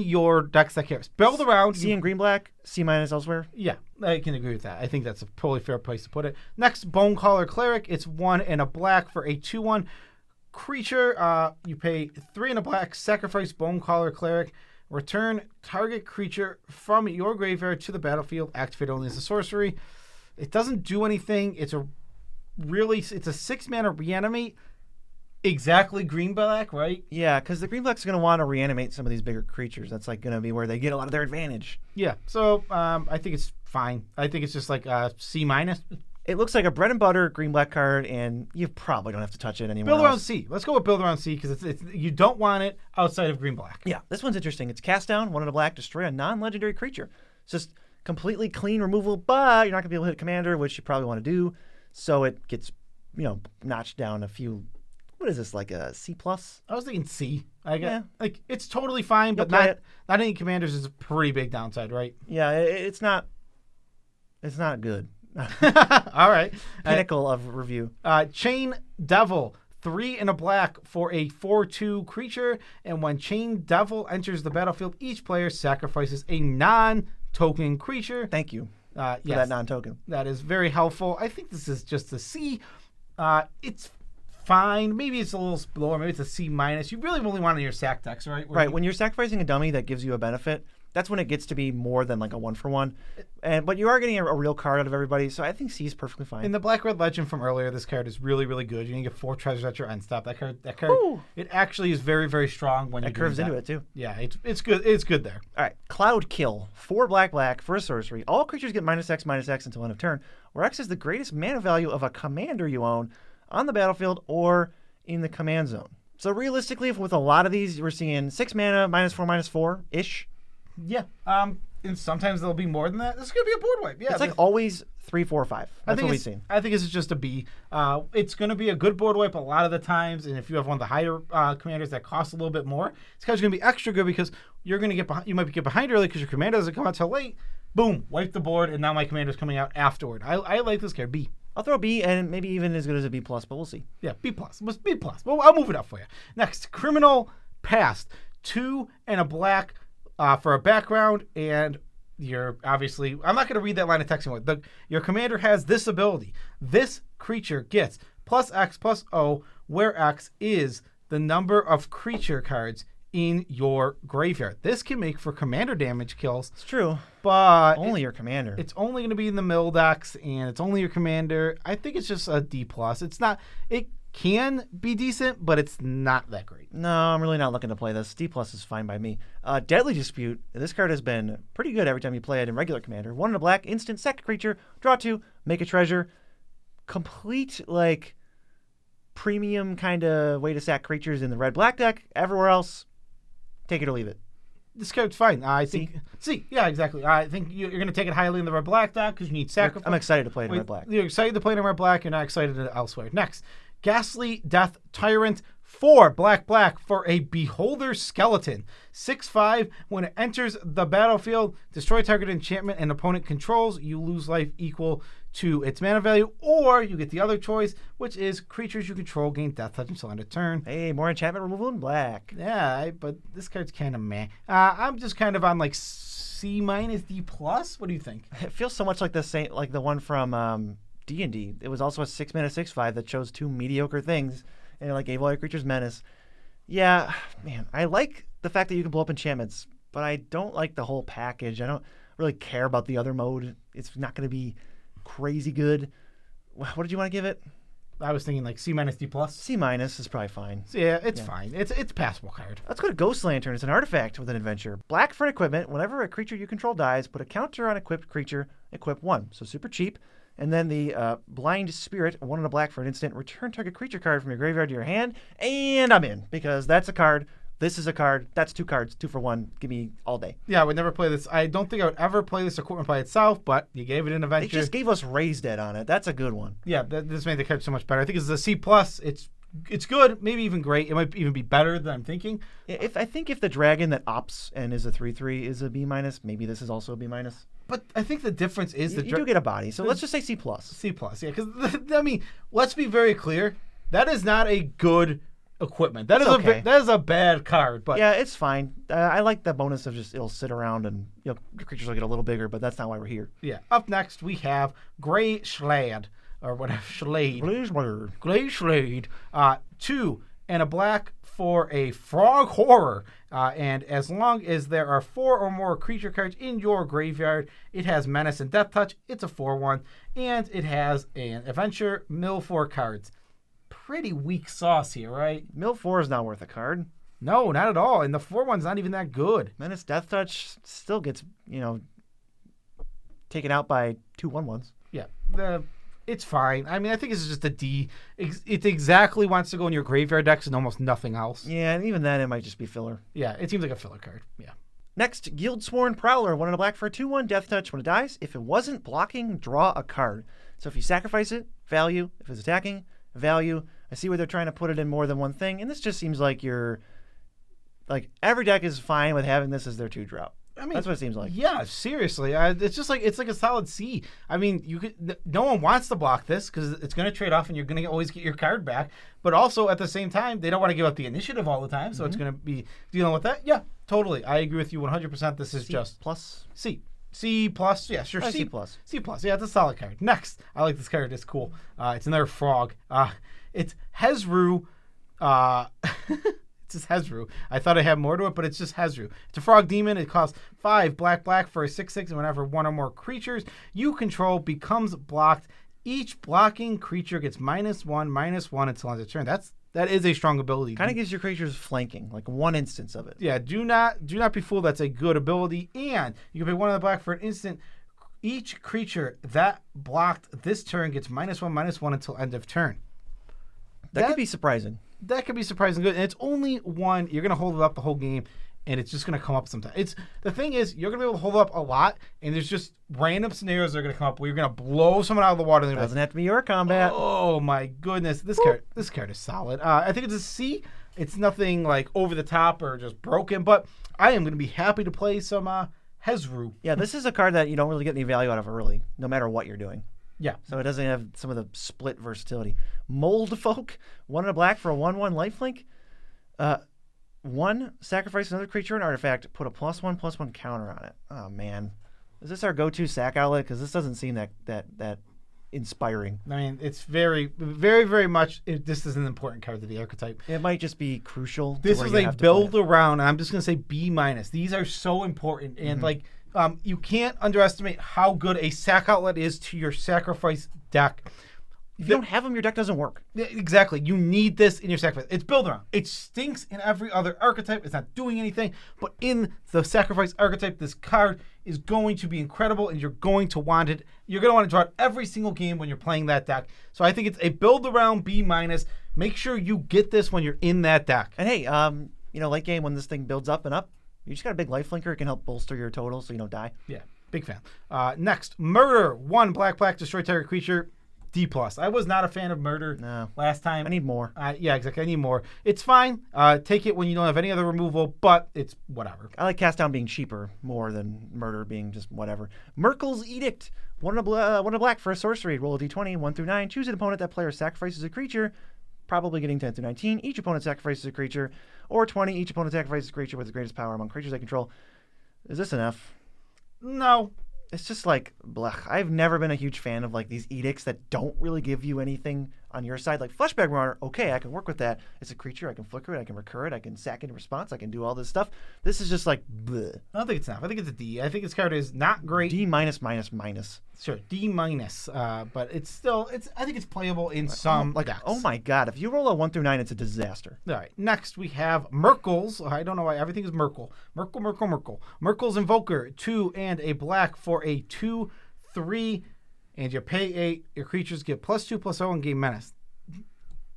your decks that cares. Build around C in green-black, C- elsewhere. Yeah, I can agree with that. I think that's a totally fair place to put it. Next, Bonecaller Cleric. It's 1 and a black for a 2/1 creature. You pay 3 and a black. Sacrifice Bonecaller Cleric. Return target creature from your graveyard to the battlefield. Activate only as a sorcery. It doesn't do anything. It's a 6 mana reanimate. Exactly green-black, right? Yeah, because the green-black's going to want to reanimate some of these bigger creatures. That's like going to be where they get a lot of their advantage. Yeah, so I think it's fine. I think it's just like a C-. It looks like a bread and butter green-black card, and you probably don't have to touch it anymore. Build around C. Let's go with build around C because it's you don't want it outside of green-black. Yeah, this one's interesting. It's cast down, 1 and a black, destroy a non-legendary creature. It's just completely clean removal, but you're not going to be able to hit commander, which you probably want to do. So it gets, notched down a few. What is this, like a C+? I was thinking C. Like it's totally fine, but not any commanders is a pretty big downside, right? Yeah, it's not good. All right. Pinnacle of review. Chain Devil, 3 and a black for a 4/2 creature, and when Chain Devil enters the battlefield, each player sacrifices a non-token creature. Thank you for yes, that non-token. That is very helpful. I think this is just a C. It's fine. Maybe it's a little lower. Maybe it's a C-. You really only want it in your sack decks, right? Right. When you're sacrificing a dummy that gives you a benefit, that's when it gets to be more than like a 1-for-1. But you are getting a real card out of everybody, so I think C is perfectly fine. In the Black-Red Legend from earlier, this card is really, really good. You can get 4 treasures at your end stop. That card, Ooh. It actually is very, very strong when you curves into it too. Yeah, it's good. It's good there. All right. Cloud Kill, 4 black for a sorcery. All creatures get -X until end of turn, where X is the greatest mana value of a commander you own on the battlefield or in the command zone. So realistically, with a lot of these, we're seeing 6 mana, -4/-4-ish. Yeah. And sometimes there'll be more than that. This is going to be a board wipe. Yeah. It's like always 3, 4, 5. That's what we've seen. I think it's just a B. It's going to be a good board wipe a lot of the times, and if you have one of the higher commanders that cost a little bit more, this guy's going to be extra good because you're going to get behind. You might get behind early because your commander doesn't come out till late. Boom, wipe the board, and now my commander's coming out afterward. I like this card. B. I'll throw a B and maybe even as good as a B+, but we'll see. Yeah, B+. B+. Well, I'll move it up for you. Next, Criminal Past. 2 and a black for a background, and you're obviously... I'm not going to read that line of text anymore. Your commander has this ability. This creature gets +X +O, where X is the number of creature cards in your graveyard. This can make for commander damage kills. It's true. But Only your commander. It's only going to be in the mill decks, and it's only your commander. I think it's just a D+. It's not. It can be decent, but it's not that great. No, I'm really not looking to play this. D+ is fine by me. Deadly Dispute. This card has been pretty good every time you play it in regular commander. 1 and a black, instant, sack a creature, draw 2, make a treasure. Complete, like, premium kind of way to sack creatures in the red-black deck. Everywhere else, take it or leave it. This card's fine. I think. Yeah, exactly. I think you're going to take it highly in the red-black deck because you need sacrifice. I'm excited to play it in red-black. You're excited to play it in red-black. You're not excited elsewhere. Next, Ghastly Death Tyrant. 4 black for a Beholder Skeleton. 6/5. When it enters the battlefield, destroy target enchantment an opponent controls. You lose life equal to its mana value, or you get the other choice, which is creatures you control gain death touch until end of turn. Hey, more enchantment removal in black. Yeah, but this card's kind of meh. I'm just kind of on like C-, D+. What do you think? It feels so much like the one from D&D. It was also a 6-mana 6/5 that chose 2 mediocre things and it like gave all your creatures menace. Yeah, man, I like the fact that you can blow up enchantments, but I don't like the whole package. I don't really care about the other mode. It's not going to be crazy good. What did you want to give it? I was thinking like C-, D+. C- is probably fine. So yeah, it's fine. It's a passable card. Let's go to Ghost Lantern. It's an artifact with an adventure. Black for an equipment. Whenever a creature you control dies, put a counter on equipped creature, equip 1. So super cheap. And then the Blind Spirit, 1 and a black for an instant. Return target creature card from your graveyard to your hand. And I'm in, because that's a card. This is a card. That's 2 cards. 2 for 1. Give me all day. Yeah, I would never play this. I don't think I would ever play this equipment by itself, but you gave it an adventure. They just gave us Raised Dead on it. That's a good one. Yeah, this made the card so much better. I think it's a C+. It's good, maybe even great. It might even be better than I'm thinking. I think if the dragon that opts and is a 3/3 is a B-, maybe this is also a B-. But I think the difference is you do get a body. So let's just say C+. C+, yeah. Because, I mean, let's be very clear. That is not a good equipment. That is a bad card. But yeah, it's fine. I like the bonus of just it'll sit around and your creatures will get a little bigger, but that's not why we're here. Yeah. Up next, we have Grey Schlade. Or whatever, Schlade. Grey Schlade. 2 and a black for a Frog Horror. And as long as there are 4 or more creature cards in your graveyard, it has Menace and Death Touch. It's a 4/1. And it has an Adventure, mill 4 cards. Pretty weak sauce here, right? Mill 4 is not worth a card. No, not at all. And the 4/1's not even that good. Menace Death Touch still gets, taken out by 2 1/1s. Yeah. It's fine. I mean, I think it's just a D. It exactly wants to go in your graveyard decks and almost nothing else. Yeah, and even then, it might just be filler. Yeah, it seems like a filler card. Yeah. Next, Guildsworn Prowler, 1 and a black for a 2/1 Death Touch. When it dies, if it wasn't blocking, draw a card. So if you sacrifice it, value. If it's attacking, value. I see where they're trying to put it in more than one thing, and this just seems like every deck is fine with having this as their 2-drop. I mean, that's what it seems like. Yeah, seriously. It's like a solid C. I mean, no one wants to block this because it's going to trade off and you're going to always get your card back. But also, at the same time, they don't want to give up the initiative all the time, so it's going to be dealing with that. Yeah, totally. I agree with you 100%. This is just plus C. C+, yeah, sure. C+. C+, yeah, it's a solid card. Next, I like this card. It's cool. It's another frog. It's Hezru. It's just Hezru. I thought I had more to it, but it's just Hezru. It's a frog demon. It costs 5 black for a 6/6, and whenever 1 or more creatures you control becomes blocked, each blocking creature gets -1/-1 until end of turn. That is a strong ability. Kind of gives your creatures flanking, like one instance of it. Yeah, do not be fooled. That's a good ability, and you can pay 1 of the black for an instant. Each creature that blocked this turn gets -1/-1 until end of turn. That could be surprising. That could be surprising good. And it's only 1. You're going to hold it up the whole game, and it's just going to come up sometime. The thing is, you're going to be able to hold it up a lot, and there's just random scenarios that are going to come up where you're going to blow someone out of the water. Doesn't have to be your combat. Oh, my goodness. This card is solid. I think it's a C. It's nothing like over the top or just broken, but I am going to be happy to play some Hezru. Yeah, this is a card that you don't really get any value out of early, no matter what you're doing. Yeah. So it doesn't have some of the split versatility. Mold Folk, 1 and a black for a 1/1 lifelink. 1, sacrifice another creature and artifact, put a +1/+1 counter on it. Oh, man. Is this our go-to sack outlet? Because this doesn't seem that inspiring. I mean, it's very, very, very much. This is an important card to the archetype. It might just be crucial. This to is where you a have to build play it. around. I'm just gonna say B-. These are so important, and you can't underestimate how good a sack outlet is to your sacrifice deck. If you don't have them, your deck doesn't work. Exactly. You need this in your sacrifice. It's build around. It stinks in every other archetype. It's not doing anything. But in the sacrifice archetype, this card is going to be incredible, and you're going to want it. You're going to want to draw it every single game when you're playing that deck. So I think it's a build around B-. Make sure you get this when you're in that deck. And hey, late game when this thing builds up and up, you just got a big life linker. It can help bolster your total so you don't die. Yeah, big fan. Next, Murder. 1 black, destroy target creature. D+. I was not a fan of Murder last time. I need more. Yeah, exactly. I need more. It's fine. Take it when you don't have any other removal, but it's whatever. I like Cast Down being cheaper more than Murder being just whatever. Merkel's Edict. 1 black for a sorcery. Roll a d20, 1 through 9. Choose an opponent that player sacrifices a creature, probably getting 10 through 19. Each opponent sacrifices a creature, or 20. Each opponent sacrifices a creature with the greatest power among creatures they control. Is this enough? No. It's just like, blech. I've never been a huge fan of like these edicts that don't really give you anything on your side. Like Fleshbag Runner, okay, I can work with that. It's a creature, I can flicker it, I can recur it, I can sack it in response, I can do all this stuff. This is just like, bleh. I don't think it's enough. I think it's a D. I think this card is not great. D-. Sure, D-. But it's still, I think it's playable in some decks. Oh my god, if you roll a 1 through 9, it's a disaster. All right, next we have Merkel's. I don't know why everything is Merkel. Merkel's Invoker, 2 and a black for a 2/3, and you pay 8. Your creatures get +2/+0 and gain menace.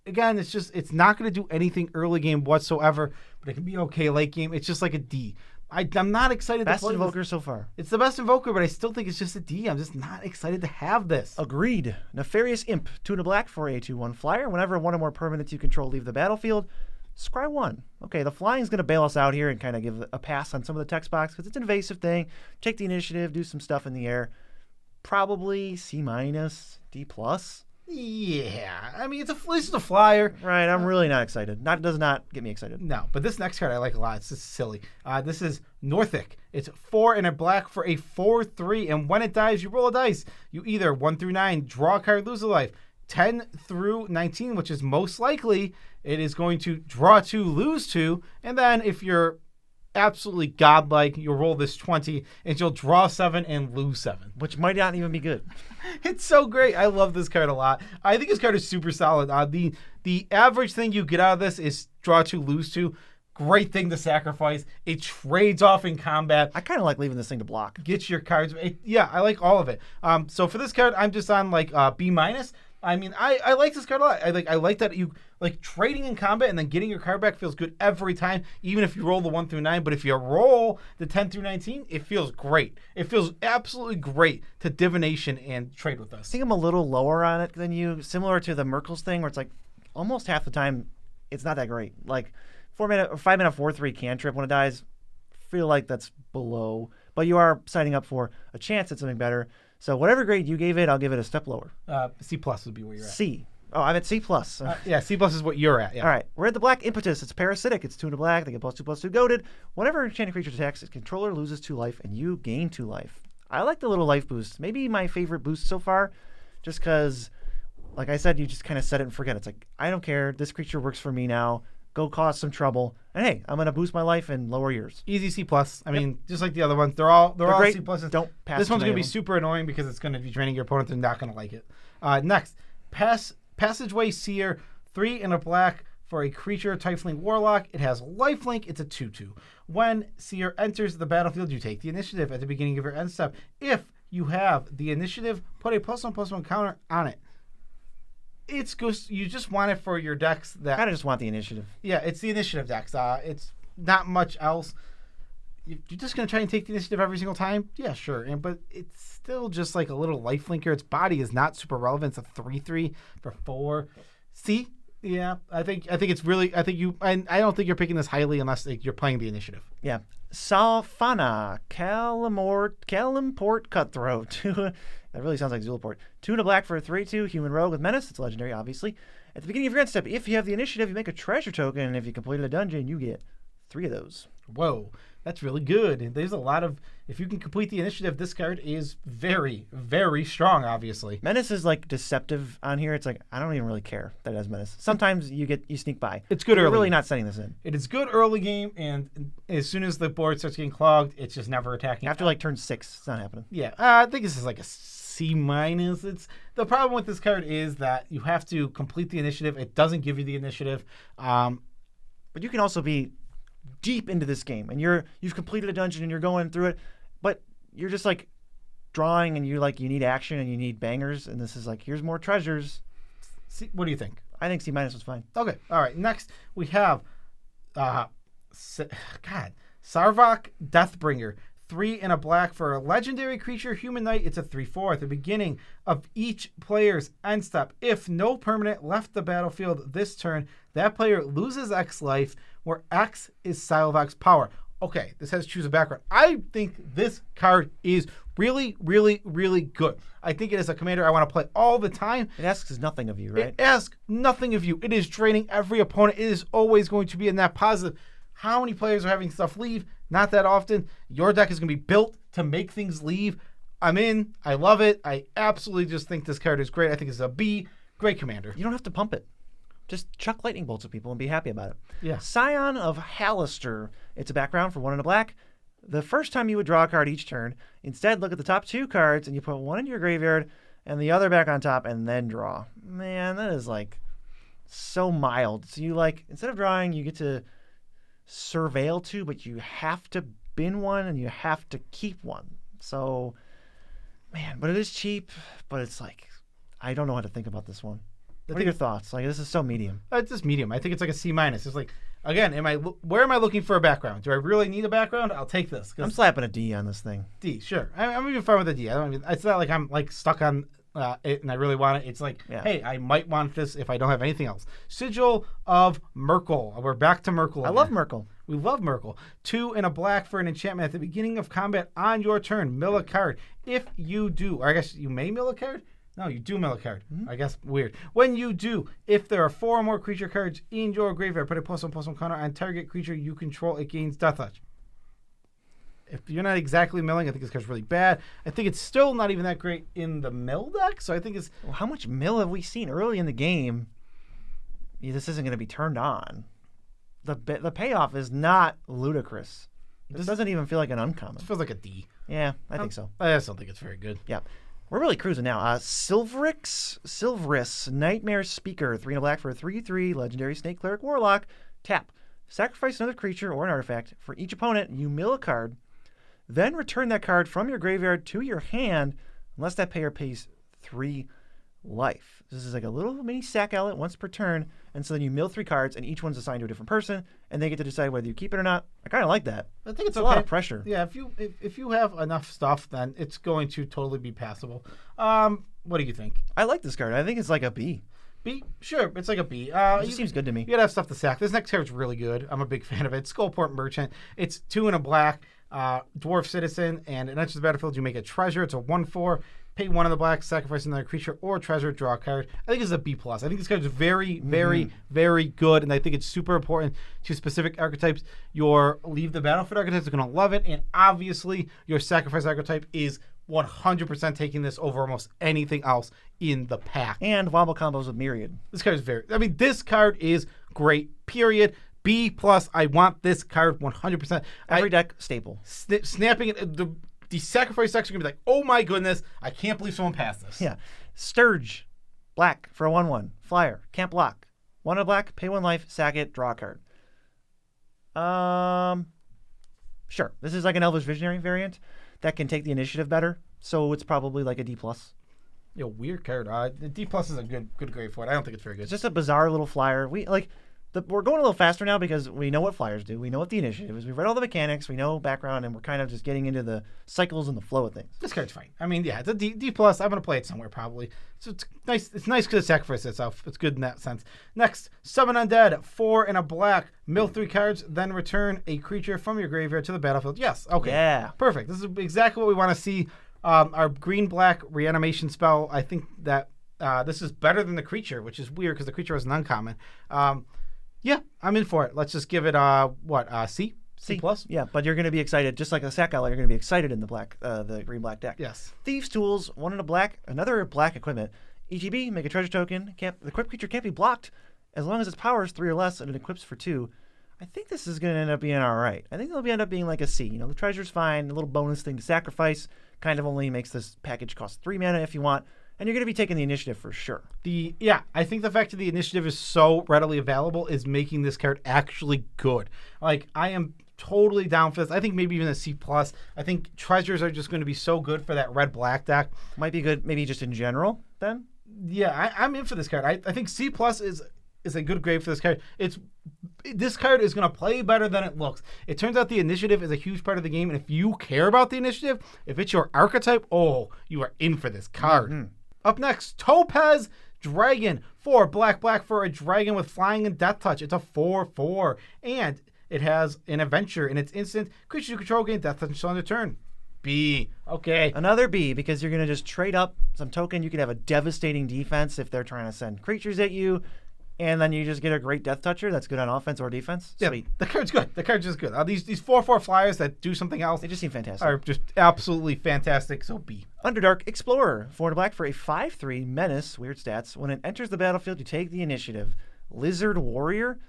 Again, it's not going to do anything early game whatsoever, but it can be okay late game. It's just like a D. I'm not excited Best to play Invoker this. so far. It's the best Invoker, but I still think it's just a D. I'm just not excited to have this. Agreed. Nefarious Imp, 2 and a black for a 2/1 flyer. Whenever one or more permanents you control leave the battlefield, scry 1. Okay, the flying is going to bail us out here and kind of give a pass on some of the text box because it's an invasive thing. Take the initiative, do some stuff in the air. Probably C-, D+. Yeah, I mean, this is a flyer. Right, I'm really not excited. Does not get me excited. No, but this next card I like a lot. It's just silly. This is Northic. It's 4 and a black for a 4/3, and when it dies, you roll a dice. You either 1 through 9 draw a card, lose a life. 10 through 19, which is most likely, it is going to draw 2, lose 2, and then if you're absolutely godlike, you'll roll this 20 and you'll draw 7 and lose 7, which might not even be good. It's so great. I love this card a lot. I think this card is super solid. The average thing you get out of this is draw 2, lose 2. Great thing to sacrifice. It trades off in combat. I kind of like leaving this thing to block. Get your cards. I like all of it. So for this card, I'm just on like B-. I mean, I like this card a lot. I like that you like trading in combat and then getting your card back feels good every time, even if you roll the 1 through 9. But if you roll the 10 through 19, it feels great. It feels absolutely great to divination and trade with us. I think I'm a little lower on it than you, similar to the Merkel's thing, where it's like almost half the time it's not that great. Like 5 mana 4/3 cantrip when it dies, feel like that's below, but you are signing up for a chance at something better. So whatever grade you gave it, I'll give it a step lower. C+ would be where you're at. C. Oh, I'm at C+. Yeah, C+ is what you're at. Yeah. All right. We're at the black Impetus. It's parasitic. It's 2 and a black. They get +2/+2 goaded. Whenever enchanted creature attacks, its controller loses 2 life, and you gain 2 life. I like the little life boost. Maybe my favorite boost so far, just because, like I said, you just kind of set it and forget. It's like, I don't care. This creature works for me now. Go cause some trouble. And hey, I'm going to boost my life and lower yours. Easy C+. I mean, just like the other ones, they're all great. C+. Don't pass. This one's going to be super annoying because it's going to be draining your opponent. They're not going to like it. Next, Passageway Seer, 3 and a black for a creature, Tiefling Warlock. It has lifelink. It's a 2/2. When Seer enters the battlefield, you take the initiative at the beginning of your end step. If you have the initiative, put a +1/+1 counter on it. It's just, you just want it for your decks that kind of just want the initiative. Yeah, it's the initiative decks. It's not much else. You're just gonna try and take the initiative every single time. Yeah, sure. But it's still just like a little lifelinker. Its body is not super relevant. It's a 3/3 for 4. C. Yeah, I think it's really. I don't think you're picking this highly unless you're playing the initiative. Yeah. Salfana, Kalimport Cutthroat. That really sounds like Zulaport. 2 and a black for a 3/2 human rogue with menace. It's legendary, obviously. At the beginning of your end step, if you have the initiative, you make a treasure token, and if you completed a dungeon, you get 3 of those. Whoa, that's really good. And there's a lot of, if you can complete the initiative, this card is very, very strong, obviously. Menace is like deceptive on here. It's like, I don't even really care that it has Menace. Sometimes you sneak by. It's good You're early. really not setting this in. It is good early game, and as soon as the board starts getting clogged, it's just never attacking. After like turn 6, it's not happening. Yeah, I think this is like a C-. It's the problem with this card is that you have to complete the initiative. It doesn't give you the initiative. But you can also be deep into this game, and you've completed a dungeon and you're going through it, but you're just like drawing, and you need action and you need bangers, and this is like, here's more treasures. See, what do you think? I think C- was fine. Okay, all right. Next we have, Sarvok Deathbringer. 3 and a black for a legendary creature, human knight. It's a 3/4 at the beginning of each player's end step. If no permanent left the battlefield this turn, that player loses X life, where X is Sarvok's power. Okay, this has choose a background. I think this card is really, really, really good. I think it is a commander I want to play all the time. It asks nothing of you, right? It asks nothing of you. It is draining every opponent. It is always going to be a net positive. How many players are having stuff leave? Not that often. Your deck is going to be built to make things leave. I'm in. I love it. I absolutely just think this card is great. I think it's a B. Great commander. You don't have to pump it. Just chuck lightning bolts at people and be happy about it. Yeah. Scion of Hallister. It's a background for 1 and a black. The first time you would draw a card each turn, instead look at the top 2 cards and you put 1 into your graveyard and the other back on top and then draw. Man, that is like so mild. So you instead of drawing, you get to surveil 2, but you have to bin 1 and you have to keep 1. So, man, but it is cheap, but it's like, I don't know how to think about this one. What are your thoughts? Like, this is so medium. It's just medium. I think it's like a C-. It's like, again, where am I looking for a background? Do I really need a background? I'll take this. I'm slapping a D on this thing. D, sure. I'm even fine with a D. It's not like I'm like stuck on it and I really want it. It's like, hey, I might want this if I don't have anything else. Sigil of Merkel. We're back to Merkel again. I love Merkel. We love Merkel. 2 and a black for an enchantment. At the beginning of combat on your turn, mill a card. If you do, or I guess you may mill a card? No, you do mill a card. I guess weird. When you do, if there are 4 or more creature cards in your graveyard, put a +1/+1 counter on target creature you control. It gains Death Touch. If you're not exactly milling, I think this card's really bad. I think it's still not even that great in the mill deck, so I think it's... Well, how much mill have we seen early in the game? This isn't going to be turned on. The payoff is not ludicrous. This doesn't even feel like an uncommon. It feels like a D. Yeah, I think so. I just don't think it's very good. Yeah. We're really cruising now. Silveris, Nightmare Speaker, 3 and a black for a 3/3, legendary Snake Cleric Warlock. Tap. Sacrifice another creature or an artifact. For each opponent, you mill a card. Then return that card from your graveyard to your hand, unless that player pays 3 life. This is like a little mini sack outlet once per turn, and so then you mill 3 cards, and each one's assigned to a different person, and they get to decide whether you keep it or not. I kind of like that. I think it's a lot of pressure. Yeah, if you have enough stuff, then it's going to totally be passable. What do you think? I like this card. I think it's like a B. B? Sure, it's like a B. It just seems good to me. You gotta have stuff to sack. This next card's really good. I'm a big fan of it. Skullport Merchant. It's 2 and a black, Dwarf Citizen, and it enters the battlefield. You make a treasure. It's a 1/4. Pay 1 in the black, sacrifice another creature or treasure, draw a card. I think it's a B+. I think this card is very, very, very good, and I think it's super important to specific archetypes. Your leave the battlefield archetypes are going to love it, and obviously your sacrifice archetype is 100% taking this over almost anything else in the pack. And wobble combos with Myriad. This card is this card is great, period. B+, I want this card 100%. Every deck staple. Snapping it, the sacrifice decks are going to be like, oh my goodness, I can't believe someone passed this. Yeah. Sturge, black for a 1/1. Flyer, can't block. 1 in a black, pay 1 life, sack it, draw a card. Sure. This is like an Elvish Visionary variant that can take the initiative better, so it's probably like a D+. Yeah, weird card. The D+ is a good grade for it. I don't think it's very good. It's just a bizarre little flyer. We're going a little faster now because we know what flyers do. We know what the initiative is. We've read all the mechanics. We know background, and we're kind of just getting into the cycles and the flow of things. This card's fine. I mean, yeah, it's a D+. I'm going to play it somewhere probably. So it's nice. It's nice because it sacrifices itself. It's good in that sense. Next, Summon Undead, 4 and a black. Mill 3 cards, then return a creature from your graveyard to the battlefield. Yes. Okay. Yeah. Perfect. This is exactly what we want to see. Our green-black reanimation spell, I think that this is better than the creature, which is weird because the creature was an uncommon. Yeah, I'm in for it. Let's just give it C? C plus? Yeah, but you're going to be excited, just like a sack outlet, you're going to be excited in the green-black deck. Yes. Thieves' Tools, one in a black, another black equipment. ETB, make a treasure token. The equipped creature can't be blocked as long as its power is 3 or less and it equips for 2. I think this is going to end up being all right. I think it'll end up being like a C. The treasure's fine, a little bonus thing to sacrifice. Kind of only makes this package cost 3 mana if you want. And you're going to be taking the initiative for sure. I think the fact that the initiative is so readily available is making this card actually good. Like, I am totally down for this. I think maybe even a C+. I think treasures are just going to be so good for that red-black deck. Might be good maybe just in general, then? Yeah, I'm in for this card. I think C+ is a good grade for this card. This card is going to play better than it looks. It turns out the initiative is a huge part of the game, and if you care about the initiative, if it's your archetype, you are in for this card. Mm-hmm. Up next, Topaz Dragon. 4 black for a dragon with flying and death touch. It's a 4/4, and it has an adventure in its instant. Creatures you control gain death touch until end of turn. B. Okay. Another B, because you're going to just trade up some token. You can have a devastating defense if they're trying to send creatures at you, and then you just get a great death toucher that's good on offense or defense. Yeah, Sweet. The card's good. The card's just good. These 4/4 flyers that do something else, they just seem fantastic. Are just absolutely fantastic. So B. Underdark Explorer. 4 black for a 5/3 menace. Weird stats. When it enters the battlefield, you take the initiative. Lizard Warrior.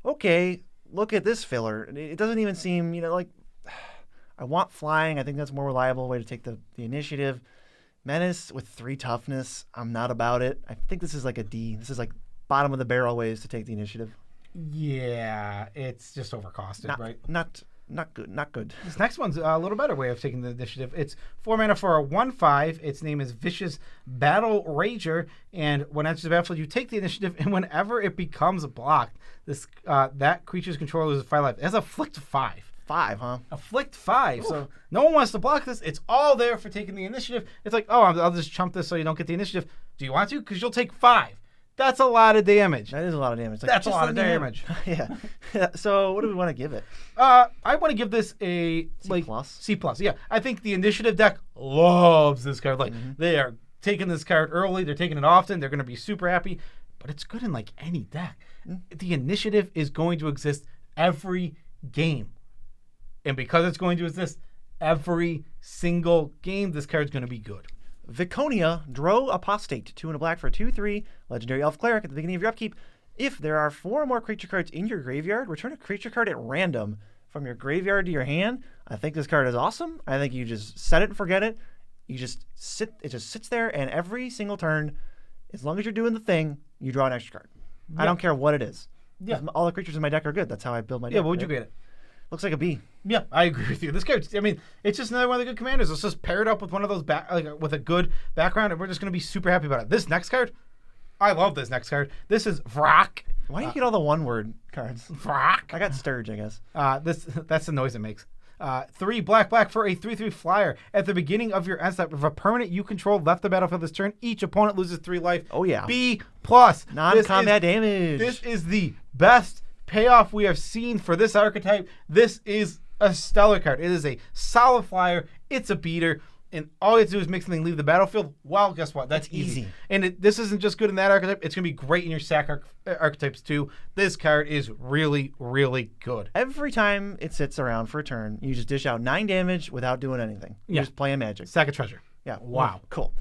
Okay, look at this filler. It doesn't even seem, like I want flying. I think that's a more reliable way to take the initiative. Menace with 3 toughness. I'm not about it. I think this is like a D. This is like bottom of the barrel ways to take the initiative. Yeah, it's just overcosted, right? Not good. This next one's a little better way of taking the initiative. It's 4 mana for a 1/5. Its name is Vicious Battle Rager, and when it enters the battlefield, you take the initiative, and whenever it becomes blocked, that creature's controller loses 5 life. It has a flicked 5. 5, huh? A flicked 5. Ooh. So no one wants to block this. It's all there for taking the initiative. It's like, I'll just chump this so you don't get the initiative. Do you want to? Because you'll take 5. That's a lot of damage. That is a lot of damage. That's a lot of damage. Yeah. So what do we want to give it? I want to give this a C+. Yeah. I think the initiative deck loves this card. They are taking this card early. They're taking it often. They're going to be super happy. But it's good in any deck. The initiative is going to exist every game. And because it's going to exist every single game, this card's going to be good. Viconia, Drow Apostate, 2 black for a 2/3 legendary elf cleric. At the beginning of your upkeep, if there are 4 or more creature cards in your graveyard, return a creature card at random from your graveyard to your hand. I think this card is awesome. I think you just set it and forget it. It just sits there, and every single turn, as long as you're doing the thing, you draw an extra card. Yeah. I don't care what it is. Yeah. All the creatures in my deck are good. That's how I build my deck. Yeah, what would you get it? Looks like a B. Yeah, I agree with you. This card, it's just another one of the good commanders. Let's just pair it up with one of those with a good background, and we're just going to be super happy about it. This next card, I love this next card. This is Vrock. Why do you get all the one-word cards? Vrock. I got Sturge, I guess. That's the noise it makes. 3 black for a 3/3 flyer. At the beginning of your end step, if a permanent you control left the battlefield this turn, each opponent loses 3 life. Oh, yeah. B+. Non-combat damage. This is the best payoff we have seen for this archetype. This is a stellar card. It is a solid flyer. It's a beater. And all you have to do is make something leave the battlefield. Well, guess what? That's easy. And this isn't just good in that archetype. It's going to be great in your sack archetypes too. This card is really, really good. Every time it sits around for a turn, you just dish out 9 damage without doing anything. You're just playing Magic. Sack a treasure. Yeah. Wow. Cool.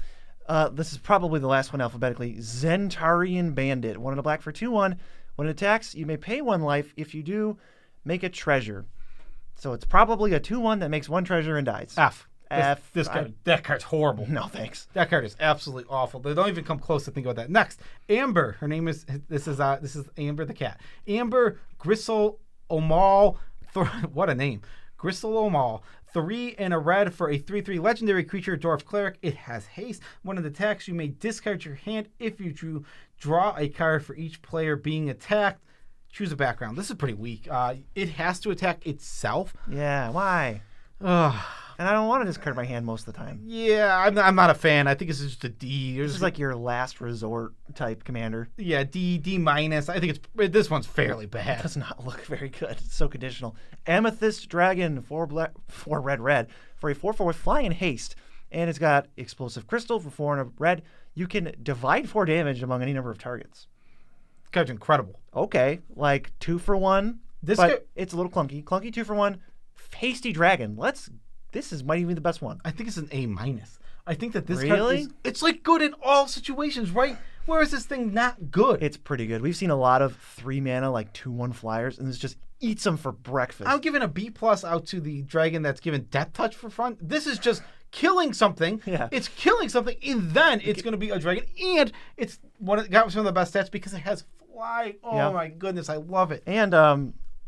This is probably the last one alphabetically. Zentarian Bandit. 1 black for 2/1. When it attacks, you may pay 1 life. If you do, make a treasure. So it's probably a 2/1 that makes 1 treasure and dies. F. That card's horrible. No, thanks. That card is absolutely awful. They don't even come close to think about that. Next, Amber. Her name is this is Amber the cat. Amber Gristle Omal. What a name. Gristle Omal. 3 and a red for a 3/3 legendary creature, Dwarf Cleric. It has haste. When it attacks, you may discard your hand. If you draw a card for each player being attacked. Choose a background. This is pretty weak. It has to attack itself. Yeah, why? And I don't want to discard my hand most of the time. Yeah, I'm not a fan. I think this is just a D. This is like your last resort type commander. Yeah, D minus. I think this one's fairly bad. It does not look very good. It's so conditional. Amethyst Dragon, 4 red for a 4/4 with fly and haste. And it's got Explosive Crystal for 4 and a red. You can divide 4 damage among any number of targets. card's incredible. Okay, like 2 for 1. This but card- it's a little clunky. Clunky 2 for 1. Hasty Dragon. Might even be the best one. I think it's an A-. I think that this card Really? it's like good in all situations, right? Where is this thing not good? It's pretty good. We've seen a lot of 3 mana, like 2/1 flyers, and this just eats them for breakfast. I'm giving a B+ out to the dragon that's given Death Touch for fun. This is just killing something. Yeah. It's killing something, and then it's going to be a dragon, and it's got some of the best stats because it has fly. Oh Yeah. my goodness, I love it. And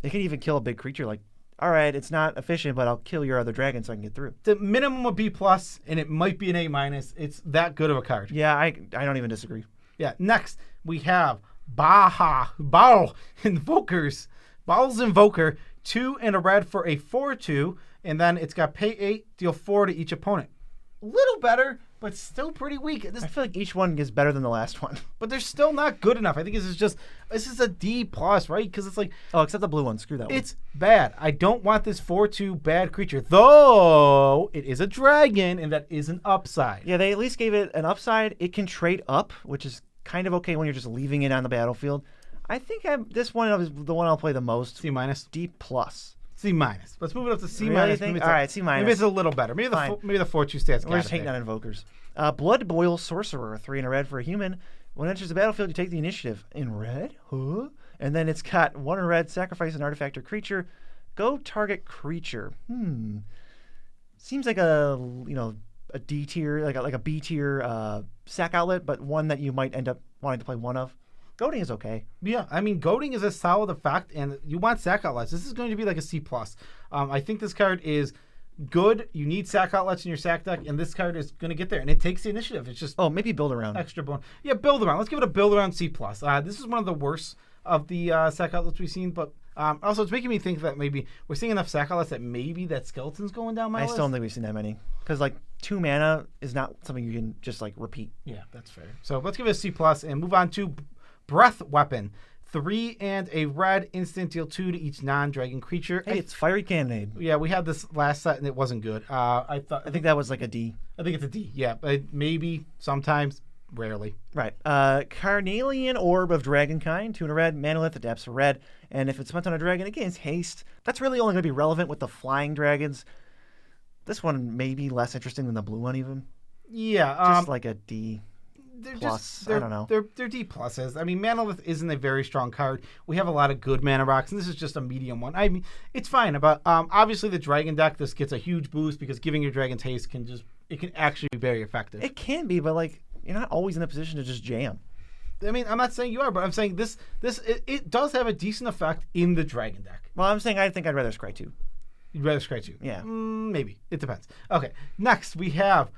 it can even kill a big creature. Like, all right, it's not efficient, but I'll kill your other dragon so I can get through. The minimum of B+, and it might be an A-. It's that good of a card. Yeah, I don't even disagree. Yeah. Next, we have Baal Invokers. Baal's Invoker, 2 and a red for a 4/2, and then it's got pay 8, deal 4 to each opponent. Little better, but still pretty weak. I feel like each one is better than the last one. But they're still not good enough. I think this is a D+, right? Because it's like, Oh, except the blue one. Screw that one. it's bad. I don't want this 4/2 bad creature, though it is a dragon, and that is an upside. Yeah, they at least gave it an upside. It can trade up, which is kind of okay when you're just leaving it on the battlefield. I think this one is the one I'll play the most. C-. D+. C-. Let's move it up to C-. Really think? All right, C-. Maybe it's a little better. Maybe Fine. the 4/2 stats. We're just hating on invokers. Blood Boil Sorcerer, 3 and a red for a human. When it enters the battlefield, you take the initiative. In red? Huh? And then it's got 1 in red, sacrifice an artifact or creature. Go target creature. Seems like a D tier, like a B tier sack outlet, but one that you might end up wanting to play one of. Goading is okay. Yeah, I mean, goading is a solid effect, and you want sack outlets. This is going to be like a C+. I think this card is good. You need sack outlets in your sack deck, and this card is going to get there, and it takes the initiative. It's just maybe build around. extra bonus. Yeah, build around. Let's give it a build around C+. This is one of the worst of the sack outlets we've seen, but also it's making me think that maybe we're seeing enough sack outlets that maybe that skeleton's going down my I list. still don't think we've seen that many. Because, 2 mana is not something you can just, repeat. Yeah, that's fair. So let's give it a C+ and move on to Breath Weapon. 3 and a red, instant, deal 2 to each non-dragon creature. Hey, it's Fiery Cannonade. Yeah, we had this last set and it wasn't good. I think that was like a D. I think it's a D. Yeah, maybe, sometimes, rarely. Right. Carnelian Orb of Dragonkind, 2 and a red, Manolith adapts to red, and if it's spent on a dragon, it gains haste. That's really only going to be relevant with the flying dragons. This one may be less interesting than the blue one even. Yeah. Just like a D. I don't know. They're D pluses. I mean, Manolith isn't a very strong card. We have a lot of good mana rocks, and this is just a medium one. I mean, it's fine. But obviously, the dragon deck, this gets a huge boost because giving your dragons haste can actually be very effective. It can be, but you're not always in a position to just jam. I mean, I'm not saying you are, but I'm saying it does have a decent effect in the dragon deck. Well, I'm saying I think I'd rather Scry 2. You'd rather Scry 2? Yeah. Maybe. It depends. Okay. Next, we have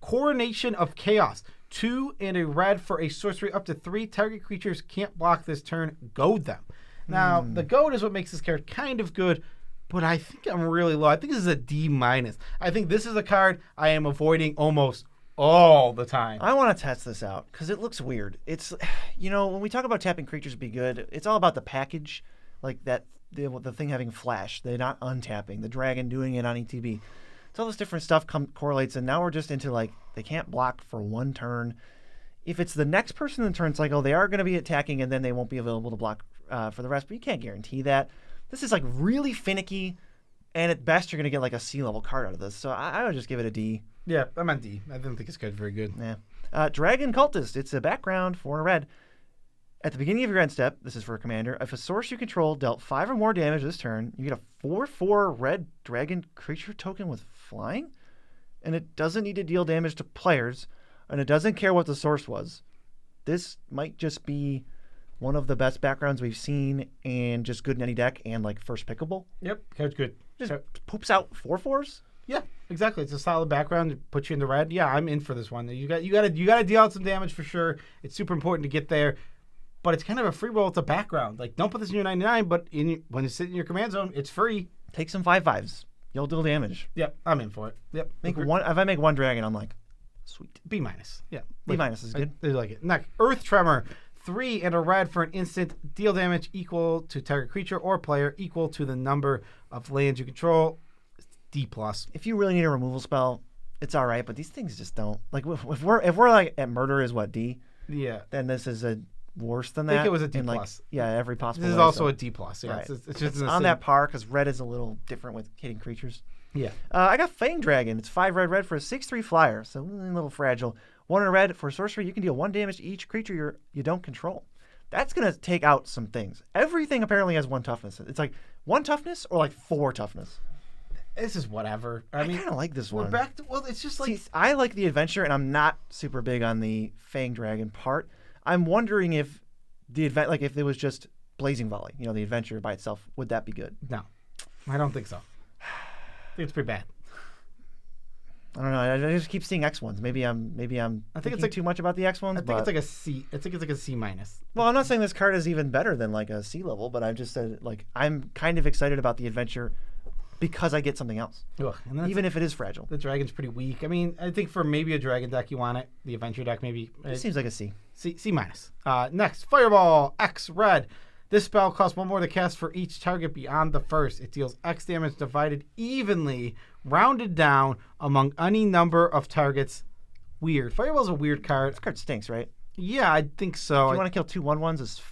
Coronation of Chaos. 2 and a red for a sorcery up to 3. Target creatures can't block this turn. Goad them. Now, the goad is what makes this card kind of good, but I think I'm really low. I think this is a D-. I think this is a card I am avoiding almost all the time. I want to test this out because it looks weird. It's, when we talk about tapping creatures be good, it's all about the package, like that the thing having flash, the not untapping, the dragon doing it on ETB. It's all this different stuff correlates, and now we're just into they can't block for 1 turn. If it's the next person in the turn cycle, they are going to be attacking, and then they won't be available to block for the rest. But you can't guarantee that. This is really finicky, and at best you're going to get a C level card out of this. So I would just give it a D. Yeah, I'm on D. I didn't think it's good. Very good. Yeah. Dragon Cultist. It's a background 4 and a red. At the beginning of your end step, this is for a commander, if a source you control dealt 5 or more damage this turn, you get a 4/4 red dragon creature token with flying, and it doesn't need to deal damage to players, and it doesn't care what the source was. This might just be one of the best backgrounds we've seen, and just good in any deck, and first pickable. Yep, card's good. Just poops out 4/4s. Yeah, exactly. It's a solid background to put you into red. Yeah, I'm in for this one. You got to deal out some damage for sure. It's super important to get there. But it's kind of a free roll. It's a background. Don't put this in your 99, but when you sit in your command zone, it's free. Take some 5/5s. You'll deal damage. Yep, I'm in for it. Yep. If I make 1 dragon, I'm sweet. B-. Yeah. B- is good. I like it. Next, Earth Tremor. 3 and a red for an instant. Deal damage equal to target creature or player equal to the number of lands you control. D+. If you really need a removal spell, it's all right, but these things just don't. If we're at murder is what, D? Yeah. Then this is a worse than I that. think it was a D+. in, like, yeah, every possible This is way, also so- a D+. Yeah, Right. it's just It's in the on same- that par because red is a little different with hitting creatures. Yeah. I got Fang Dragon. It's 5 red for a 6/3 flyer, so a little fragile. 1 in a red for sorcery. You can deal 1 damage to each creature you don't control. That's gonna take out some things. Everything apparently has 1 toughness. It's like 1 toughness or like 4 toughness. This is whatever. I mean, kind of like this we're one. back to it's just like See, I like the adventure, and I'm not super big on the Fang Dragon part. I'm wondering if the like if it was just Blazing Volley, the adventure by itself, would that be good? no, I don't think so. I think it's pretty bad. I don't know. I just keep seeing X ones. Maybe I'm I think it's thinking like too much about the X ones. I think it's like a C. I think it's like a C-. Well, I'm not saying this card is even better than like a C level, but I just said like I'm kind of excited about the adventure because I get something else, Ugh, and that's, even if it is fragile. the dragon's pretty weak. I mean, I think for maybe a dragon deck you want it. The adventure deck maybe It seems like a C. C-. Next, Fireball X red. This spell costs 1 more to cast for each target beyond the first. It deals X damage divided evenly, rounded down among any number of targets. Weird. Fireball's a weird card. This card stinks, right? Yeah, I think so. If you want to kill 2 1/1s, is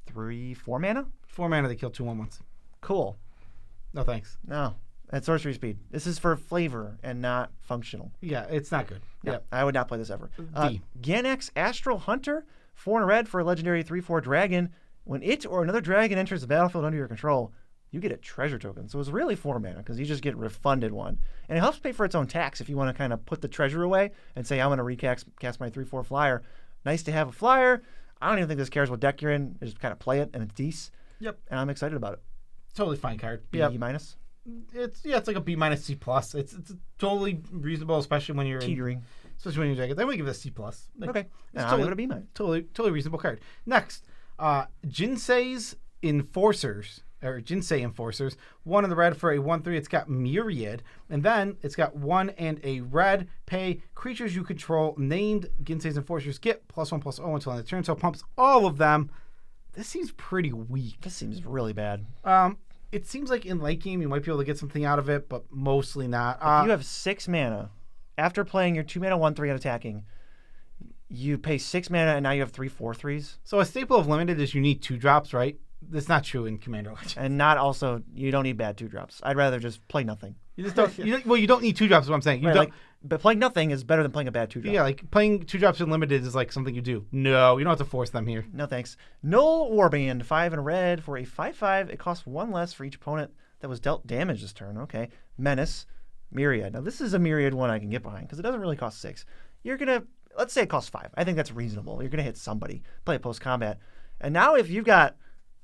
3/4 mana. 4 mana to kill 2 1/1s. Cool. No thanks. No, at sorcery speed. This is for flavor and not functional. Yeah, it's not good. No, Yep. I would not play this ever. D. Ganax Astral Hunter, 4 in a red for a legendary 3/4 dragon. When it or another dragon enters the battlefield under your control, you get a treasure token. So it's really 4 mana because you just get refunded 1. And it helps pay for its own tax if you want to kind of put the treasure away and say, I'm going to recast my 3/4 flyer. Nice to have a flyer. I don't even think this cares what deck you're in. Just kind of play it and it's decent. Yep. And I'm excited about it. Totally fine card. B Yep. minus. It's like a B- C+. It's totally reasonable, especially when you're Teetering. especially when you're dragon. Then we give it a C+. Like, Okay. it's I'll totally, give it a B minus. totally reasonable card. Next, Jinsei's Enforcers. Or Jinsei Enforcers, 1 in the red for a 1/3. It's got Myriad, and then it's got 1 and a red. Pay creatures you control named Jinsei's Enforcers get +1/+0 until end of turn. So it pumps all of them. This seems pretty weak. This seems really bad. It seems like in late game you might be able to get something out of it, but mostly not. If you have 6 mana, after playing your 2 mana 1/3 and attacking, you pay 6 mana and now you have 3 4/3s. So a staple of limited is you need 2 drops, right? That's not true in Commander Legends. And not also, you don't need bad 2 drops. I'd rather just play nothing. You just don't. You don't need 2 drops. Is what I'm saying. You Right, don't. but playing nothing is better than playing a bad 2 drop. Yeah, like playing 2 drops in limited is like something you do. No, you don't have to force them here. No thanks. Null Warband, 5 in a red for a 5/5. It costs 1 less for each opponent that was dealt damage this turn. Okay. Menace, Myriad. Now this is a Myriad one I can get behind because it doesn't really cost 6. You're gonna, let's say it costs 5. I think that's reasonable. You're gonna hit somebody, play it post combat, and now if you've got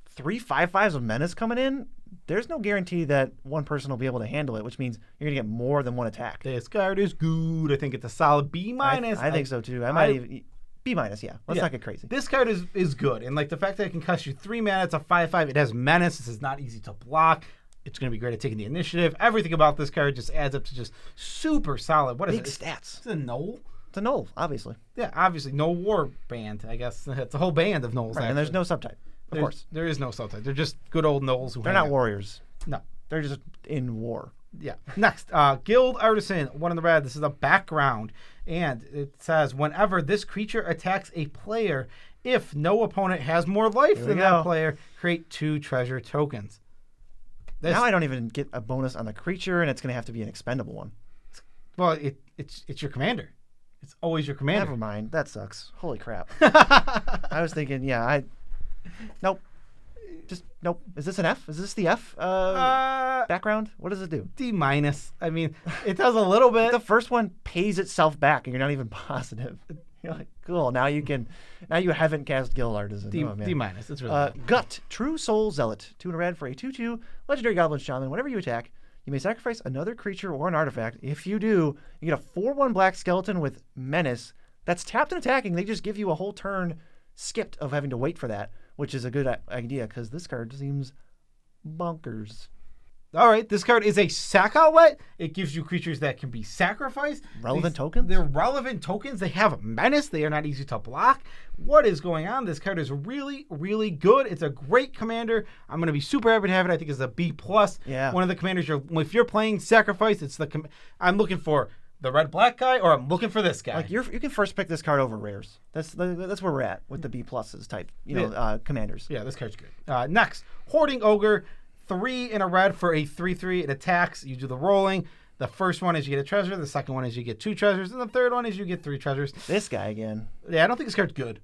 3 5/5s of Menace coming in, there's no guarantee that one person will be able to handle it, which means you're gonna get more than 1 attack. This card is good. I think it's a solid B-. I think so too. I might even B-, yeah. Let's not get crazy. This card is good, and like the fact that it can cost you 3 mana, it's a 5/5. It has Menace. This is not easy to block. It's going to be great at taking the initiative. Everything about this card just adds up to just super solid. What is Big it? stats. It's a Knoll. It's a Null, obviously. Yeah, obviously no war band. I guess it's a whole band of Knolls. Right, and there's no subtype. Of course. There is no subtype. They're just good old Knolls who They're hang not out. warriors. No. They're just in war. Yeah. Next, Guild Artisan, 1 in the red. This is a background, and it says whenever this creature attacks a player, if no opponent has more life Here than we that go. player, create 2 treasure tokens. Now I don't even get a bonus on the creature, and it's going to have to be an expendable one. Well, it's your commander. It's always your commander. Never mind. That sucks. Holy crap. I was thinking, nope. Just, nope. Is this an F? Is this the F background? What does it do? D-. I mean, it does a little bit. The first one pays itself back, and you're not even positive. You're like, cool. Now you haven't cast Guild Artisan. D-. Oh, man. It's really good. Gut, True Soul Zealot, 2 in a red for a 2/2 legendary Goblin Shaman. Whenever you attack, you may sacrifice another creature or an artifact. If you do, you get a 4/1 black skeleton with Menace that's tapped and attacking. They just give you a whole turn skipped of having to wait for that, which is a good idea because this card seems bonkers. All right, this card is a sack outlet. It gives you creatures that can be sacrificed. Relevant tokens? They're relevant tokens. They have Menace. They are not easy to block. What is going on? This card is really, really good. It's a great commander. I'm going to be super happy to have it. I think it's a B+. Yeah. One of the commanders, if you're playing Sacrifice, it's I'm looking for the red-black guy or I'm looking for this guy. Like you can first pick this card over rares. That's where we're at with the B pluses type, commanders. Yeah, this card's good. Next, Hoarding Ogre, 3 in a red for a 3/3. It attacks. You do the rolling. The first one is you get a treasure. The second one is you get 2 treasures, and the third one is you get 3 treasures. This guy again. Yeah, I don't think this card's good.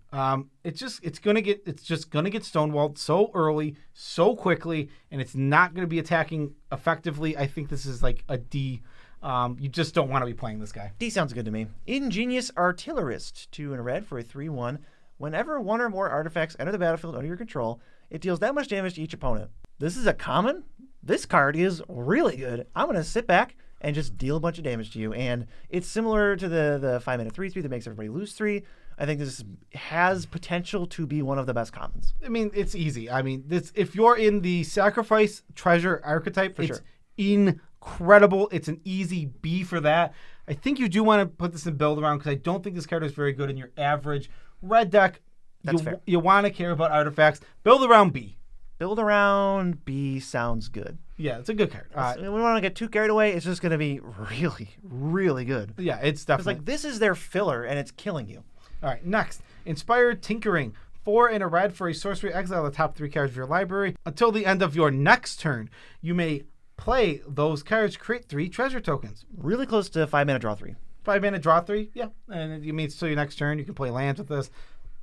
It's just gonna get stonewalled so early, so quickly, and it's not gonna be attacking effectively. I think this is like a D. You just don't want to be playing this guy. D sounds good to me. Ingenious Artillerist, 2 in a red for a 3/1. Whenever one or more artifacts enter the battlefield under your control, it deals that much damage to each opponent. This is a common. This card is really good. I'm gonna sit back and just deal a bunch of damage to you. And it's similar to the 5-mana 3/3 that makes everybody lose 3. I think this has potential to be one of the best commons. I mean, it's easy. I mean, if you're in the sacrifice treasure archetype, it's incredible. It's an easy B for that. I think you do want to put this in build around because I don't think this card is very good in your average red deck. That's fair. You want to care about artifacts. Build around B. Build around B sounds good. Yeah, it's a good card. We don't want to get too carried away. It's just going to be really, really good. Yeah, it's definitely. Like this is their filler, and it's killing you. All right, next. Inspired Tinkering. 4 in a red for a sorcery. Exile the top 3 cards of your library. Until the end of your next turn, you may play those cards, create 3 treasure tokens. Really close to 5-mana draw 3. 5-mana draw 3, yeah. And you mean till your next turn, you can play lands with this.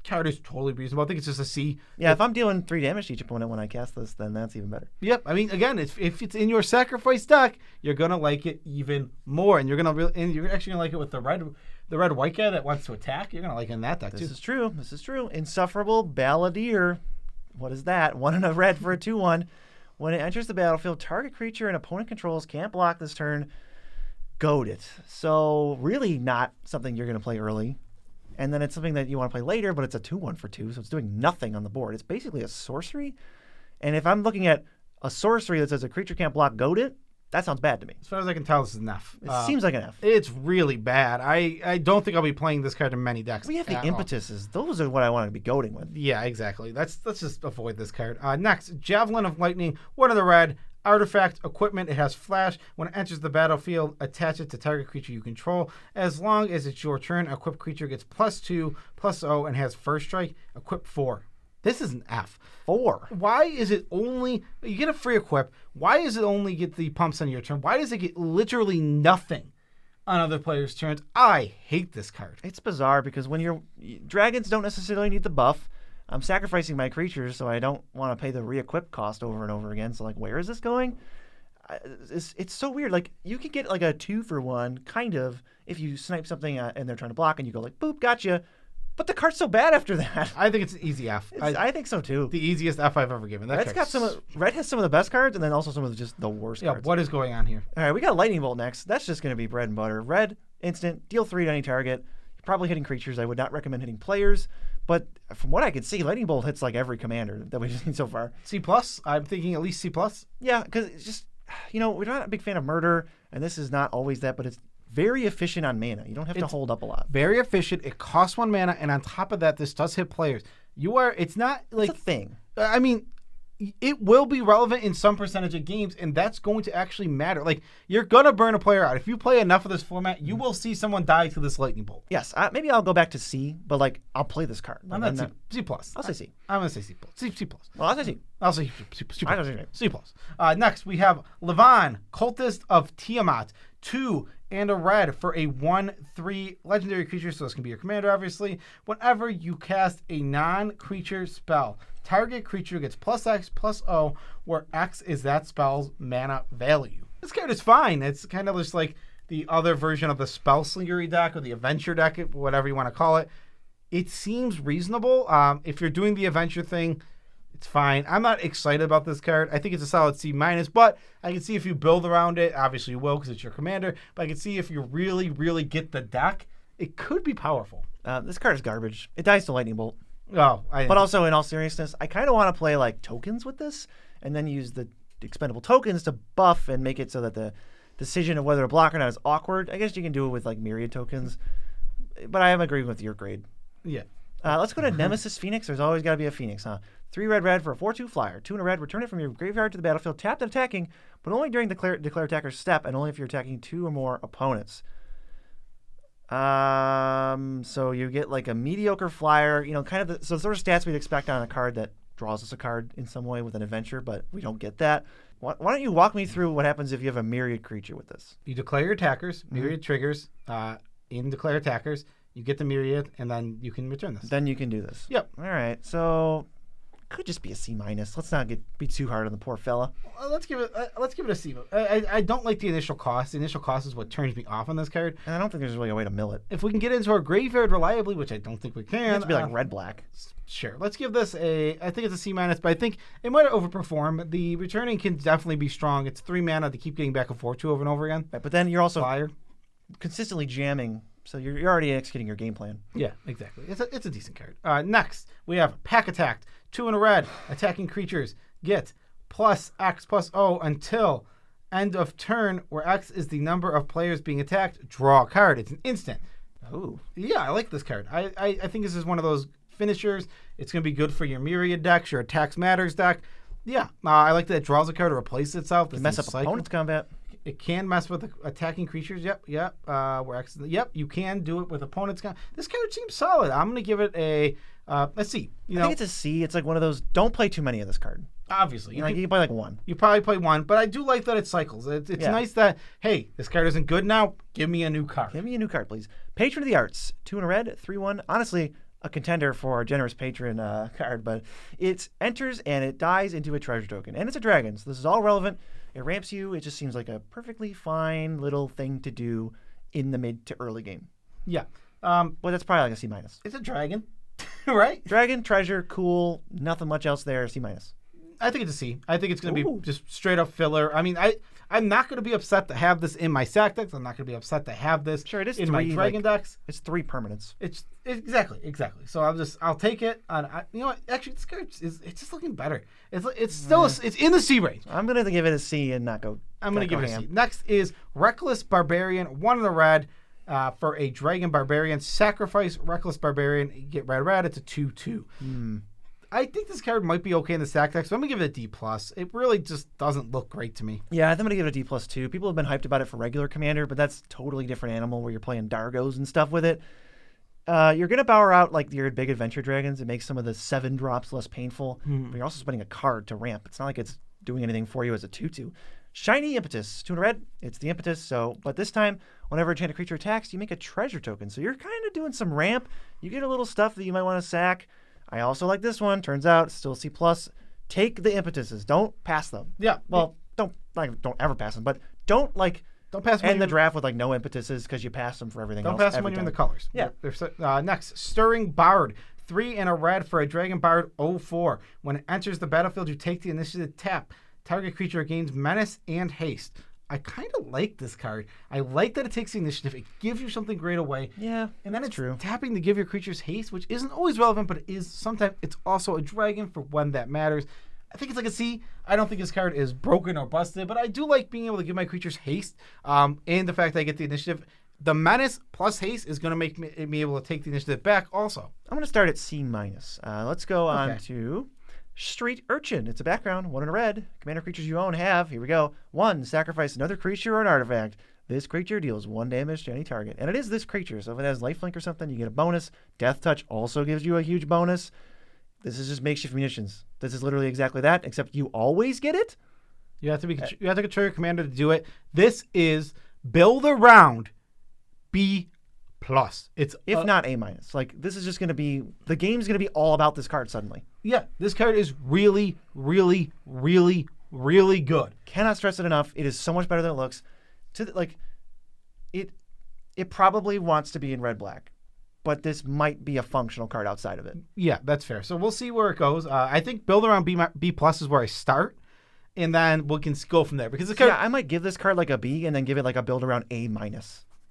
Card is totally reasonable. I think it's just a C. Yeah, if I'm dealing 3 damage to each opponent when I cast this, then that's even better. Yep. I mean, again, if it's in your sacrifice deck, you're gonna like it even more, and you're actually gonna like it with the red white guy that wants to attack. You're gonna like it in that deck too. This is true. Insufferable Baldur. What is that? 1 in a red for a 2/1. When it enters the battlefield, target creature an opponent controls can't block this turn. Goad it. So really not something you're gonna play early. And then it's something that you want to play later, but it's a 2/1 for 2, so it's doing nothing on the board. It's basically a sorcery. And if I'm looking at a sorcery that says a creature can't block, goad it, that sounds bad to me. As far as I can tell, this is an F. It seems like an F. It's really bad. I don't think I'll be playing this card in many decks. We have the impetuses. Those are what I want to be goading with. Yeah, exactly. Let's just avoid this card. Next, Javelin of Lightning, 1 in the red. Artifact equipment. It has flash. When it enters the battlefield, attach it to target creature you control. As long as it's your turn, equipped creature gets +2/+0 and has first strike. Equip 4. This is an F. 4. Why is it only you get a free equip? Why does it only get the pumps on your turn? Why does it get literally nothing on other players' turns? I hate this card. It's bizarre because when dragons don't necessarily need the buff. I'm sacrificing my creatures, so I don't want to pay the re-equip cost over and over again. So, like, where is this going? It's so weird. Like, you can get, like, a 2-for-1, kind of, if you snipe something and they're trying to block, and you go, like, boop, gotcha. But the card's so bad after that. I think it's an easy F. I think so, too. The easiest F I've ever given. Red has some of the best cards, and then also some of just the worst cards. Yeah, what is going on here? All right, we got Lightning Bolt next. That's just going to be bread and butter. Red, instant, deal 3 to any target. You're probably hitting creatures. I would not recommend hitting players. But from what I can see, Lightning Bolt hits like every commander that we've seen so far. C+? I'm thinking at least C+. Yeah, because it's just, we're not a big fan of murder, and this is not always that, but it's very efficient on mana. You don't have to hold up a lot. Very efficient. It costs 1 mana, and on top of that, this does hit players. It's not like... It's a thing. I mean... It will be relevant in some percentage of games, and that's going to actually matter. Like, you're going to burn a player out. If you play enough of this format, you will see someone die to this Lightning Bolt. Yes, maybe I'll go back to C, but, like, I'll play this card. I'm not C+. I'll say C. I'm going to say C+. C+. Well, I'll say C. I'll say C+. Next, we have Levon, Cultist of Tiamat. 2 and a red for a 1/3 legendary creature, so this can be your commander, obviously. Whenever you cast a non-creature spell, target creature gets +X/+0, where X is that spell's mana value. This card is fine. It's kind of just like the other version of the Spell Slingery deck or the Adventure deck, whatever you want to call it. It seems reasonable. If you're doing the Adventure thing, it's fine. I'm not excited about this card. I think it's a solid C-, but I can see if you build around it, obviously you will because it's your commander, but I can see if you really, really get the deck, it could be powerful. This card is garbage. It dies to Lightning Bolt. Oh, but also, in all seriousness, I kind of want to play like tokens with this and then use the expendable tokens to buff and make it so that the decision of whether to block or not is awkward. I guess you can do it with like myriad tokens, but I am agreeing with your grade. Yeah. Let's go to Nemesis Phoenix. There's always got to be a Phoenix, huh? 3 red for a 4/2 flyer. 2 in a red. Return it from your graveyard to the battlefield, tapped and attacking, but only during declare attacker's step, and only if you're attacking 2 or more opponents. So you get like a mediocre flyer, kind of the sort of stats we'd expect on a card that draws us a card in some way with an adventure, but we don't get that. Why don't you walk me through what happens if you have a myriad creature with this? You declare your attackers, myriad triggers, in declare attackers. You get the myriad, and then you can return this. Then you can do this. Yep. All right. So could just be a C-. Let's not be too hard on the poor fella. Let's give it a C. I don't like the initial cost. The initial cost is what turns me off on this card. And I don't think there's really a way to mill it. If we can get into our graveyard reliably, which I don't think we can. It has to be like red-black. Sure. Let's give this I think it's a C-, but I think it might overperform. The returning can definitely be strong. It's 3 mana to keep getting back and forth to over and over again. Right, but then you're also Flyer. consistently jamming, so you're already executing your game plan. Yeah, exactly. It's a decent card. Next, we have Pack Attacked. 2 in a red. Attacking creatures get +X+O until end of turn, where X is the number of players being attacked. Draw a card. It's an instant. Ooh. Yeah, I like this card. I think this is one of those finishers. It's going to be good for your Myriad decks, your Attacks Matters deck. Yeah, I like that it draws a card to replace itself. Can mess up opponent's combat. It can mess with attacking creatures. Yep. Where X. Yep, you can do it with opponents. This card seems solid. I'm going to give it a let's see. I think it's a C. It's like one of those. Don't play too many of this card. Obviously, you can play like one. You probably play one, but I do like that it cycles. It's nice that, hey, this card isn't good now. Give me a new card. Give me a new card, please. Patron of the Arts, 2 in a red, 3/1. Honestly, a contender for a generous patron card, but it enters and it dies into a treasure token, and it's a dragon. So this is all relevant. It ramps you. It just seems like a perfectly fine little thing to do in the mid to early game. Yeah. But that's probably like a C-. It's a dragon, right? Dragon, treasure, cool. Nothing much else there. C-. I think it's a C. I think it's going to be just straight up filler. I mean, I'm not going to be upset to have this in my sack decks. I'm not going to be upset to have this in my dragon decks. It's 3 permanents. It's exactly. So I'll take it. You know what? Actually, this card it's just looking better. It's still it's in the C range. I'm going to give it a C and not go. I'm going to give it a C. Next is Reckless Barbarian, 1 in the red. For a Dragon Barbarian, sacrifice Reckless Barbarian. You get red. It's a 2/2. I think this card might be okay in the stack deck, so I'm going to give it a D+. It really just doesn't look great to me. Yeah, I think I'm going to give it a D+ too. People have been hyped about it for regular Commander, but that's totally different animal where you're playing Dargos and stuff with it. You're going to power out like your big adventure dragons. It makes some of the 7 drops less painful, but you're also spending a card to ramp. It's not like it's doing anything for you as a 2/2. Shiny Impetus, 2 in a red. It's the Impetus. But this time, whenever a enchanted creature attacks, you make a treasure token. So you're kind of doing some ramp. You get a little stuff that you might want to sack. I also like this one. Turns out, still C+. Take the Impetuses. Don't pass them. Yeah. Well, don't ever pass them, but don't pass end the draft with no Impetuses because you pass them for everything else. Don't pass them when you're in the colors. Yeah. Next, Stirring Bard. 3 in a red for a Dragon Bard 04. When it enters the battlefield, you take the initiative tap. Target creature gains menace and haste. I kind of like this card. I like that it takes the initiative. It gives you something great away. Yeah, and then it's true. Tapping to give your creatures haste, which isn't always relevant, but it is sometimes. It's also a dragon for when that matters. I think it's like a C. I don't think this card is broken or busted, but I do like being able to give my creatures haste, and the fact that I get the initiative. The menace plus haste is going to make me able to take the initiative back also. I'm going to start at C-. Let's go on to Street Urchin. It's a background, 1 in a red. Commander creatures you own have, here we go, 1, sacrifice another creature or an artifact. This creature deals 1 damage to any target. And it is this creature, so if it has lifelink or something, you get a bonus. Death Touch also gives you a huge bonus. This is just makeshift munitions. This is literally exactly that, except you always get it. You have to control your commander to do it. This is build around B+. It's if not A-. This is just going to be, the game's going to be all about this card suddenly. Yeah, this card is really, really, really, really good. Cannot stress it enough. It is so much better than it looks. It probably wants to be in red-black, but this might be a functional card outside of it. Yeah, that's fair. So we'll see where it goes. I think build around B+ is where I start, and then we can go from there. Because I might give this card like a B and then give it like a build around A-.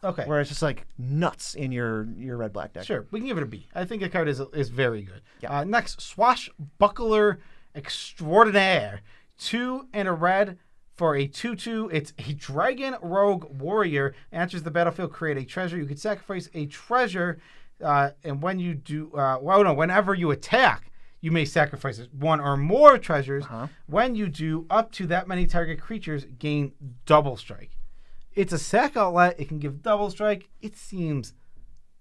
Okay. Where it's just nuts in your red-black deck. Sure, we can give it a B. I think the card is very good. Yeah. Next, Swashbuckler Extraordinaire. 2 in a red for a 2/2. It's a Dragon Rogue Warrior. Enters the battlefield, create a treasure. You can sacrifice a treasure, and when you do, whenever you attack, you may sacrifice 1 or more treasures. When you do, up to that many target creatures gain double strike. It's a sack outlet. It can give double strike. It seems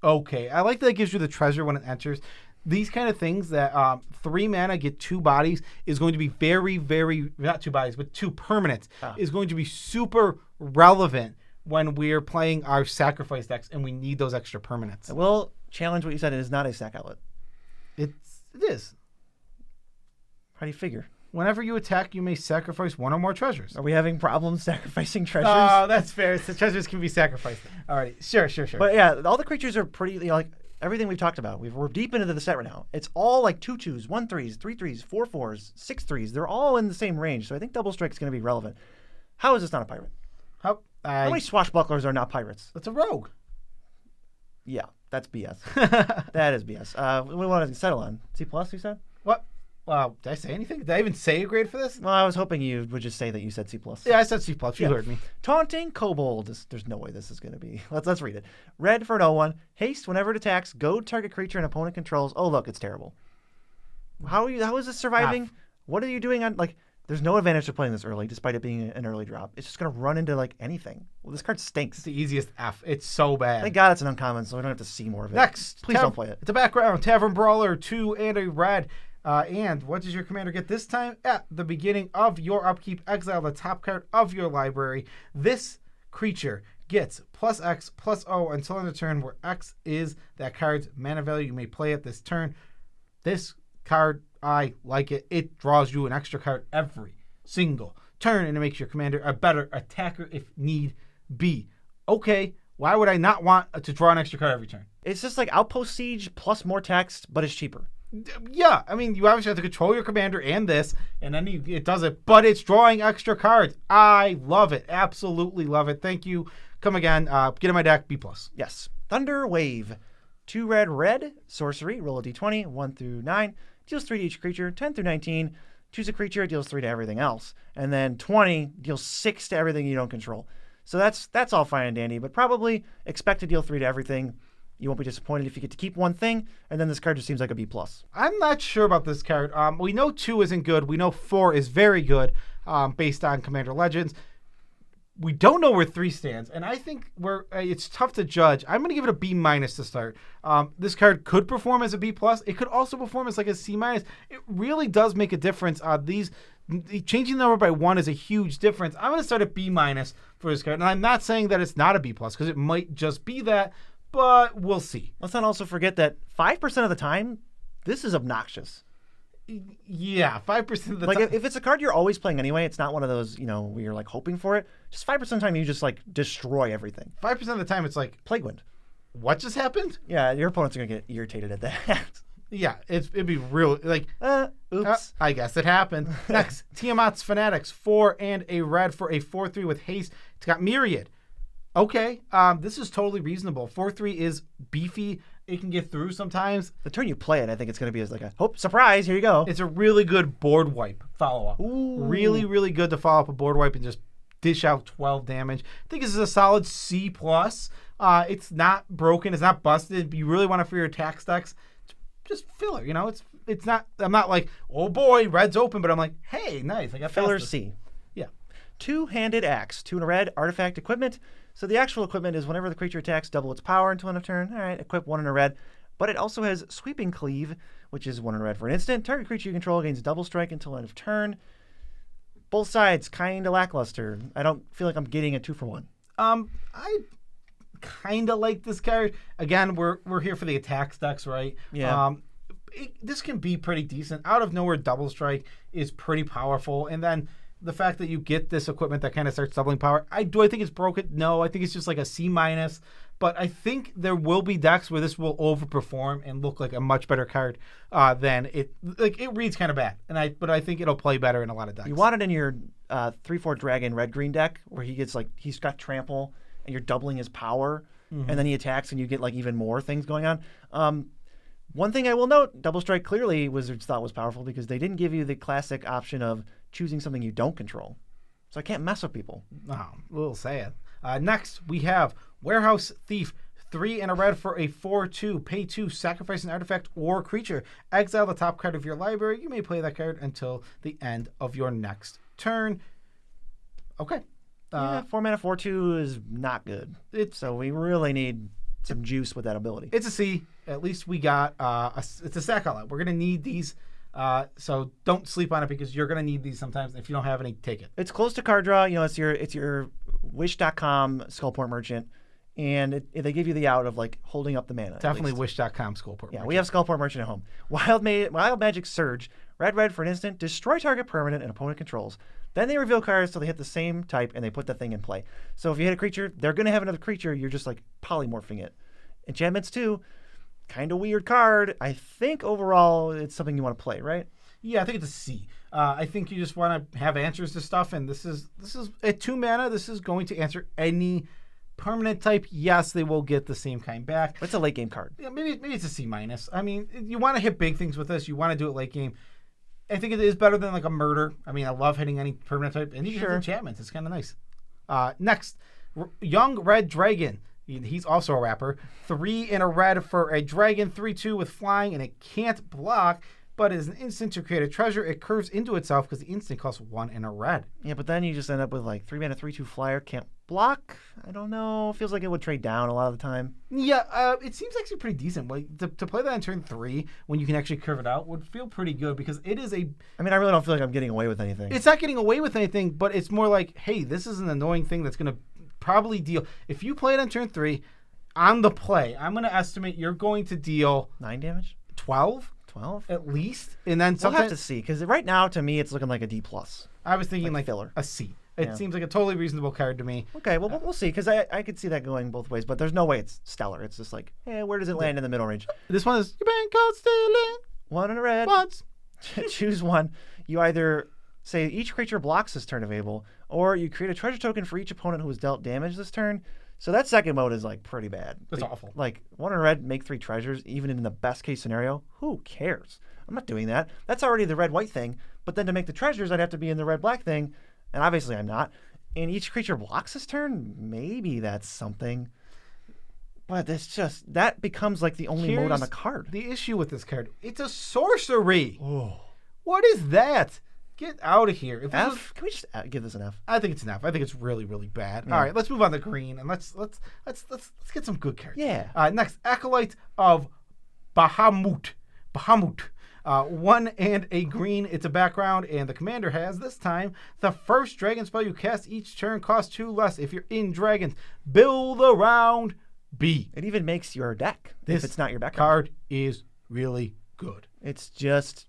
okay. I like that it gives you the treasure when it enters. These kind of things that 3 mana get 2 bodies is going to be very, very, not 2 bodies, but 2 permanents, is going to be super relevant when we're playing our sacrifice decks and we need those extra permanents. I will challenge what you said. It is not a sack outlet. It is. How do you figure? Whenever you attack, you may sacrifice 1 or more treasures. Are we having problems sacrificing treasures? Oh, that's fair. The treasures can be sacrificed. All right. Sure. But yeah, all the creatures are pretty, like everything we've talked about. We're deep into the set right now. It's all like 2/2s, 1/3s, 3/3s, 4/4s, 6/3s. They're all in the same range. So I think double strike is going to be relevant. How is this not a pirate? How many swashbucklers are not pirates? That's a rogue. Yeah, that's BS. That is BS. What do we want to settle on? C+, you said? What? Wow, did I say anything? Did I even say a grade for this? Well, I was hoping you would just say that you said C+. Yeah, I said C+. You heard me. Taunting Kobold. There's no way this is going to be. Let's read it. Red for an 0/1. Haste whenever it attacks. Goad target creature an opponent controls. Oh, look, it's terrible. How is this surviving? What are you doing on, like, there's no advantage to playing this early, despite it being an early drop. It's just going to run into, like, anything. Well, this card stinks. It's the easiest F. It's so bad. Thank God it's an uncommon, so we don't have to see more of it. Next. Please don't play it. It's a background. Tavern Brawler, 2 and a red. And what does your commander get this time? At the beginning of your upkeep, exile the top card of your library. This creature gets +X, +O until end of turn, where X is that card's mana value. You may play it this turn. This card, I like it. It draws you an extra card every single turn, and it makes your commander a better attacker if need be. Okay, why would I not want to draw an extra card every turn? It's just like Outpost Siege plus more text, but it's cheaper. Yeah, I mean, you obviously have to control your commander and this, and then it does it, but it's drawing extra cards. I love it. Absolutely love it. Thank you. Come again. Get in my deck, B+. Yes. Thunder Wave. 2 red, sorcery, roll a d20, 1 through 9, deals 3 to each creature, 10 through 19, choose a creature, it deals 3 to everything else, and then 20 deals 6 to everything you don't control. So that's all fine and dandy, but probably expect to deal 3 to everything. You won't be disappointed if you get to keep one thing, and then this card just seems like a B+. I'm not sure about this card. We know 2 isn't good. We know 4 is very good based on Commander Legends. We don't know where 3 stands, and I think it's tough to judge. I'm going to give it a B- to start. This card could perform as a B+. It could also perform as like a C-. It really does make a difference. Changing the number by 1 is a huge difference. I'm going to start at B- for this card, and I'm not saying that it's not a B+, because it might just be that, but we'll see. Let's not also forget that 5% of the time, this is obnoxious. Yeah, 5% of the time. time. Like, if it's a card you're always playing anyway, it's not one of those, where you're, like, hoping for it. Just 5% of the time, you just, like, destroy everything. 5% of the time, it's like... Plague Wind. What just happened? Yeah, your opponents are going to get irritated at that. Yeah, it'd be real, like... Oops. I guess it happened. Next, Tiamat's Fanatics, 4 and a red for a 4/3 with haste. It's got Myriad. Okay, this is totally reasonable. 4/3 is beefy. It can get through sometimes. The turn you play it, I think it's going to be as like a, surprise, here you go. It's a really good board wipe follow-up. Ooh. Really, really good to follow up a board wipe and just dish out 12 damage. I think this is a solid C+. It's not broken. It's not busted. You really want it for your attack stacks. It's just filler, It's not, I'm not like, oh boy, red's open, but I'm like, hey, nice. I got filler fastest. C. Yeah. 2-handed axe. 2 and a red, artifact equipment. So the actual equipment is whenever the creature attacks, double its power until end of turn. All right, equip 1 in a red. But it also has Sweeping Cleave, which is 1 in a red for an instant. Target creature you control gains double strike until end of turn. Both sides, kind of lackluster. I don't feel like I'm getting a 2-for-1. I kind of like this card. Again, we're here for the attack stacks, right? Yeah. This can be pretty decent. Out of nowhere, double strike is pretty powerful. And then the fact that you get this equipment that kind of starts doubling power, I think it's broken? No, I think it's just like a C-. But I think there will be decks where this will overperform and look like a much better card than it. Like, it reads kind of bad, but I think it'll play better in a lot of decks. You want it in your 3/4 dragon red-green deck where he's got trample and you're doubling his power, and then he attacks and you get like even more things going on. One thing I will note, double strike clearly Wizards thought was powerful because they didn't give you the classic option of choosing something you don't control. So I can't mess with people. Oh, a little sad. Next, we have Warehouse Thief. 3 and a red for a 4/2. Pay 2, sacrifice an artifact or creature. Exile the top card of your library. You may play that card until the end of your next turn. Okay. 4 mana 4/2 is not good. So we really need some juice with that ability. It's a C. At least we got it's a sack outlet. We're gonna need these, so don't sleep on it because you're gonna need these sometimes. If you don't have any, take it. It's close to card draw. It's your Wish.com Skullport Merchant, and they give you the out of like holding up the mana. Definitely Wish.com Skullport. Yeah, we have Skullport Merchant at home. Wild Magic Surge. Red for an instant. Destroy target permanent and opponent controls. Then they reveal cards till they hit the same type and they put that thing in play. So if you hit a creature, they're going to have another creature. You're just like polymorphing it. Enchantments too. Kind of weird card. I think overall it's something you want to play, right? Yeah, I think it's a C. I think you just want to have answers to stuff, and this is at 2 mana. This is going to answer any permanent type. Yes, they will get the same kind back. It's a late game card. Yeah, maybe it's a C minus. I mean, you want to hit big things with this. You want to do it late game. I think it is better than like a murder. I mean, I love hitting any permanent type, and you can hit enchantments. It's kind of nice. Next, Young Red Dragon. He's also a rapper. 3 in a red for a dragon, 3/2 with flying, and it can't block, but as an instant to create a treasure, it curves into itself because the instant costs 1 in a red. Yeah, but then you just end up with like 3 mana, 3/2 flyer, can't block. I don't know. Feels like it would trade down a lot of the time. Yeah, it seems actually pretty decent. Like to play that on turn 3 when you can actually curve it out would feel pretty good because it is a. I mean, I really don't feel like I'm getting away with anything. It's not getting away with anything, but it's more like, hey, this is an annoying thing that's going to probably deal. If you play it on turn 3, on the play, I'm going to estimate you're going to deal 9 damage, 12 at least, and then we'll have to see because right now to me it's looking like a D+. I was thinking like filler. A C. It seems like a totally reasonable card to me. Okay, well we'll see because I could see that going both ways, but there's no way it's stellar. It's just like, hey, where does it land in the middle range? This one is you're being caught stealing 1 in a red. once. Choose one. You either say each creature blocks this turn available, or you create a treasure token for each opponent who has dealt damage this turn. So that second mode is like pretty bad. It's awful. Like 1 in a red, make 3 treasures, even in the best case scenario. Who cares? I'm not doing that. That's already the red-white thing. But then to make the treasures, I'd have to be in the red-black thing, and obviously I'm not. And each creature blocks this turn. Maybe that's something. But it's just that becomes like the only mode on the card. The issue with this card, it's a sorcery. Oh, what is that? Get out of here. F? Can we just give this an F? I think it's an F. I think it's really, really bad. Yeah. All right, let's move on to green and let's get some good cards. Yeah. Next, Acolyte of Bahamut. 1 and a green. It's a background, and the commander has this time the first dragon spell you cast each turn costs 2 less. If you're in dragons, build around B. It even makes your deck if it's not your background. Card is really good. It's just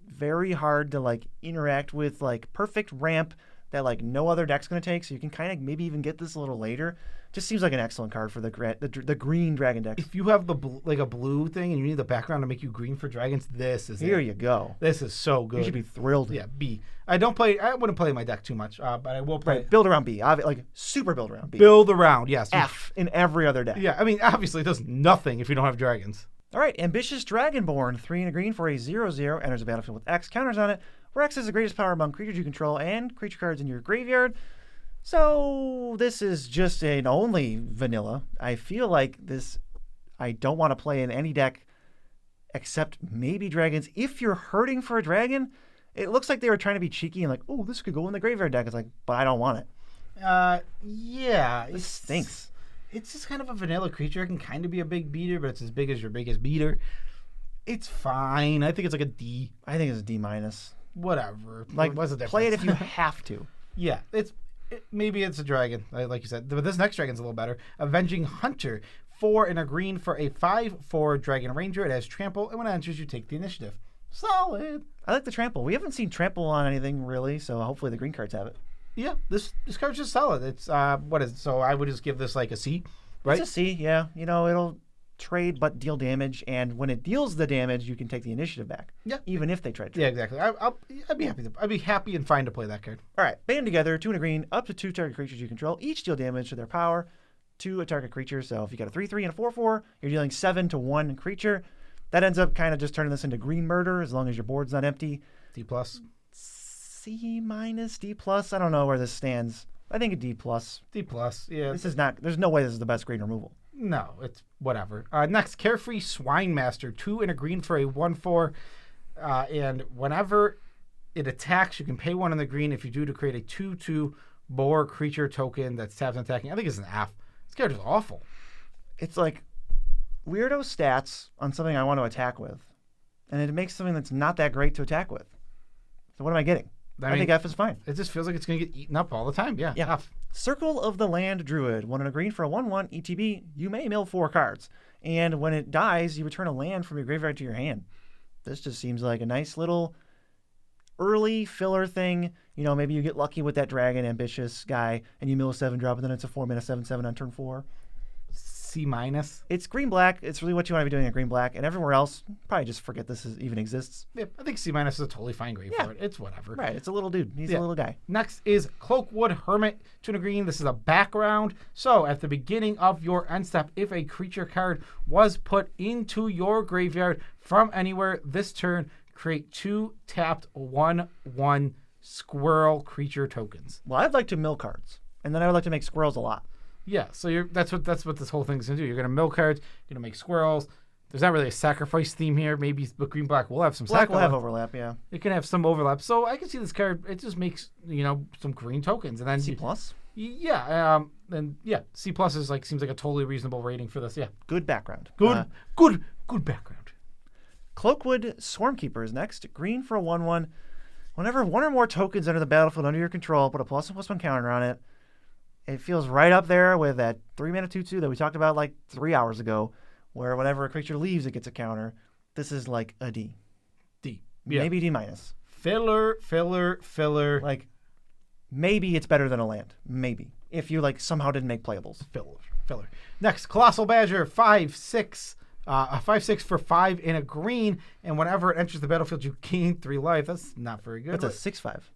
very hard to like interact with, like perfect ramp that like no other deck's going to take, so you can kind of maybe even get this a little later. Just seems like an excellent card for the green dragon deck. If you have like a blue thing and you need the background to make you green for dragons, this is Here you go. This is so good. You should be thrilled. Yeah, B. I wouldn't play my deck too much, but I will play. Right. Build around B. Like super build around B. Build around, yes. F in every other deck. Yeah, I mean, obviously it does nothing if you don't have dragons. All right, Ambitious Dragonborn, 3 and a green for a 0/0, enters the battlefield with X counters on it, where X is the greatest power among creatures you control and creature cards in your graveyard. So this is just an only vanilla. I feel like this, I don't want to play in any deck except maybe dragons. If you're hurting for a dragon, it looks like they were trying to be cheeky and like, oh, this could go in the graveyard deck. It's like, but I don't want it. Yeah. This stinks. It's just kind of a vanilla creature. It can kind of be a big beater, but it's as big as your biggest beater. It's fine. I think it's like a D. I think it's a D-. Whatever. Like, what's the difference? play it if you have to. Yeah, maybe it's a dragon, like you said. But this next dragon's a little better. Avenging Hunter, 4 and a green for a 5/4 dragon ranger. It has trample, and when it enters, you take the initiative. Solid. I like the trample. We haven't seen trample on anything really, so hopefully the green cards have it. Yeah, this card's just solid. It's what is it? So I would just give this like a C, right? It's a C, yeah. It'll trade but deal damage, and when it deals the damage, you can take the initiative back. Yeah, even if they trade. Yeah, exactly. I'd be happy. I'd be happy and fine to play that card. All right, band together, 2 and a green, up to 2 target creatures you control. Each deal damage to their power to a target creature. So if you got a 3/3 and a 4/4, you're dealing 7 to 1 creature. That ends up kind of just turning this into green murder as long as your board's not empty. D+. C-, D+. I don't know where this stands. I think a D+. D+. Yeah. This is not. There's no way this is the best green removal. No, it's whatever. Next, Carefree Swine Master, 2 and a green for a 1/4. And whenever it attacks, you can pay 1 on the green. If you do, to create a 2/2 boar creature token that's tapped and attacking. I think it's an F. This card is awful. It's like weirdo stats on something I want to attack with, and it makes something that's not that great to attack with. So what am I getting? I mean, think F is fine. It just feels like it's going to get eaten up all the time. Yeah. F. Circle of the Land Druid. When in a green for a 1/1 ETB, you may mill 4 cards. And when it dies, you return a land from your graveyard to your hand. This just seems like a nice little early filler thing. Maybe you get lucky with that dragon ambitious guy, and you mill a 7-drop, and then it's a 4-mana 7/7 on turn 4. C-. It's green-black. It's really what you want to be doing at green-black. And everywhere else, probably just forget this even exists. Yeah, I think C- is a totally fine grade for it. It's whatever. Right, it's a little dude. He's a little guy. Next is Cloakwood Hermit, 2 and a green. This is a background. So at the beginning of your end step, if a creature card was put into your graveyard from anywhere this turn, create 2 tapped 1/1 squirrel creature tokens. Well, I'd like to mill cards, and then I would like to make squirrels a lot. Yeah, so that's what this whole thing's gonna do. You're gonna mill cards. You're gonna make squirrels. There's not really a sacrifice theme here. Maybe green black will have some. Black will have overlap. Yeah, it can have some overlap. So I can see this card. It just makes some green tokens, and then C plus. Yeah, C plus is seems like a totally reasonable rating for this. Yeah, good background. Good background. Cloakwood Swarmkeeper is next. Green for a 1/1. Whenever 1 or more tokens enter the battlefield under your control, put a +1/+1 counter on it. It feels right up there with that 3-mana 2/2 that we talked about 3 hours ago, where whenever a creature leaves, it gets a counter. This is like a D. D. Yeah. Maybe D minus. Filler. Maybe it's better than a land. Maybe. If you somehow didn't make playables. Filler. Next, Colossal Badger, 5/6. A 5/6 for 5 in a green, and whenever it enters the battlefield, you gain 3 life. That's not very good. That's a 6/5.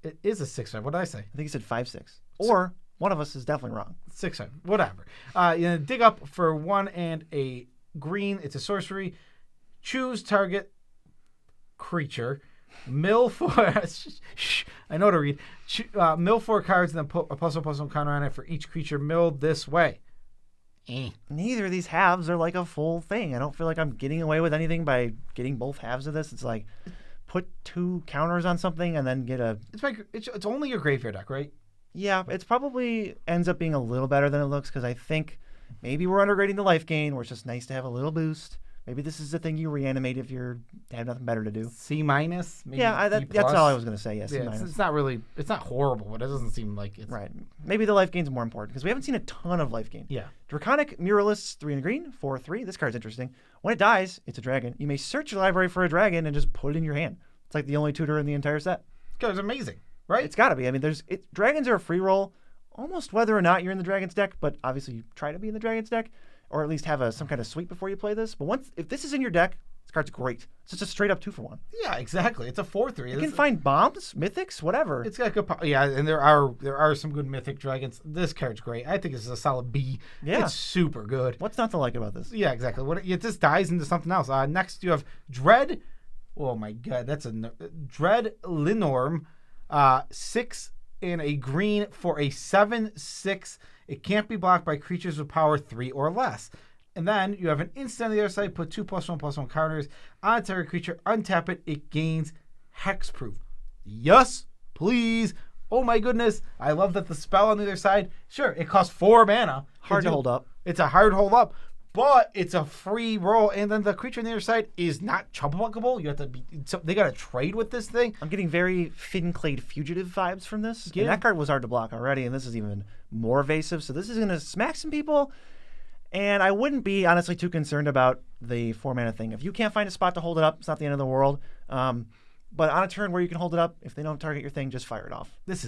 It is a 6/5. What did I say? I think you said 5/6. Or one of us is definitely wrong. 6/5. Whatever. Dig up for 1 and a green. It's a sorcery. Choose target creature. Mill 4. I know to read. Mill 4 cards and then put a +1/+1 counter on it for each creature milled this way. Neither of these halves are a full thing. I don't feel like I'm getting away with anything by getting both halves of this. It's put 2 counters on something and then get a... It's only your graveyard deck, right? Yeah, it's probably ends up being a little better than it looks because I think maybe we're undergrading the life gain where it's just nice to have a little boost. Maybe this is the thing you reanimate if you have nothing better to do. C-. Maybe that's all I was going to say. Yeah, C-. It's not horrible, but it doesn't seem like it's... Right. Maybe the life gain's more important because we haven't seen a ton of life gain. Yeah. Draconic Muralists, 3 and a green, 4/3. This card's interesting. When it dies, it's a dragon. You may search your library for a dragon and just put it in your hand. It's like the only tutor in the entire set. This card's amazing, right? It's got to be. I mean, dragons are a free roll almost whether or not you're in the dragon's deck, but obviously you try to be in the dragon's deck. Or at least have some kind of sweep before you play this. But if this is in your deck, this card's great. It's just a straight up 2-for-1. Yeah, exactly. It's a 4/3. You can find bombs, mythics, whatever. It's got good. Yeah, and there are some good mythic dragons. This card's great. I think this is a solid B. Yeah, it's super good. What's not to like about this? Yeah, exactly. It just dies into something else. Next you have Dread. Oh my god, that's a Dread Linorm, 6 and a green for a 7/6. It can't be blocked by creatures with power 3 or less. And then you have an instant on the other side. Put 2 +1/+1 counters on target creature. Untap it. It gains hexproof. Yes, please. Oh my goodness. I love that the spell on the other side. Sure, it costs 4 mana. Hard to hold up. It's a hard hold up. But it's a free roll, and then the creature on the other side is not chump-buckable. You have to they got to trade with this thing. I'm getting very Finclade Fugitive vibes from this. Yeah. And that card was hard to block already, and this is even more evasive. So this is going to smack some people, and I wouldn't be honestly too concerned about the 4-mana thing. If you can't find a spot to hold it up, it's not the end of the world. But on a turn where you can hold it up, if they don't target your thing, just fire it off. This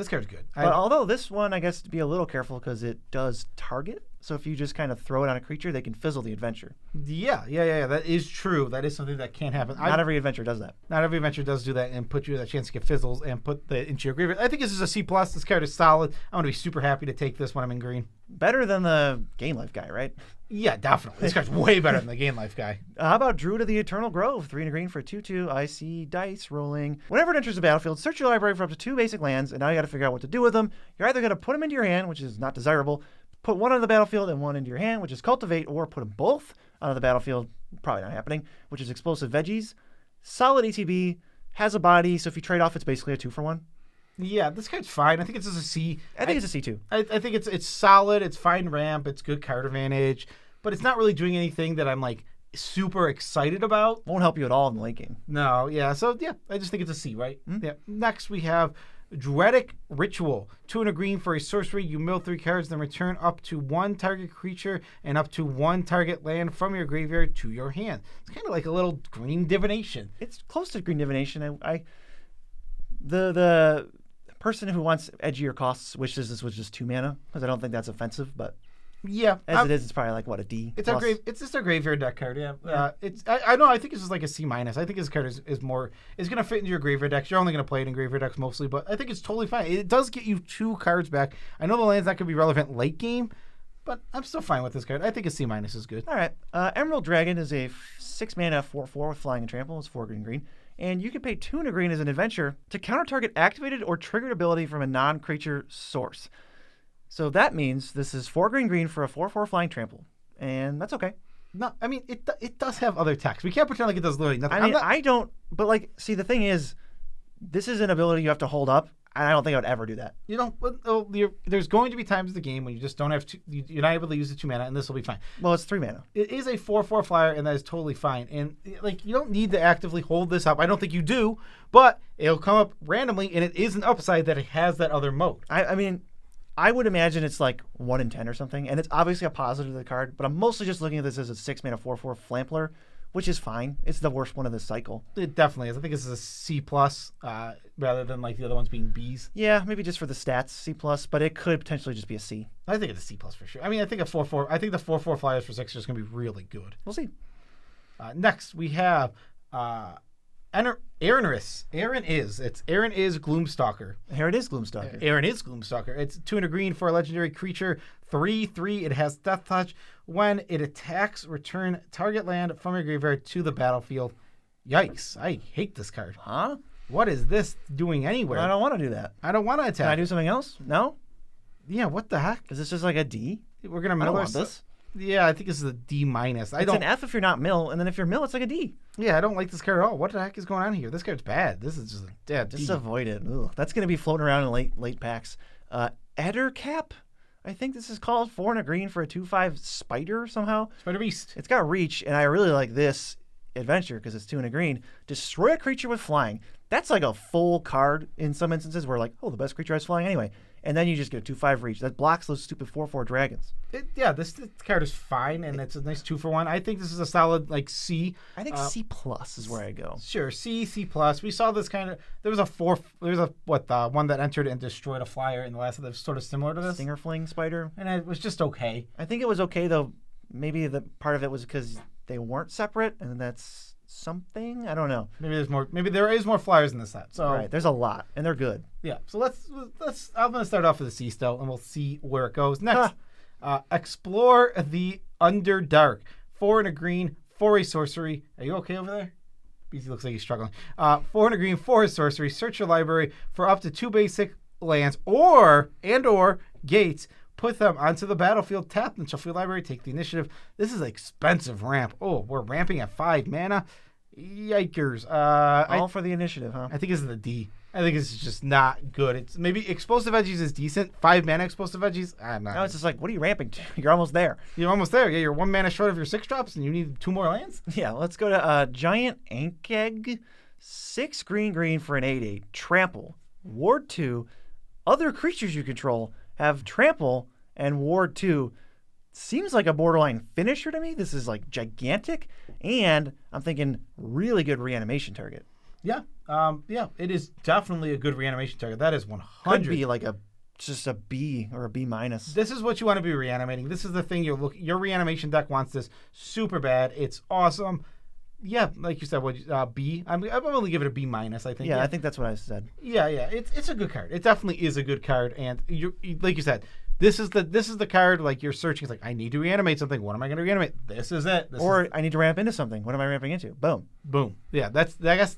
card's good. But although this one, I guess, to be a little careful because it does target. So if you just kind of throw it on a creature, they can fizzle the adventure. Yeah. That is true. That is something that can happen. Not every adventure does that. Not every adventure does do that and put you that chance to get fizzles and put the into your graveyard. I think this is a C+. This card is solid. I'm going to be super happy to take this when I'm in green. Better than the Game Life guy, right? Yeah, definitely. This card's way better than the Game Life guy. How about Druid of the Eternal Grove? 3 and a green for 2/2. I see dice rolling. Whenever it enters the battlefield, search your library for up to 2 basic lands, and now you got to figure out what to do with them. You're either going to put them into your hand, which is not desirable, put 1 on the battlefield and 1 into your hand, which is Cultivate, or put them both onto the battlefield, probably not happening, which is Explosive Veggies. Solid ETB, has a body, so if you trade off, it's basically a 2-for-1. Yeah, this card's fine. I think it's just a C. I think it's a C too. I think it's solid. It's fine ramp. It's good card advantage, but it's not really doing anything that I'm like super excited about. Won't help you at all in the late game. No, yeah. So yeah, I just think it's a C, right? Yeah. Next we have Druidic Ritual. 2 and a green for a sorcery. You mill 3 cards, then return up to 1 target creature and up to 1 target land from your graveyard to your hand. It's kind of like a little green divination. It's close to green divination. The person who wants edgier costs wishes this was just 2 mana, because I don't think that's offensive, but Yeah, as it is, it's probably like what, a D. It's plus? It's just a graveyard deck card. Yeah, it's I know. I think it's just like a C minus. I think this card is going to fit into your graveyard decks. You're only going to play it in graveyard decks mostly, but I think it's totally fine. It does get you 2 cards back. I know the land's not going to be relevant late game, but I'm still fine with this card. I think a C minus is good. All right. Emerald Dragon is a 6 mana 4/4 with flying and trample. It's 4 green. And you can pay 2 and a green as an adventure to counter target activated or triggered ability from a non-creature source. So that means this is 4 green for a 4/4 flying trample. And that's okay. No, I mean, it does have other attacks. We can't pretend like it does literally nothing. I mean, I don't, but like, see, the thing is, this is an ability you have to hold up. And I don't think I would ever do that. You don't. There's going to be times in the game when you just don't have you're not able to use the 2 mana, and this will be fine. Well, it's 3 mana. It is a 4/4 flyer, and that is totally fine. And like, you don't need to actively hold this up. I don't think you do, but it'll come up randomly, and it is an upside that it has that other mode. I mean, I would imagine it's like 1 in 10 or something, and it's obviously a positive to the card. But I'm mostly just looking at this as a 6 mana 4/4 Flampler, which is fine. It's the worst one of this cycle. It definitely is. I think this is a C plus rather than like the other ones being Bs. Yeah, maybe just for the stats, C plus, but it could potentially just be a C. I think it's a C plus for sure. I mean, I think a 4/4. I think the 4/4 flyers for 6 is going to be really good. We'll see. Next we have Aaron is Gloomstalker. Here it is, Gloomstalker. Aaron is Gloomstalker. It's 2 and a green for a legendary creature. 3/3. It has Death Touch. When it attacks, return target land from your graveyard to the battlefield. Yikes! I hate this card. Huh? What is this doing anywhere? I don't want to do that. I don't want to attack. Can I do something else? No? Yeah. What the heck? Is this just like a D? We're gonna I mill don't our want this. Yeah, I think this is a D minus. It's an F if you're not mill, and then if you're mill, it's like a D. Yeah, I don't like this card at all. What the heck is going on here? This card's bad. This is just a Just D. avoid it. Ugh. That's going to be floating around in late packs. Ettercap, I think this is called. 4 and a green for a 2/5 spider somehow. Spider Beast. It's got reach, and I really like this adventure because it's 2 and a green. Destroy a creature with flying. That's like a full card in some instances where like, oh, the best creature has flying anyway. And then you just get a 2/5 reach. That blocks those stupid 4/4 dragons. This card is fine, and it's a nice 2-for-1. I think this is a solid like C. I think C plus is where I go. Sure, C plus. We saw this kind of. There was one that entered and destroyed a flyer in the last. That was sort of similar to this. Stinger Fling Spider. And it was just okay. I think it was okay though. Maybe the part of it was because they weren't separate, and that's something. I don't know. Maybe there's more. Maybe there is more flyers in the set. So right, there's a lot, and they're good. Yeah. So let's. I'm gonna start off with a C still, and we'll see where it goes next. Explore the Underdark. 4 and a green for a sorcery. Are you okay over there? BC looks like he's struggling. 4 and a green for a sorcery. Search your library for up to 2 basic lands or gates. Put them onto the battlefield. Tap and shuffle your library. Take the initiative. This is an expensive ramp. Oh, we're ramping at 5 mana. Yikers. All for the initiative, huh? I think this is the D. I think it's just not good. It's maybe explosive edges is decent. 5 mana explosive edges. I'm not. No, it's just like, what are you ramping to? You're almost there. You're almost there. Yeah, you're 1 mana short of your 6 drops, and you need 2 more lands. Yeah, let's go to Giant Ankeg. 6 green for an 8/8. Trample. Ward 2. Other creatures you control have trample and Ward 2. Seems like a borderline finisher to me. This is like gigantic, and I'm thinking really good reanimation target. Yeah, it is definitely a good reanimation target. That is 100. Could be like just a B or a B minus. This is what you want to be reanimating. This is the thing your reanimation deck wants this super bad. It's awesome. Yeah, like you said, B? I'm going to give it a B minus, I think. Yeah, I think that's what I said. Yeah, it's a good card. It definitely is a good card, and like you said, this is the card like you're searching. It's like, I need to reanimate something. What am I going to reanimate? This is it. I need to ramp into something. What am I ramping into? Boom. Yeah, that's I guess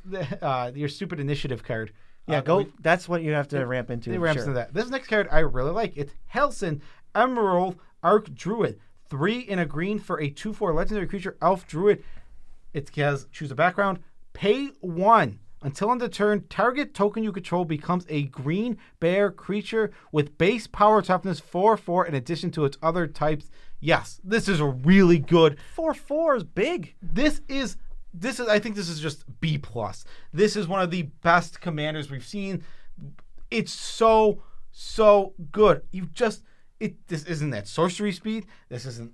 your stupid initiative card. Yeah, that's what you have to ramp into. It ramps into that. This next card I really like. It's Helson Emerald Arc Druid. 3 and a green for a 2/4 legendary creature elf druid. It has choose a background. Pay 1. Until end of turn, target token you control becomes a green bear creature with base power toughness 4/4 in addition to its other types. Yes, this is a really good. 4/4 is big. This is. I think this is just B+. This is one of the best commanders we've seen. It's so good. This isn't that sorcery speed. This isn't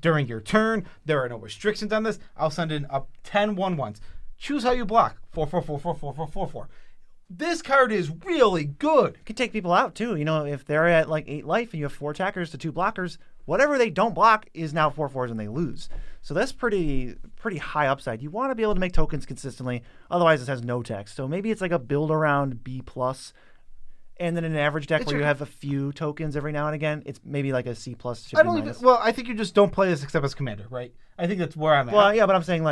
during your turn. There are no restrictions on this. I'll send in up 10 1/1s. Choose how you block. 4/4. This card is really good. You can take people out too. If they're at like 8 life and you have 4 attackers to 2 blockers, whatever they don't block is now 4/4s and they lose. So that's pretty high upside. You want to be able to make tokens consistently. Otherwise, this has no text. So maybe it's like a build around B+. And then in an average deck where you have a few tokens every now and again, it's maybe like a C+. I think you just don't play this except as commander, right? I think that's where I'm at. Well, yeah, but I'm saying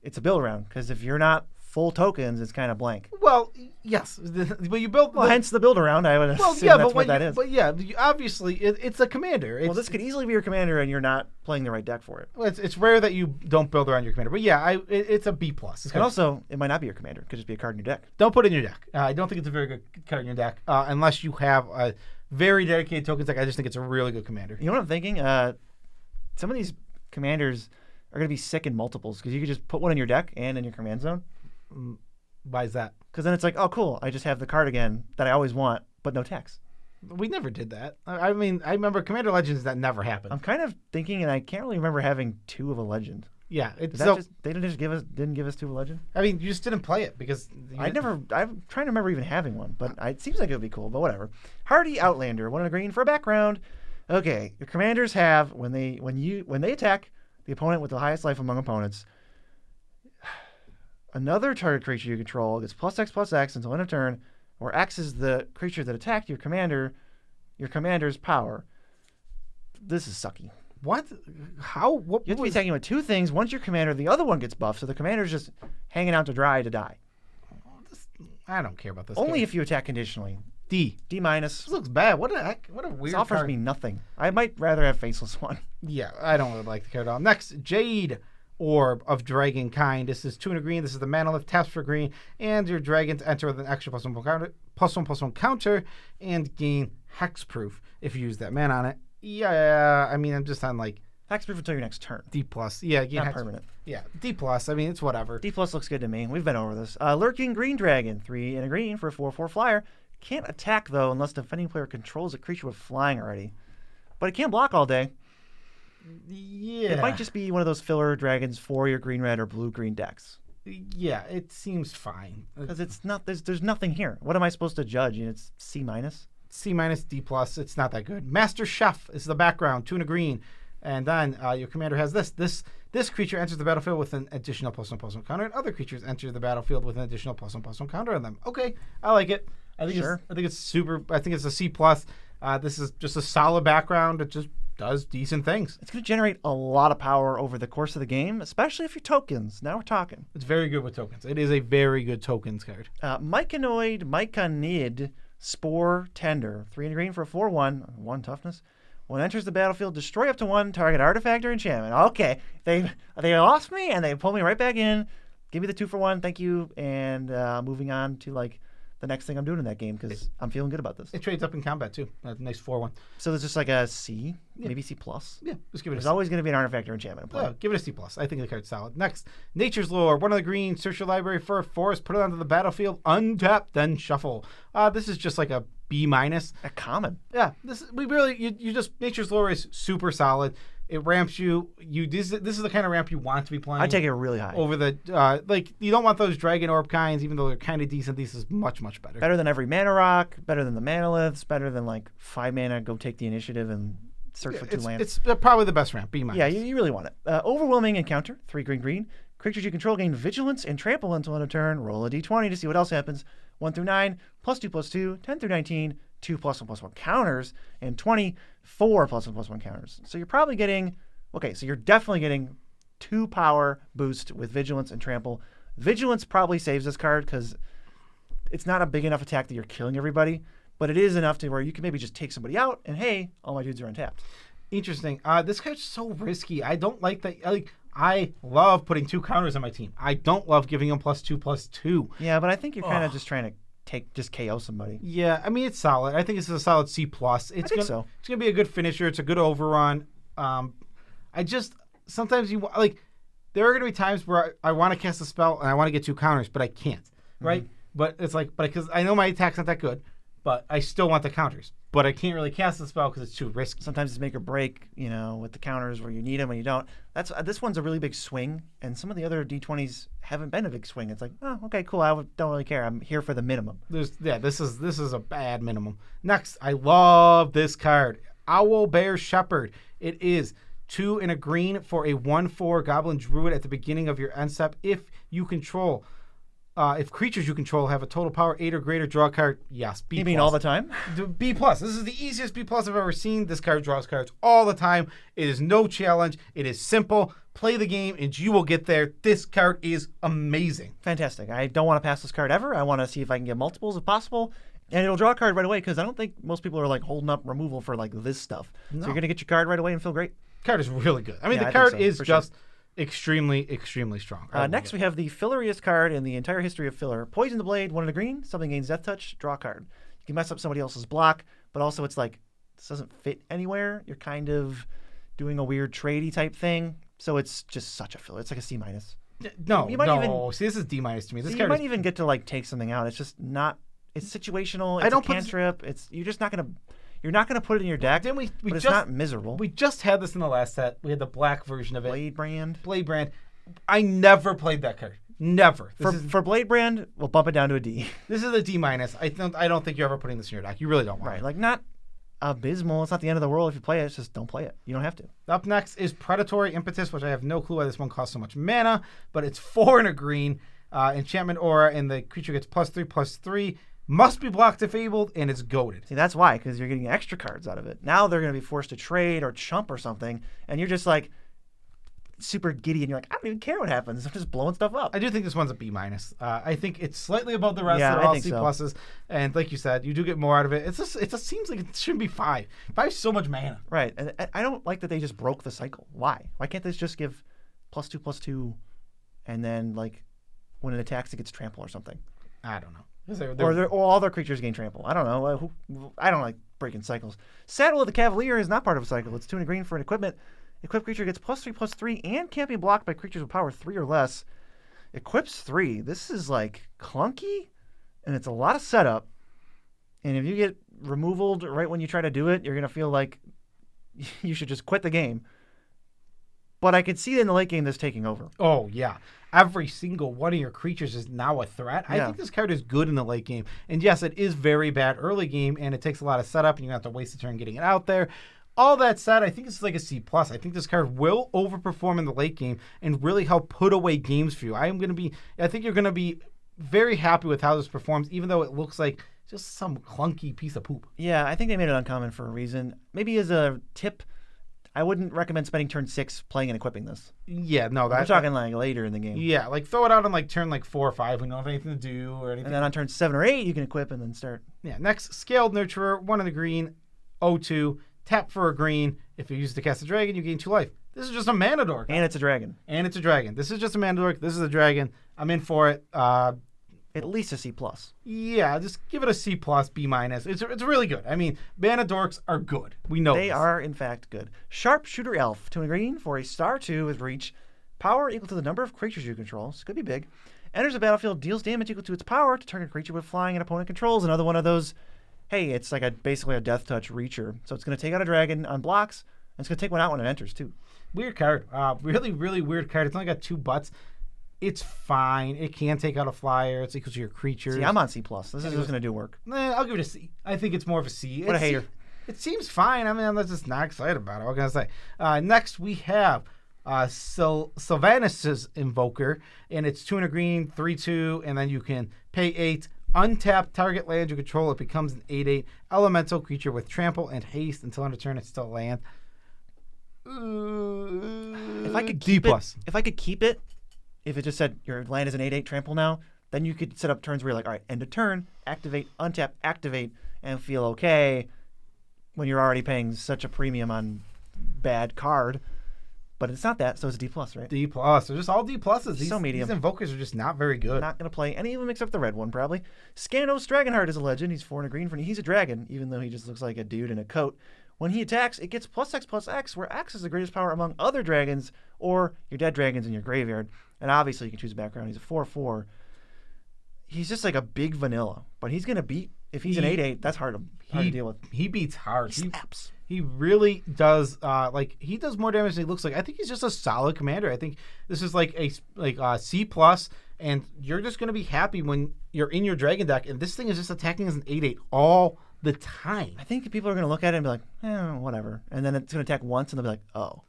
it's a build around because if you're not full tokens, it's kind of blank. Well, yes, but you build. Well, hence the build around. I would assume that's what that is. But yeah, obviously it's a commander. This could easily be your commander, and you're not playing the right deck for it. Well, it's rare that you don't build around your commander. But yeah, it's a B+. And also, it might not be your commander. It could just be a card in your deck. Don't put it in your deck. I don't think it's a very good card in your deck unless you have a very dedicated tokens deck. I just think it's a really good commander. You know what I'm thinking? Some of these commanders are going to be sick in multiples because you could just put one in your deck and in your command zone. Why is that? Because then it's like, oh, cool. I just have the card again that I always want, but no text. We never did that. I mean, I remember Commander Legends that never happened. I'm kind of thinking, and I can't really remember having 2 of a legend. Yeah, they didn't just give us 2 of a legend. I mean, you just didn't play it because I'm trying to remember even having one, but it seems like it would be cool. But whatever. Hardy Outlander, 1 in a green for a background. Okay, your commanders have when they attack the opponent with the highest life among opponents. Another target creature you control gets +X/+X until end of turn, where X is the creature that attacked your commander's power. This is sucky. What? How? What? You have to be attacking with 2 things. One's your commander, the other one gets buffed, so the commander's just hanging out to dry to die. I don't care about this. Only game. if you attack conditionally. D-. This looks bad. What the heck? What a weird This offers card. me nothing. I might rather have Faceless one. Yeah, I don't really like the card at all. Next, Jade Orb of Dragon Kind. This is 2 in a green. This is the mana lift, taps for green, and your dragons enter with an extra +1/+1 counter and gain hexproof if you use that mana on it. Yeah, I mean, I'm just on like Hexproof until your next turn. D+. Yeah, gain not permanent. Yeah, D+. I mean, it's whatever. D+ looks good to me. We've been over this. Lurking Green Dragon, 3 in a green for a 4/4 flyer. Can't attack though unless defending player controls a creature with flying already, but it can block all day. Yeah. It might just be one of those filler dragons for your green-red or blue-green decks. Yeah, it seems fine. Because it's not there's nothing here. What am I supposed to judge? It's C-. C-, D+. It's not that good. Master Chef is the background, 2 in a green. And then your commander has this. This creature enters the battlefield with an additional +1/+1 counter, and other creatures enter the battlefield with an additional +1/+1 counter on them. Okay, I like it. I think it's super. I think it's a C+. This is just a solid background. It just does decent things. It's going to generate a lot of power over the course of the game, especially if you're tokens. Now we're talking. It's very good with tokens. It is a very good tokens card. Myconid Spore Tender, 3 in a green for a 4/1, 1 toughness. When it enters the battlefield, destroy up to 1 target artifact or enchantment. Okay, they lost me and they pulled me right back in. Give me the 2 for 1, thank you, and moving on to like the next thing I'm doing in that game because I'm feeling good about this. It trades up in combat too. Nice 4/1. So there's just like a C, maybe C+. Yeah, just give it. There's always going to be an artifact or enchantment in play. Yeah, give it a C+. I think the card's solid. Next, Nature's Lore, 1 of the green. Search your library for a forest, put it onto the battlefield, untap, then shuffle. This is just like a B-. A common. Yeah, you just Nature's Lore is super solid. It ramps you. This is the kind of ramp you want to be playing. I take it really high. Over the you don't want those Dragon Orb kinds, even though they're kind of decent. This is much better. Better than every mana rock. Better than the Manaliths. Better than like 5 mana. Go take the initiative and search for 2 lands. It's probably the best ramp. B-. Yeah, you really want it. Overwhelming encounter. 3 green. Creatures you control gain vigilance and trample until end of turn. Roll a d20 to see what else happens. 1 through 9, +2/+2, 10 through 19. 2 +1/+1 counters and 24 +1/+1 counters. So you're probably getting, so you're definitely getting 2 power boost with Vigilance and Trample. Vigilance probably saves this card because it's not a big enough attack that you're killing everybody, but it is enough to where you can maybe just take somebody out and hey, all my dudes are untapped. Interesting. This card's so risky. I don't like that. I love putting 2 counters on my team. I don't love giving them +2/+2. Yeah, but I think you're kind of just trying to just KO somebody. Yeah, I mean, it's solid. I think it's a solid C+. It's think gonna, so. It's going to be a good finisher. It's a good overrun. Sometimes there are going to be times where I want to cast a spell and I want to get 2 counters, but I can't, right? But it's because I know my attack's not that good, but I still want the counters. But I can't really cast the spell because it's too risky. Sometimes it's make or break, with the counters where you need them and you don't. This one's a really big swing, and some of the other D20s haven't been a big swing. It's like, oh, okay, cool. I don't really care. I'm here for the minimum. This is a bad minimum. Next, I love this card, Owl Bear Shepherd. It is 2 and a green for a 1/4 Goblin Druid at the beginning of your end step. If creatures you control have a total power 8 or greater, draw a card. Yes, B+. You mean all the time? B+. This is the easiest B+ I've ever seen. This card draws cards all the time. It is no challenge. It is simple. Play the game and you will get there. This card is amazing. Fantastic. I don't want to pass this card ever. I want to see if I can get multiples if possible. And it'll draw a card right away because I don't think most people are holding up removal for this stuff. No. So you're going to get your card right away and feel great. Card is really good. I mean, the card is just extremely, extremely strong. Next, we have the filleriest card in the entire history of filler. Poison the Blade, 1 and a green. Something gains Death Touch, draw a card. You can mess up somebody else's block, but also it's this doesn't fit anywhere. You're kind of doing a weird tradey type thing. So it's just such a filler. It's like a C-. No. See, this is D- to me. This card you might even get to take something out. It's just not. It's situational. It's a cantrip. You're just not gonna. You're not gonna put it in your deck. Then it's not miserable. We just had this in the last set. We had the black version of it. Blade Brand. I never played that card. Never. For Blade Brand, we'll bump it down to a D. This is a D-. I don't think you're ever putting this in your deck. You really don't want it. Right. Not abysmal. It's not the end of the world if you play it. It's just don't play it. You don't have to. Up next is Predatory Impetus, which I have no clue why this one costs so much mana, but it's 4 and a green. Enchantment Aura, and the creature gets +3/+3. Must be blocked, disabled, and it's goaded. See, that's why, because you're getting extra cards out of it. Now they're going to be forced to trade or chump or something, and you're just super giddy, and you're I don't even care what happens. I'm just blowing stuff up. I do think this one's a B-. I think it's slightly above the rest. They're all C+. So. And like you said, you do get more out of it. It just seems like it shouldn't be 5. 5 is so much mana. Right, and I don't like that they just broke the cycle. Why? Why can't they just give +2/+2, and then when it attacks, it gets trample or something? I don't know. Or all their creatures gain trample. I don't know. I don't like breaking cycles. Saddle of the Cavalier is not part of a cycle. It's 2 and a green for an equipment. Equipped creature gets +3/+3 and can't be blocked by creatures with power 3 or less. Equips 3. This is clunky, and it's a lot of setup. And if you get removaled right when you try to do it, you're going to feel like you should just quit the game. But I could see in the late game this taking over. Oh, yeah. Every single one of your creatures is now a threat. Yeah. I think this card is good in the late game. And yes, it is very bad early game, and it takes a lot of setup, and you have to waste a turn getting it out there. All that said, I think it's a C+. I think this card will overperform in the late game and really help put away games for you. I think you're going to be very happy with how this performs, even though it looks like just some clunky piece of poop. Yeah, I think they made it uncommon for a reason. Maybe as a tip, I wouldn't recommend spending turn 6 playing and equipping this. Yeah, no. We're talking later in the game. Yeah, throw it out on turn 4 or 5 when you don't have anything to do or anything. And then on turn 7 or 8, you can equip and then start. Yeah, next, Scaled Nurturer, 1 in the green, 0/2, tap for a green. If you use it to cast a dragon, you gain 2 life. This is just a mana dork. And it's a dragon. This is just a mana dork. This is a dragon. I'm in for it. At least a C+. Yeah, just give it a C+, B-. It's really good. I mean, mana dorks are good. We know they are, in fact, good. Sharpshooter Elf, 2 and a green for a star 2 with reach. Power equal to the number of creatures you control. So it could be big. Enters the battlefield, deals damage equal to its power to target a creature with flying an opponent controls. Another one of those, hey, it's basically a death touch reacher. So it's going to take out a dragon on blocks, and it's going to take one out when it enters, too. Weird card. Really, really weird card. It's only got 2 butts. It's fine. It can take out a flyer. It's equal to your creatures. See, I'm on C+. This is just going to do work. I'll give it a C. I think it's more of a C. What a hater. It seems fine. I mean, I'm just not excited about it. What can I say? Next, we have Sylvanas' Invoker, and it's 2 and a green, 3/2, and then you can pay 8. Untap target land you control. It becomes an 8/8 elemental creature with trample and haste until end of turn. It's still land. If I could keep it, if it just said your land is an 8/8 trample now, then you could set up turns where you're all right, end of turn, activate, untap, activate, and feel okay when you're already paying such a premium on bad card. but it's not that, so it's a D+, right? D+. They're just all D+. These, so medium. These invokers are just not very good. Not going to play any of them except the red one, probably. Scandos Dragonheart is a legend. He's 4 and a green. He's a dragon, even though he just looks like a dude in a coat. When he attacks, it gets +X/+X, where X is the greatest power among other dragons or your dead dragons in your graveyard. And obviously, you can choose a background. He's a 4/4. He's just like a big vanilla, but he's going to beat. If he's an 8/8, that's hard to deal with. He beats hard. He snaps. He really does. He does more damage than he looks like. I think he's just a solid commander. I think this is like a C+, and you're just going to be happy when you're in your dragon deck, and this thing is just attacking as an 8/8 all the time. I think people are going to look at it and be like, whatever. And then it's going to attack once, and they'll be like, oh.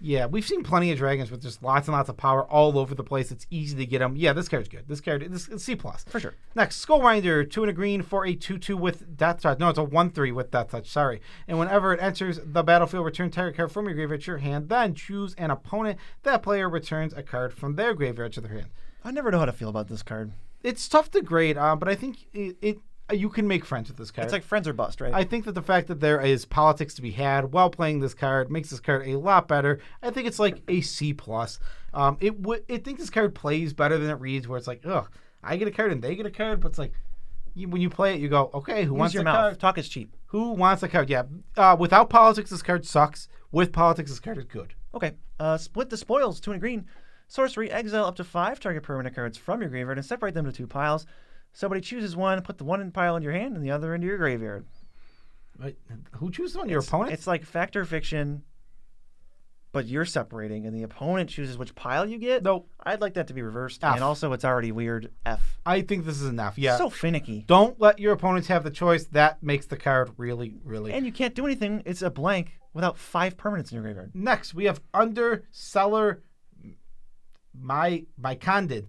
Yeah, we've seen plenty of dragons with just lots and lots of power all over the place. It's easy to get them. Yeah, this card's good. This card is C+. For sure. Next, Skullwinder, 2 and a green for a 2/2 with Death Touch. No, it's a 1/3 with Death Touch, sorry. And whenever it enters the battlefield, return target card from your graveyard to your hand, then choose an opponent. That player returns a card from their graveyard to their hand. I never know how to feel about this card. It's tough to grade, but I think you can make friends with this card. It's like friends or bust, right? I think that the fact that there is politics to be had while playing this card makes this card a lot better. I think it's like a C+. I think this card plays better than it reads, where it's like, ugh, I get a card and they get a card, but it's like, when you play it, you go, okay, who wants your the mouth. card? Talk is cheap. Who wants the card? Yeah. Without politics, this card sucks. With politics, this card is good. Okay. Split the spoils, 2 and a green. Sorcery, exile up to 5 target permanent cards from your graveyard and separate them to 2 piles. Somebody chooses one, put the one pile in your hand and the other into your graveyard. Wait, who chooses one? Your opponent? It's like fact or fiction, but you're separating, and the opponent chooses which pile you get. Nope. I'd like that to be reversed. F. And also, it's already weird. F. I think this is enough. Yeah. So finicky. Don't let your opponents have the choice. That makes the card really, really. And you can't do anything. It's a blank without 5 permanents in your graveyard. Next, we have Underseller My Condid.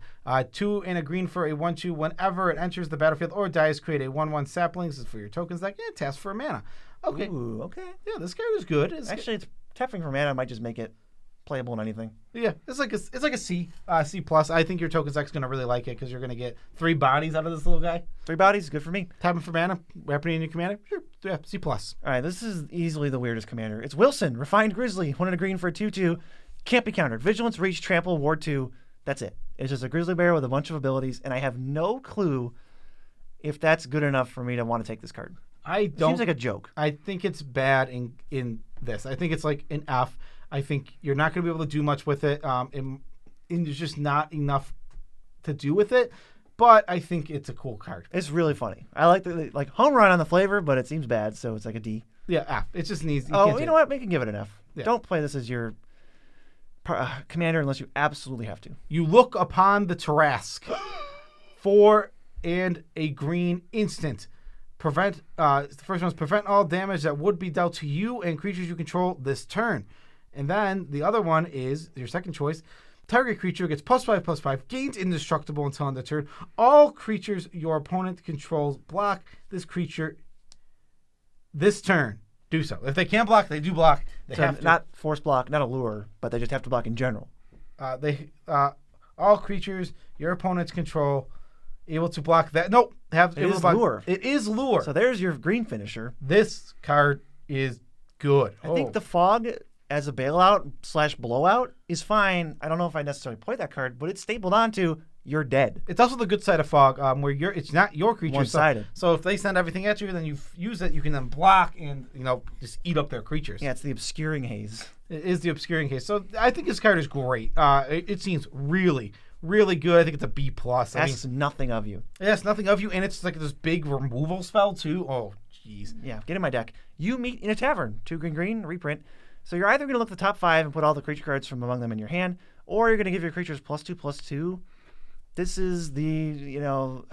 2 and a green for a 1/2. Whenever it enters the battlefield or dies, create a 1/1 sapling. This is for your tokens deck. It taps for a mana. Okay. Ooh, okay. Yeah, this card is good. Actually, it's tapping for mana might just make it playable in anything. Yeah, it's like a C, C+. I think your tokens deck's gonna really like it because you're gonna get 3 bodies out of this little guy. 3 bodies, good for me. Tapping for mana, happening in your commander. Sure, yeah, C+. All right, this is easily the weirdest commander. It's Wilson, Refined Grizzly, 1 and a green for a 2/2. Can't be countered. Vigilance, Reach, Trample, Ward 2. That's it. It's just a grizzly bear with a bunch of abilities, and I have no clue if that's good enough for me to want to take this card. It seems like a joke. I think it's bad in this. I think it's like an F. I think you're not going to be able to do much with it. And there's just not enough to do with it. But I think it's a cool card. It's really funny. I like home run on the flavor, but it seems bad, so it's like a D. Yeah, F. It's just an easy. You know what? We can give it an F. Yeah. Don't play this as your commander unless you absolutely have to. You look upon the Tarrasque. 4 and a green instant. Prevent. The first one is prevent all damage that would be dealt to you and creatures you control this turn. And then the other one is your second choice. Target creature gets +5/+5, gains indestructible until end of turn. All creatures your opponent controls block this creature this turn. Do so. If they can't block, they do block. They have to. Not force block, not a lure, but they just have to block in general. All creatures your opponents control able to block that. Nope. It is lure. It is lure. So there's your green finisher. This card is good. I think the fog as a bailout/blowout is fine. I don't know if I necessarily play that card, but it's stapled onto you're dead. It's also the good side of fog, where it's not your creature. One-sided. So if they send everything at you, then you use it. You can then block and just eat up their creatures. Yeah, it's the obscuring haze. It is the obscuring haze. So I think this card is great. It seems really, really good. I think it's a B+. Asks nothing of you. It asks nothing of you, and it's like this big removal spell too. Oh, jeez. Yeah, get in my deck. You meet in a tavern. 2 green, reprint. So you're either going to look at the top 5 and put all the creature cards from among them in your hand, or you're going to give your creatures +2/+2. This is the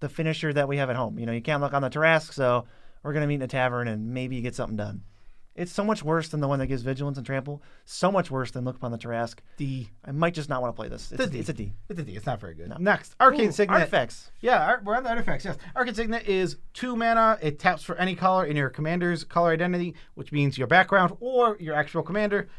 finisher that we have at home. You can't look on the Tarrasque, so we're going to meet in a tavern and maybe get something done. It's so much worse than the one that gives Vigilance and Trample. So much worse than look upon the Tarrasque. D. I might just not want to play this. It's a D. It's a D. It's not very good. No. Next, Arcane Signet. Artifacts. Yeah, we're on the artifacts, yes. Arcane Signet is 2 mana. It taps for any color in your commander's color identity, which means your background or your actual commander.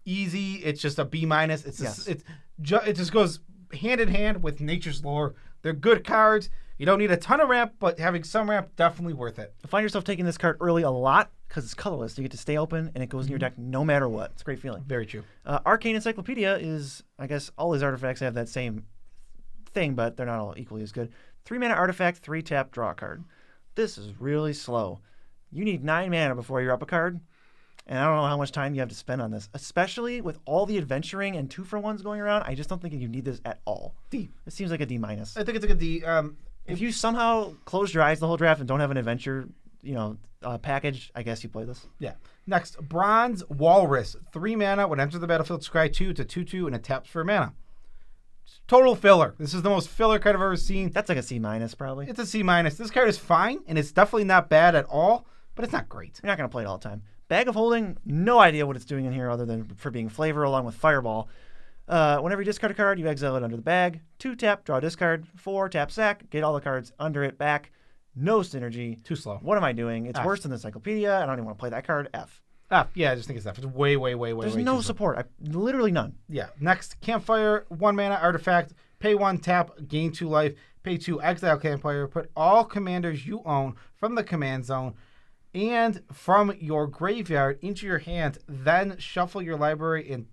Easy. It's just a B-. It just goes hand in hand with Nature's Lore. They're good cards. You don't need a ton of ramp, but having some ramp, definitely worth it. You'll find yourself taking this card early a lot because it's colorless. You get to stay open, and it goes in your deck no matter what. It's a great feeling. Very true. Arcane Encyclopedia is, I guess, all these artifacts have that same thing, but they're not all equally as good. 3-mana artifact, 3-tap, draw a card. This is really slow. You need 9 mana before you're up a card, and I don't know how much time you have to spend on this, especially with all the adventuring and 2-for-1s going around. I just don't think you need this at all. D. It seems like a D-. I think it's like a D. If you somehow close your eyes the whole draft and don't have an adventure, package, I guess you play this. Yeah. Next, Bronze Walrus. 3 mana. When it enters the battlefield, scry 2. It's a 2/2, and it taps for mana. Total filler. This is the most filler card I've ever seen. That's like a C- probably. It's a C-. This card is fine, and it's definitely not bad at all, but it's not great. You're not going to play it all the time. Bag of Holding, no idea what it's doing in here other than for being flavor along with Fireball. Whenever you discard a card, you exile it under the bag. 2-tap, draw a discard. 4-tap, sack. Get all the cards under it back. No synergy. Too slow. What am I doing? It's worse than the Encyclopedia. I don't even want to play that card. F. Yeah, I just think it's F. It's way There's no support. Literally none. Yeah. Next, Campfire, 1 mana artifact. Pay 1, tap, gain 2 life. Pay 2, exile Campfire. Put all commanders you own from the command zone and from your graveyard into your hand. Then shuffle your library and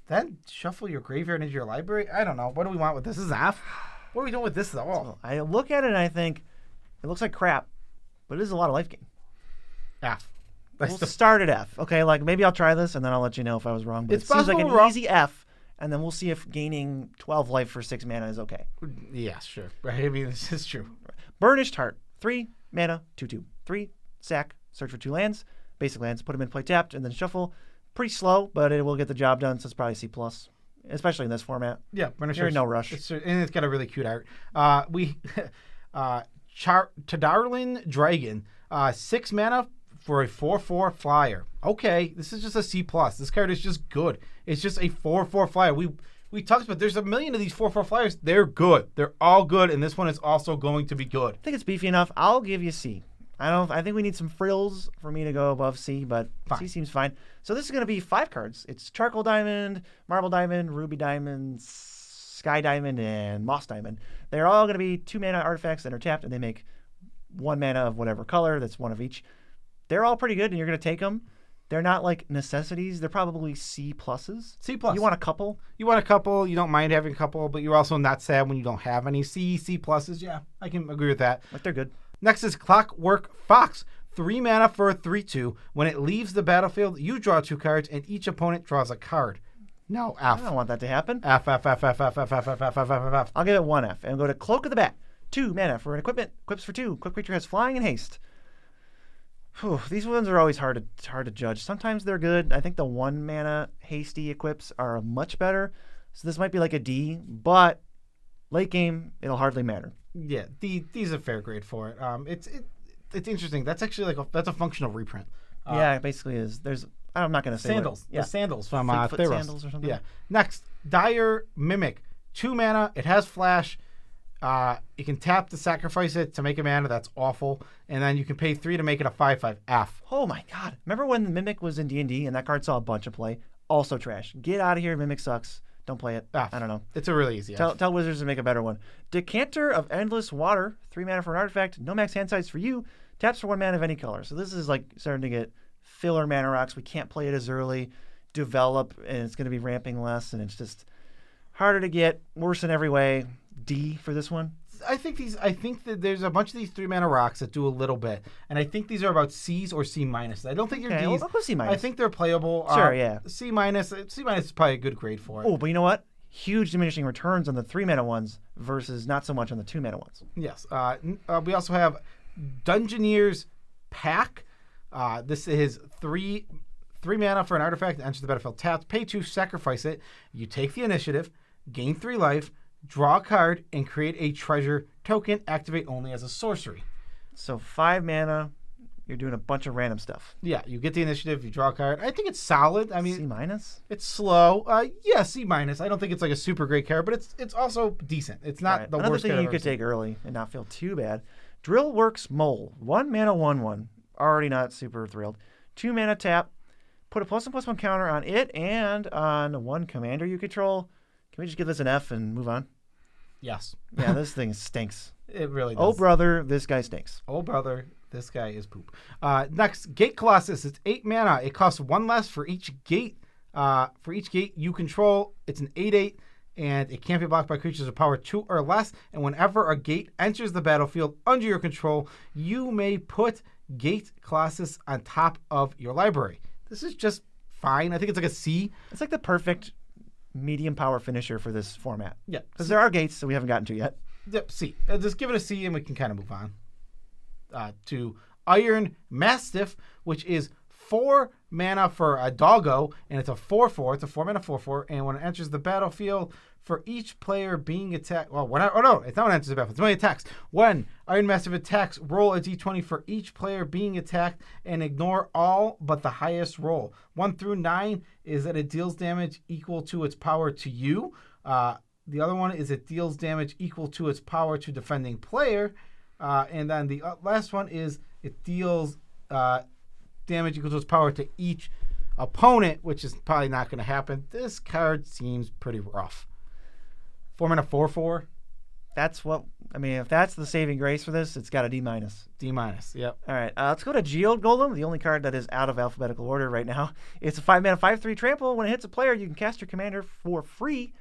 then shuffle your graveyard into your library. I don't know. What do we want with this? This is F. What are we doing with this at all? I look at it and I think it looks like crap, but it is a lot of life gain. F. We'll start at F. Okay, like maybe I'll try this and then I'll let you know if I was wrong. But it seems like an easy F, and then we'll see if gaining 12 life for 6 mana is okay. Yeah, sure. I mean, this is true. Burnished Heart. 3 mana, 2/2. 3, sack, search for 2 lands. Basic lands, put them in play tapped, and then shuffle. Pretty slow, but it will get the job done, so it's probably C+, especially in this format. Yeah, You're in no rush. And it's got a really cute art. Tadarlin Dragon. 6 mana for a 4/4 flyer. Okay, this is just a C+. This card is just good. It's just a 4/4 flyer. We talked about there's a million of these 4/4 flyers. They're good. They're all good, and this one is also going to be good. I think it's beefy enough. I'll give you C. I think we need some frills for me to go above C, but fine. C seems fine. So this is going to be 5 cards. It's Charcoal Diamond, Marble Diamond, Ruby Diamond, Sky Diamond, and Moss Diamond. They're all going to be 2 mana artifacts that are tapped, and they make 1 mana of whatever color. That's 1 of each. They're all pretty good, and you're going to take them. They're not like necessities. They're probably C+. C+. You want a couple? You want a couple. You don't mind having a couple, but you're also not sad when you don't have any. C+. Yeah, I can agree with that. But they're good. Next is Clockwork Fox. 3 mana for a 3/2. When it leaves the battlefield, you draw 2 cards, and each opponent draws a card. No, F. I don't want that to happen. F. I'll give it 1 F. And go to Cloak of the Bat. 2 mana for an equipment. Equips for 2. Quick creature has flying and haste. Whew, these ones are always hard to judge. Sometimes they're good. I think the 1 mana hasty equips are much better. So this might be like a D, but late game, it'll hardly matter. Yeah, D's a fair grade for it. It's interesting. That's actually that's a functional reprint. Yeah, it basically is. I'm not going to say sandals. The sandals from Theros. Sandals or something. Yeah. Next, Dire Mimic. 2 mana. It has flash. You can tap to sacrifice it to make a mana. That's awful. And then you can pay 3 to make it a 5/5 F. Oh my God! Remember when the Mimic was in D&D and that card saw a bunch of play? Also trash. Get out of here. Mimic sucks. Don't play it. F. I don't know. It's a really easy Tell Wizards to make a better one. Decanter of Endless Water. 3 mana for an artifact. No max hand size for you. Taps for 1 mana of any color. So this is like starting to get filler mana rocks. We can't play it as early. Develop, and it's going to be ramping less, and it's just harder to get. Worse in every way. D for this one. I think that there's a bunch of these 3 mana rocks that do a little bit, and I think these are about C's or C-. I don't think they're D's. I'll go C-. I think they're playable. Sure, yeah. C-. C- is probably a good grade for it. Oh, but you know what? Huge diminishing returns on the 3 mana ones versus not so much on the 2 mana ones. Yes. We also have Dungeoneer's Pack. This is 3 mana for an artifact that enters the battlefield tapped. Pay 2, sacrifice it. You take the initiative, gain 3 life, draw a card, and create a treasure token. Activate only as a sorcery. So 5 mana, you're doing a bunch of random stuff. Yeah, you get the initiative, you draw a card. I think it's solid. I mean, C-? It's slow. Yeah, C-. I don't think it's like a super great card, but it's also decent. It's not the Another worst thing card you could take early and not feel too bad. Drillworks Mole. 1 mana, 1/1. Already not super thrilled. 2 mana tap. Put a +1/+1 counter on it and on 1 commander you control. Can we just give this an F and move on? Yes. Yeah, this thing stinks. It really does. Oh, brother, this guy stinks. Oh, brother, this guy is poop. Next, Gate Colossus. It's 8 mana. It costs 1 less for each gate. For each gate you control, it's an 8/8, and it can't be blocked by creatures of power 2 or less. And whenever a gate enters the battlefield under your control, you may put Gate Colossus on top of your library. This is just fine. I think it's like a C. It's like the perfect medium power finisher for this format. Yeah. Because there are gates that we haven't gotten to yet. Yep, C. Just give it a C, and we can kind of move on to Iron Mastiff, which is 4 mana for a doggo, and it's a 4/4. It's a 4 mana 4/4, and when it enters the battlefield, for each player being attacked, it's not when it enters the battlefield. It's when it attacks. When Iron Mastiff attacks, roll a d20 for each player being attacked, and ignore all but the highest roll. 1 through 9 is that it deals damage equal to its power to you. The other one is it deals damage equal to its power to defending player. And then the last one is it deals damage equal to its power to each opponent, which is probably not going to happen. This card seems pretty rough. 4 mana 4/4. That's what, I mean, if that's the saving grace for this, it's got a D-. D-, yep. All right, let's go to Geode Golem, the only card that is out of alphabetical order right now. It's a 5 mana 5/3 trample. When it hits a player, you can cast your commander for free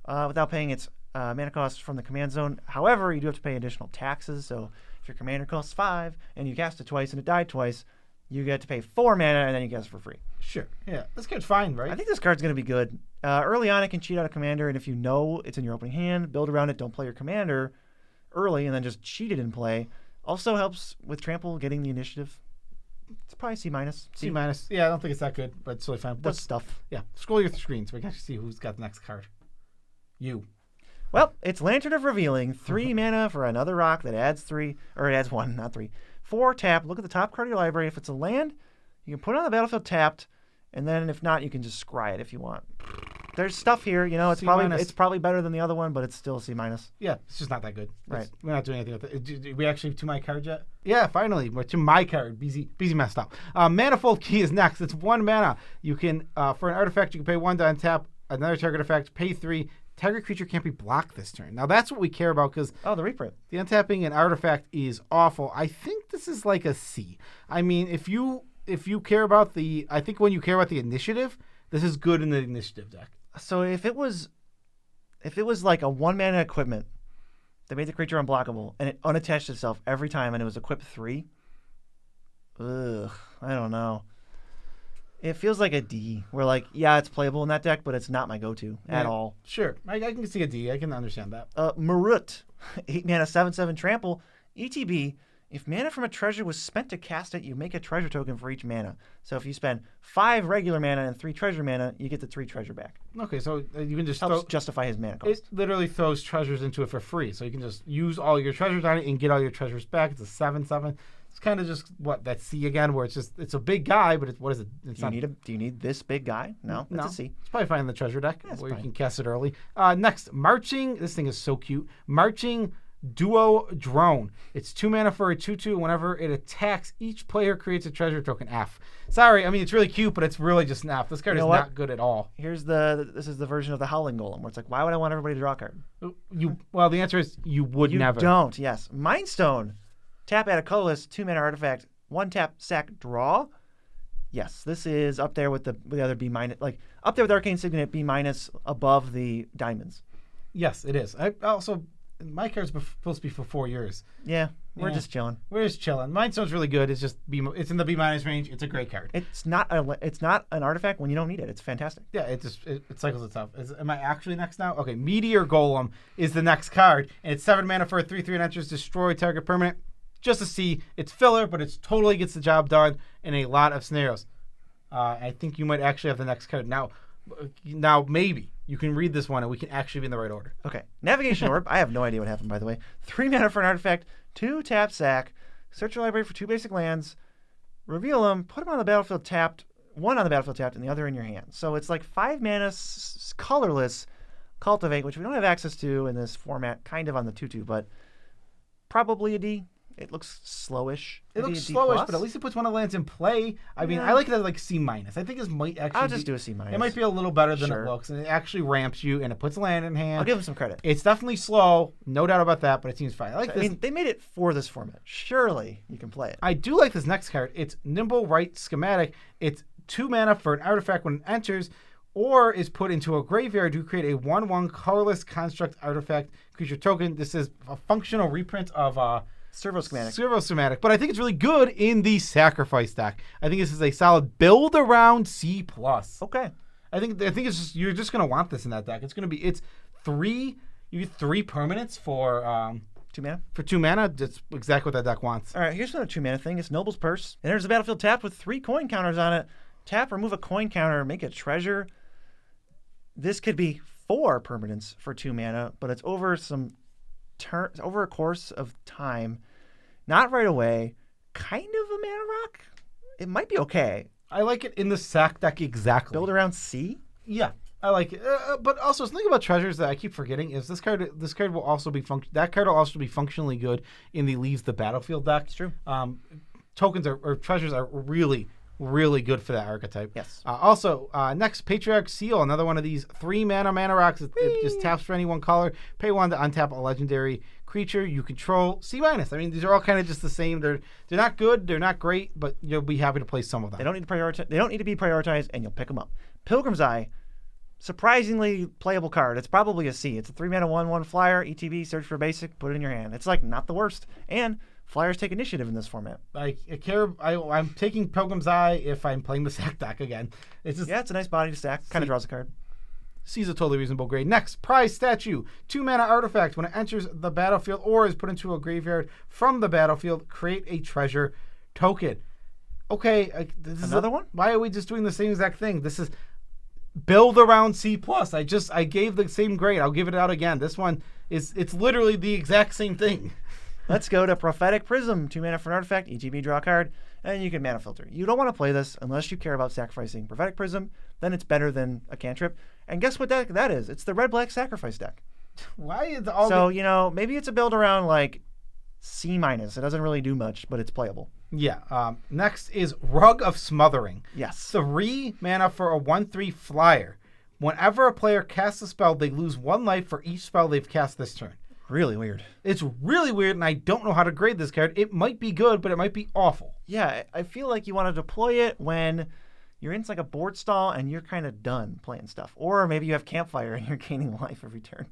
without paying its mana cost from the command zone. However, you do have to pay additional taxes. So if your commander costs 5 and you cast it twice and it died twice, you get to pay 4 mana and then you cast it for free. Sure. Yeah, this card's fine, right? I think this card's going to be good. Early on, it can cheat out a commander, and if you know it's in your opening hand, build around it. Don't play your commander early and then just cheat it in play. Also helps with trample, getting the initiative. It's probably C-. C-. Yeah, I don't think it's that good, but it's totally fine. That's stuff. Yeah, scroll your screen so we can actually see who's got the next card. You. Well, it's Lantern of Revealing. 3 mana for another rock that adds 3, or it adds 1, not 3. 4 tap. Look at the top card of your library. If it's a land, you can put it on the battlefield tapped, and then if not, you can just scry it if you want. There's stuff here, it's probably better than the other one, but it's still C-. Yeah, it's just not that good. Right. We're not doing anything with it. Did we actually to my card yet? Yeah, finally. We're to my card. BZ messed up. Manifold Key is next. It's 1 mana. You can, for an artifact, you can pay 1 to untap another target effect, pay 3. Target creature can't be blocked this turn. Now, that's what we care about because the reprint. The untapping an artifact is awful. I think this is like a C. I mean, if you care about I think when you care about the initiative, this is good in the initiative deck. So if it was like a 1 mana equipment that made the creature unblockable and it unattached itself every time and it was equipped 3, I don't know. It feels like a D. Where it's playable in that deck, but it's not my go-to at all. Sure, I can see a D. I can understand that. Marut, 8 mana 7/7 trample. ETB. If mana from a treasure was spent to cast it, you make a treasure token for each mana. So if you spend 5 regular mana and 3 treasure mana, you get the 3 treasure back. Okay, so you can just helps justify his mana cost. It literally throws treasures into it for free, so you can just use all your treasures on it and get all your treasures back. It's a 7/7. It's kind of just that C again, where it's a big guy, but what is it? Do you need this big guy? No, it's a C. It's probably fine in the treasure deck where fine. You can cast it early. Next, Marching. This thing is so cute. Marching Duo Drone. It's 2 mana for a 2/2. Whenever it attacks, each player creates a treasure token F. Sorry, I mean it's really cute, but it's really just an F. This card is not good at all. This is the version of the Howling Golem, where it's like, why would I want everybody to draw a card? Well, the answer is you would never. You don't. Yes, Mindstone. Tap, add a colorless 2 mana artifact. 1 tap, sack, draw. Yes, this is up there with the other B-, up there with Arcane Signet B-, above the diamonds. Yes, it is. I also, my card's supposed to be for 4 years. Yeah, we're just chilling. We're just chilling. Mindstone's really good. It's just it's in the B- range. It's a great card. It's not an artifact when you don't need it. It's fantastic. Yeah, it cycles itself. Am I actually next now? Okay, Meteor Golem is the next card, and it's 7 mana for a 3/3 and enters destroy target permanent. Just a C. It's filler, but it totally gets the job done in a lot of scenarios. I think you might actually have the next card. Now maybe you can read this one and we can actually be in the right order. Okay. Navigation Orb. I have no idea what happened, by the way. 3 mana for an artifact. 2 tap sack. Search your library for 2 basic lands. Reveal them. Put them on the battlefield tapped. 1 on the battlefield tapped and the other in your hand. So it's like 5 mana colorless Cultivate, which we don't have access to in this format, kind of on the 2/2, but probably a D. It looks slowish. It Maybe looks a D slowish, plus? but at least it puts one of the lands in play. I mean, Yeah. I like it as like C minus. I think this might actually. I'll just do a C minus. It might be a little better than Sure. it looks, and it actually ramps you, and it puts land in hand. I'll give him some credit. It's definitely slow, no doubt about that, but it seems fine. I like I this. mean, they made it for this format. Surely you can play it. I do like this next card. It's Nimble Right Schematic. It's 2 mana for an artifact when it enters or is put into a graveyard to create a 1/1 colorless construct artifact creature token. This is a functional reprint of Servo schematic. Servo Schematic, but I think it's really good in the Sacrifice deck. I think this is a solid build around C+. Okay. I think it's just, you're just going to want this in that deck. It's 3, you get 3 permanents for 2 mana. 2 mana. That's exactly what that deck wants. All right, here's another 2 mana thing. It's Noble's Purse. It enters the battlefield tapped with 3 coin counters on it. Tap, remove a coin counter, make a treasure. This could be 4 permanents for 2 mana, but it's over over a course of time. Not right away. Kind of a mana rock. It might be okay. I like it in the sack deck exactly. Build around C. Yeah, I like it. But also, something about treasures that I keep forgetting is this card will also be that card will also be functionally good in the leaves the battlefield deck. It's true. Tokens or treasures are really good for that archetype. Yes. Also, next, Patriarch Seal, another one of these 3 mana rocks. It just taps for any 1 color. Pay 1 to untap a legendary creature you control. C minus. I mean, these are all kind of just the same. They're not good. They're not great, but you'll be happy to play some of them. They don't need to prioritize. They don't need to be prioritized, and you'll pick them up. Pilgrim's Eye, surprisingly playable card. It's probably a C. It's a 3 mana 1/1 flyer. ETB, search for basic, put it in your hand. It's like not the worst. And flyers take initiative in this format. I'm taking Pilgrim's Eye if I'm playing the sack deck again. It's just, Yeah, it's a nice body to stack. Kind of draws a card. C's a totally reasonable grade. Next, Prize Statue. 2 mana artifact. When it enters the battlefield or is put into a graveyard from the battlefield, create a treasure token. Okay. Another one? Why are we just doing the same exact thing? This is build around C+. I gave the same grade. I'll give it out again. This one it's literally the exact same thing. Let's go to Prophetic Prism. 2 mana for an artifact. ETB, draw a card. And you can mana filter. You don't want to play this unless you care about sacrificing Prophetic Prism. Then it's better than a cantrip. And guess what deck that is? It's the red-black sacrifice deck. Why is all So, maybe it's a build around like C minus. It doesn't really do much, but it's playable. Yeah. Next is Rug of Smothering. Yes. 3 mana for a 1/3 flyer. Whenever a player casts a spell, they lose 1 life for each spell they've cast this turn. Really weird. It's really weird, and I don't know how to grade this card. It might be good, but it might be awful. Yeah, I feel like you want to deploy it when you're in like a board stall and you're kind of done playing stuff. Or maybe you have Campfire and you're gaining life every turn.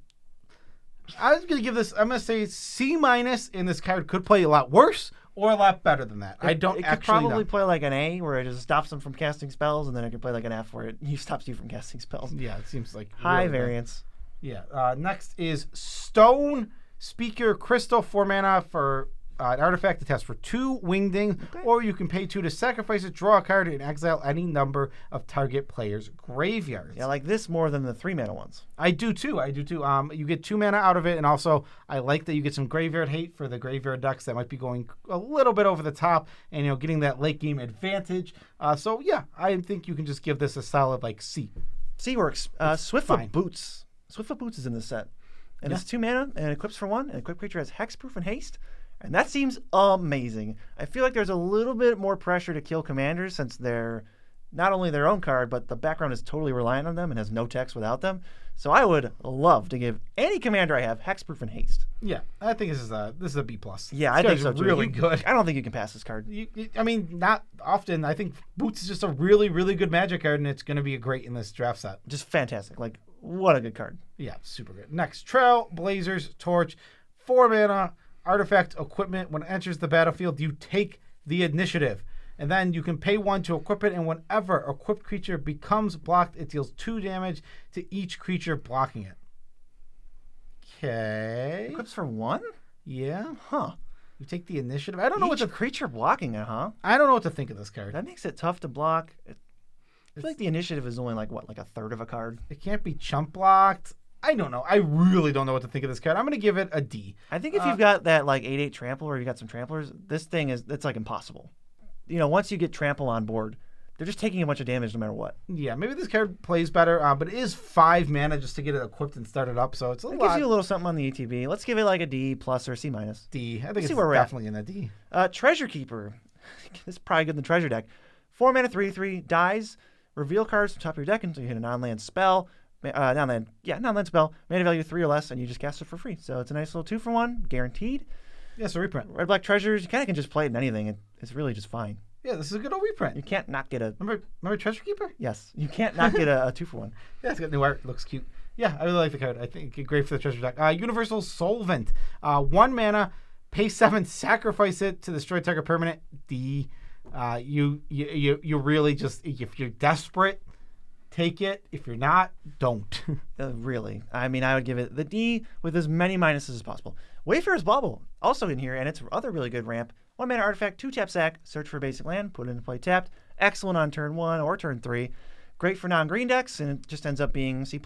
I was going to give this, I'm going to say C minus, and this card could play a lot worse or a lot better than that. I don't It could actually probably know. play like an A where it just stops them from casting spells, and then it could play like an F where it stops you from casting spells. Yeah, it seems like High really bad. variance. Yeah. Next is Stone Speaker Crystal, 4 mana for an artifact that tests for 2 wingding, or you can pay 2 to sacrifice it, draw a card, and exile any number of target players' graveyards. Yeah, like this more than the 3 mana ones. I do too. You get 2 mana out of it, and also I like that you get some graveyard hate for the graveyard decks that might be going a little bit over the top, and getting that late game advantage. So yeah, I think you can just give this a solid like C. C works. Swiftfoot fine. Boots. Swiftfoot Boots is in this set. And it's 2 mana, and it equips for 1, and equipped creature has hexproof and haste. And that seems amazing. I feel like there's a little bit more pressure to kill commanders since they're not only their own card, but the background is totally reliant on them and has no text without them. So I would love to give any commander I have hexproof and haste. Yeah, I think this is a B+. Yeah, I think so too. Really good. I don't think you can pass this card. I mean, not often. I think Boots is just a really, really good Magic card, and it's going to be great in this draft set. Just fantastic. Like, what a good card. Yeah, super good. Next, Trailblazers Torch, 4 mana, artifact equipment. When it enters the battlefield, you take the initiative. And then you can pay 1 to equip it, and whenever a equipped creature becomes blocked, it deals 2 damage to each creature blocking it. Okay. Equips for 1? Yeah. Huh. You take the initiative. I don't know what Each to creature blocking it, huh? I don't know what to think of this card. That makes it tough to block. I feel like the initiative is only like a third of a card. It can't be chump blocked. I don't know. I really don't know what to think of this card. I'm going to give it a D. I think if you've got that like 8/8 trample or you got some tramplers, this thing it's like impossible. Once you get trample on board, They're just taking a bunch of damage no matter what. Yeah, maybe this card plays better, but it is 5 mana just to get it equipped and started up, so it's a lot. It gives you a little something on the ETB. Let's give it like a D plus or a C minus. D. I think it's where we're definitely in a D. Treasure Keeper. This is probably good in the treasure deck. 4 mana, 3/3, dies. Reveal cards from top of your deck until you hit a non-land spell. Non-land spell. Mana value 3 or less, and you just cast it for free. So it's a nice little 2-for-1, guaranteed. Yeah, so reprint. Red Black Treasures, you kind of can just play it in anything. It's really just fine. Yeah, this is a good old reprint. You can't not get a... Remember Treasure Keeper? Yes. You can't not get a 2-for-1. Yeah, it's got new art. It looks cute. Yeah, I really like the card. I think it's great for the treasure deck. Universal Solvent. 1 mana, pay 7, sacrifice it to destroy target permanent. D. You really just, if you're desperate, take it. If you're not, don't. Really. I mean, I would give it the D with as many minuses as possible. Wayfarer's Bauble, also in here, and it's other really good ramp. 1 mana artifact, 2-tap sack, search for basic land, put it into play tapped. Excellent on turn 1 or turn 3. Great for non-green decks, and it just ends up being C+.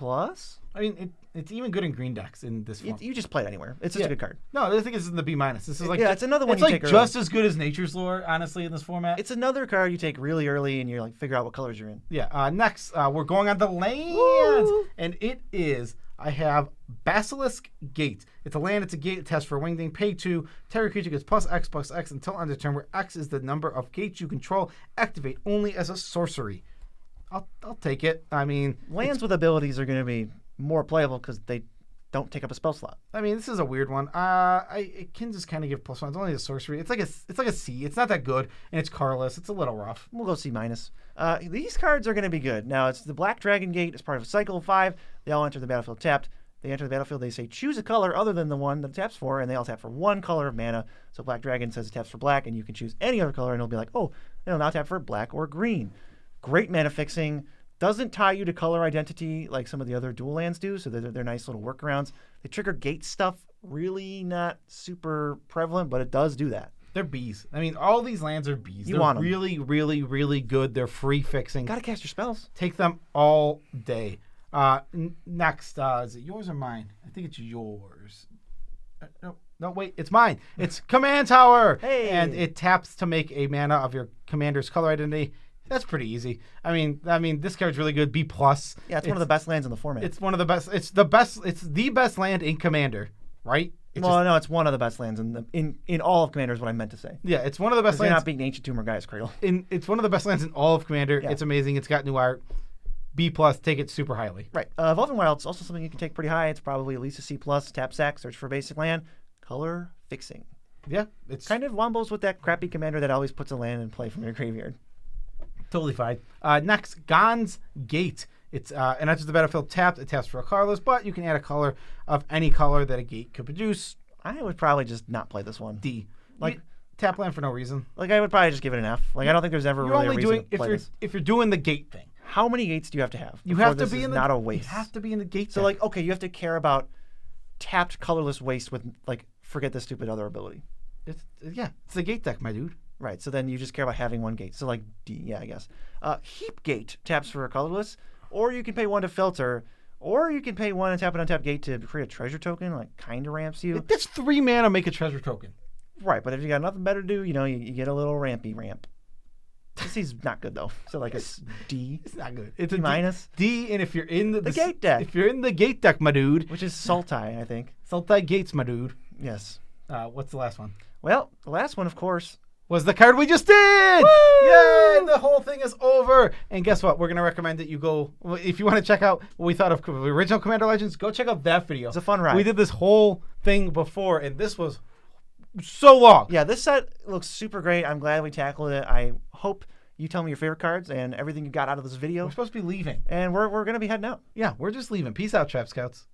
I mean, it's even good in green decks in this form. You just play it anywhere. It's just a good card. No, I think it's in the B-. This is like it's another one it's you like take just early. as good as Nature's Lore, honestly, in this format. It's another card you take really early, and you're like, figure out what colors you're in. Yeah. Next, we're going on the lands, and it is. I have Basilisk Gate. It's a land, it's a gate, it tests for wingding. Pay 2. Target creature gets +X until end of turn, where X is the number of gates you control. Activate only as a sorcery. I'll take it. I mean, lands with abilities are going to be more playable because they don't take up a spell slot. I mean, this is a weird one. It can just kind of give +1. It's only a sorcery. It's like a C. It's not that good, and it's colorless. It's a little rough. We'll go C minus. These cards are going to be good. Now, it's the Black Dragon Gate. It's part of a cycle of 5. They all enter the battlefield tapped. They enter the battlefield. They say choose a color other than the one that it taps for, and they all tap for 1 color of mana. So Black Dragon says it taps for black, and you can choose any other color, and it'll be like, oh, it'll now tap for black or green. Great mana fixing. Doesn't tie you to color identity like some of the other dual lands do, so they're nice little workarounds. They trigger gate stuff, really not super prevalent, but it does do that. They're Bs. I mean, all these lands are Bs. You want them. Really, really, really good. They're free fixing. Gotta cast your spells. Take them all day. Next, is it yours or mine? I think it's yours. No, wait, it's mine. It's Command Tower. Hey. And it taps to make a mana of your commander's color identity. That's pretty easy. I mean, this card's really good. B+. Yeah, it's one of the best lands in the format. It's one of the best. It's the best. It's the best land in Commander, right? No, it's one of the best lands in all of Commander is what I meant to say. Yeah, it's one of the best They're lands. not beating Ancient Tomb or Gaia's Cradle. It's one of the best lands in all of Commander. Yeah. It's amazing. It's got new art. B+, take it super highly. Right. Evolving Wild's also something you can take pretty high. It's probably at least a C+. Tap sack, search for basic land, color fixing. Yeah, it's Kind of wombos with that crappy commander that always puts a land in play from your graveyard. totally fine. Next, Gon's Gate. It enters the battlefield tapped. It taps for a colorless, but you can add a color of any color that a gate could produce. I would probably just not play this one. D. Like- You tap land for no reason. Like, I would probably just give it an F. Like, I don't think there's ever You're really a only reason doing to play this. if you're doing the gate thing. How many gates do you have to have? You before have to this be is in the not a waste. You have to be in the gate. So, deck. like, okay, you have to care about tapped colorless waste with, like, forget this stupid other ability. it's the gate deck, my dude. Right, so then you just care about having one gate. So, like, D, yeah, I guess. Heap Gate taps for a colorless, or you can pay 1 to filter, or you can pay 1 and tap an untap gate to create a treasure token, like, kind of ramps you. That's 3 mana. Make a treasure token. Right, but if you got nothing better to do, you get a little rampy ramp. This is not good, though. So, like, a D. It's not good. It's D a minus. D, and if you're in the gate deck. if you're in the gate deck, my dude, Which is Sultai, I think. Sultai Gates, my dude. Yes. What's the last one? Well, the last one, of course. Was the card we just did. Woo! Yay! The whole thing is over. And guess what? We're going to recommend that you go, if you want to check out what we thought of the original Commander Legends, go check out that video. It's a fun ride. We did this whole thing before, and this was so long. Yeah, this set looks super great. I'm glad we tackled it. I hope you tell me your favorite cards and everything you got out of this video. We're supposed to be leaving. And we're going to be heading out. Yeah, we're just leaving. Peace out, Trap Scouts.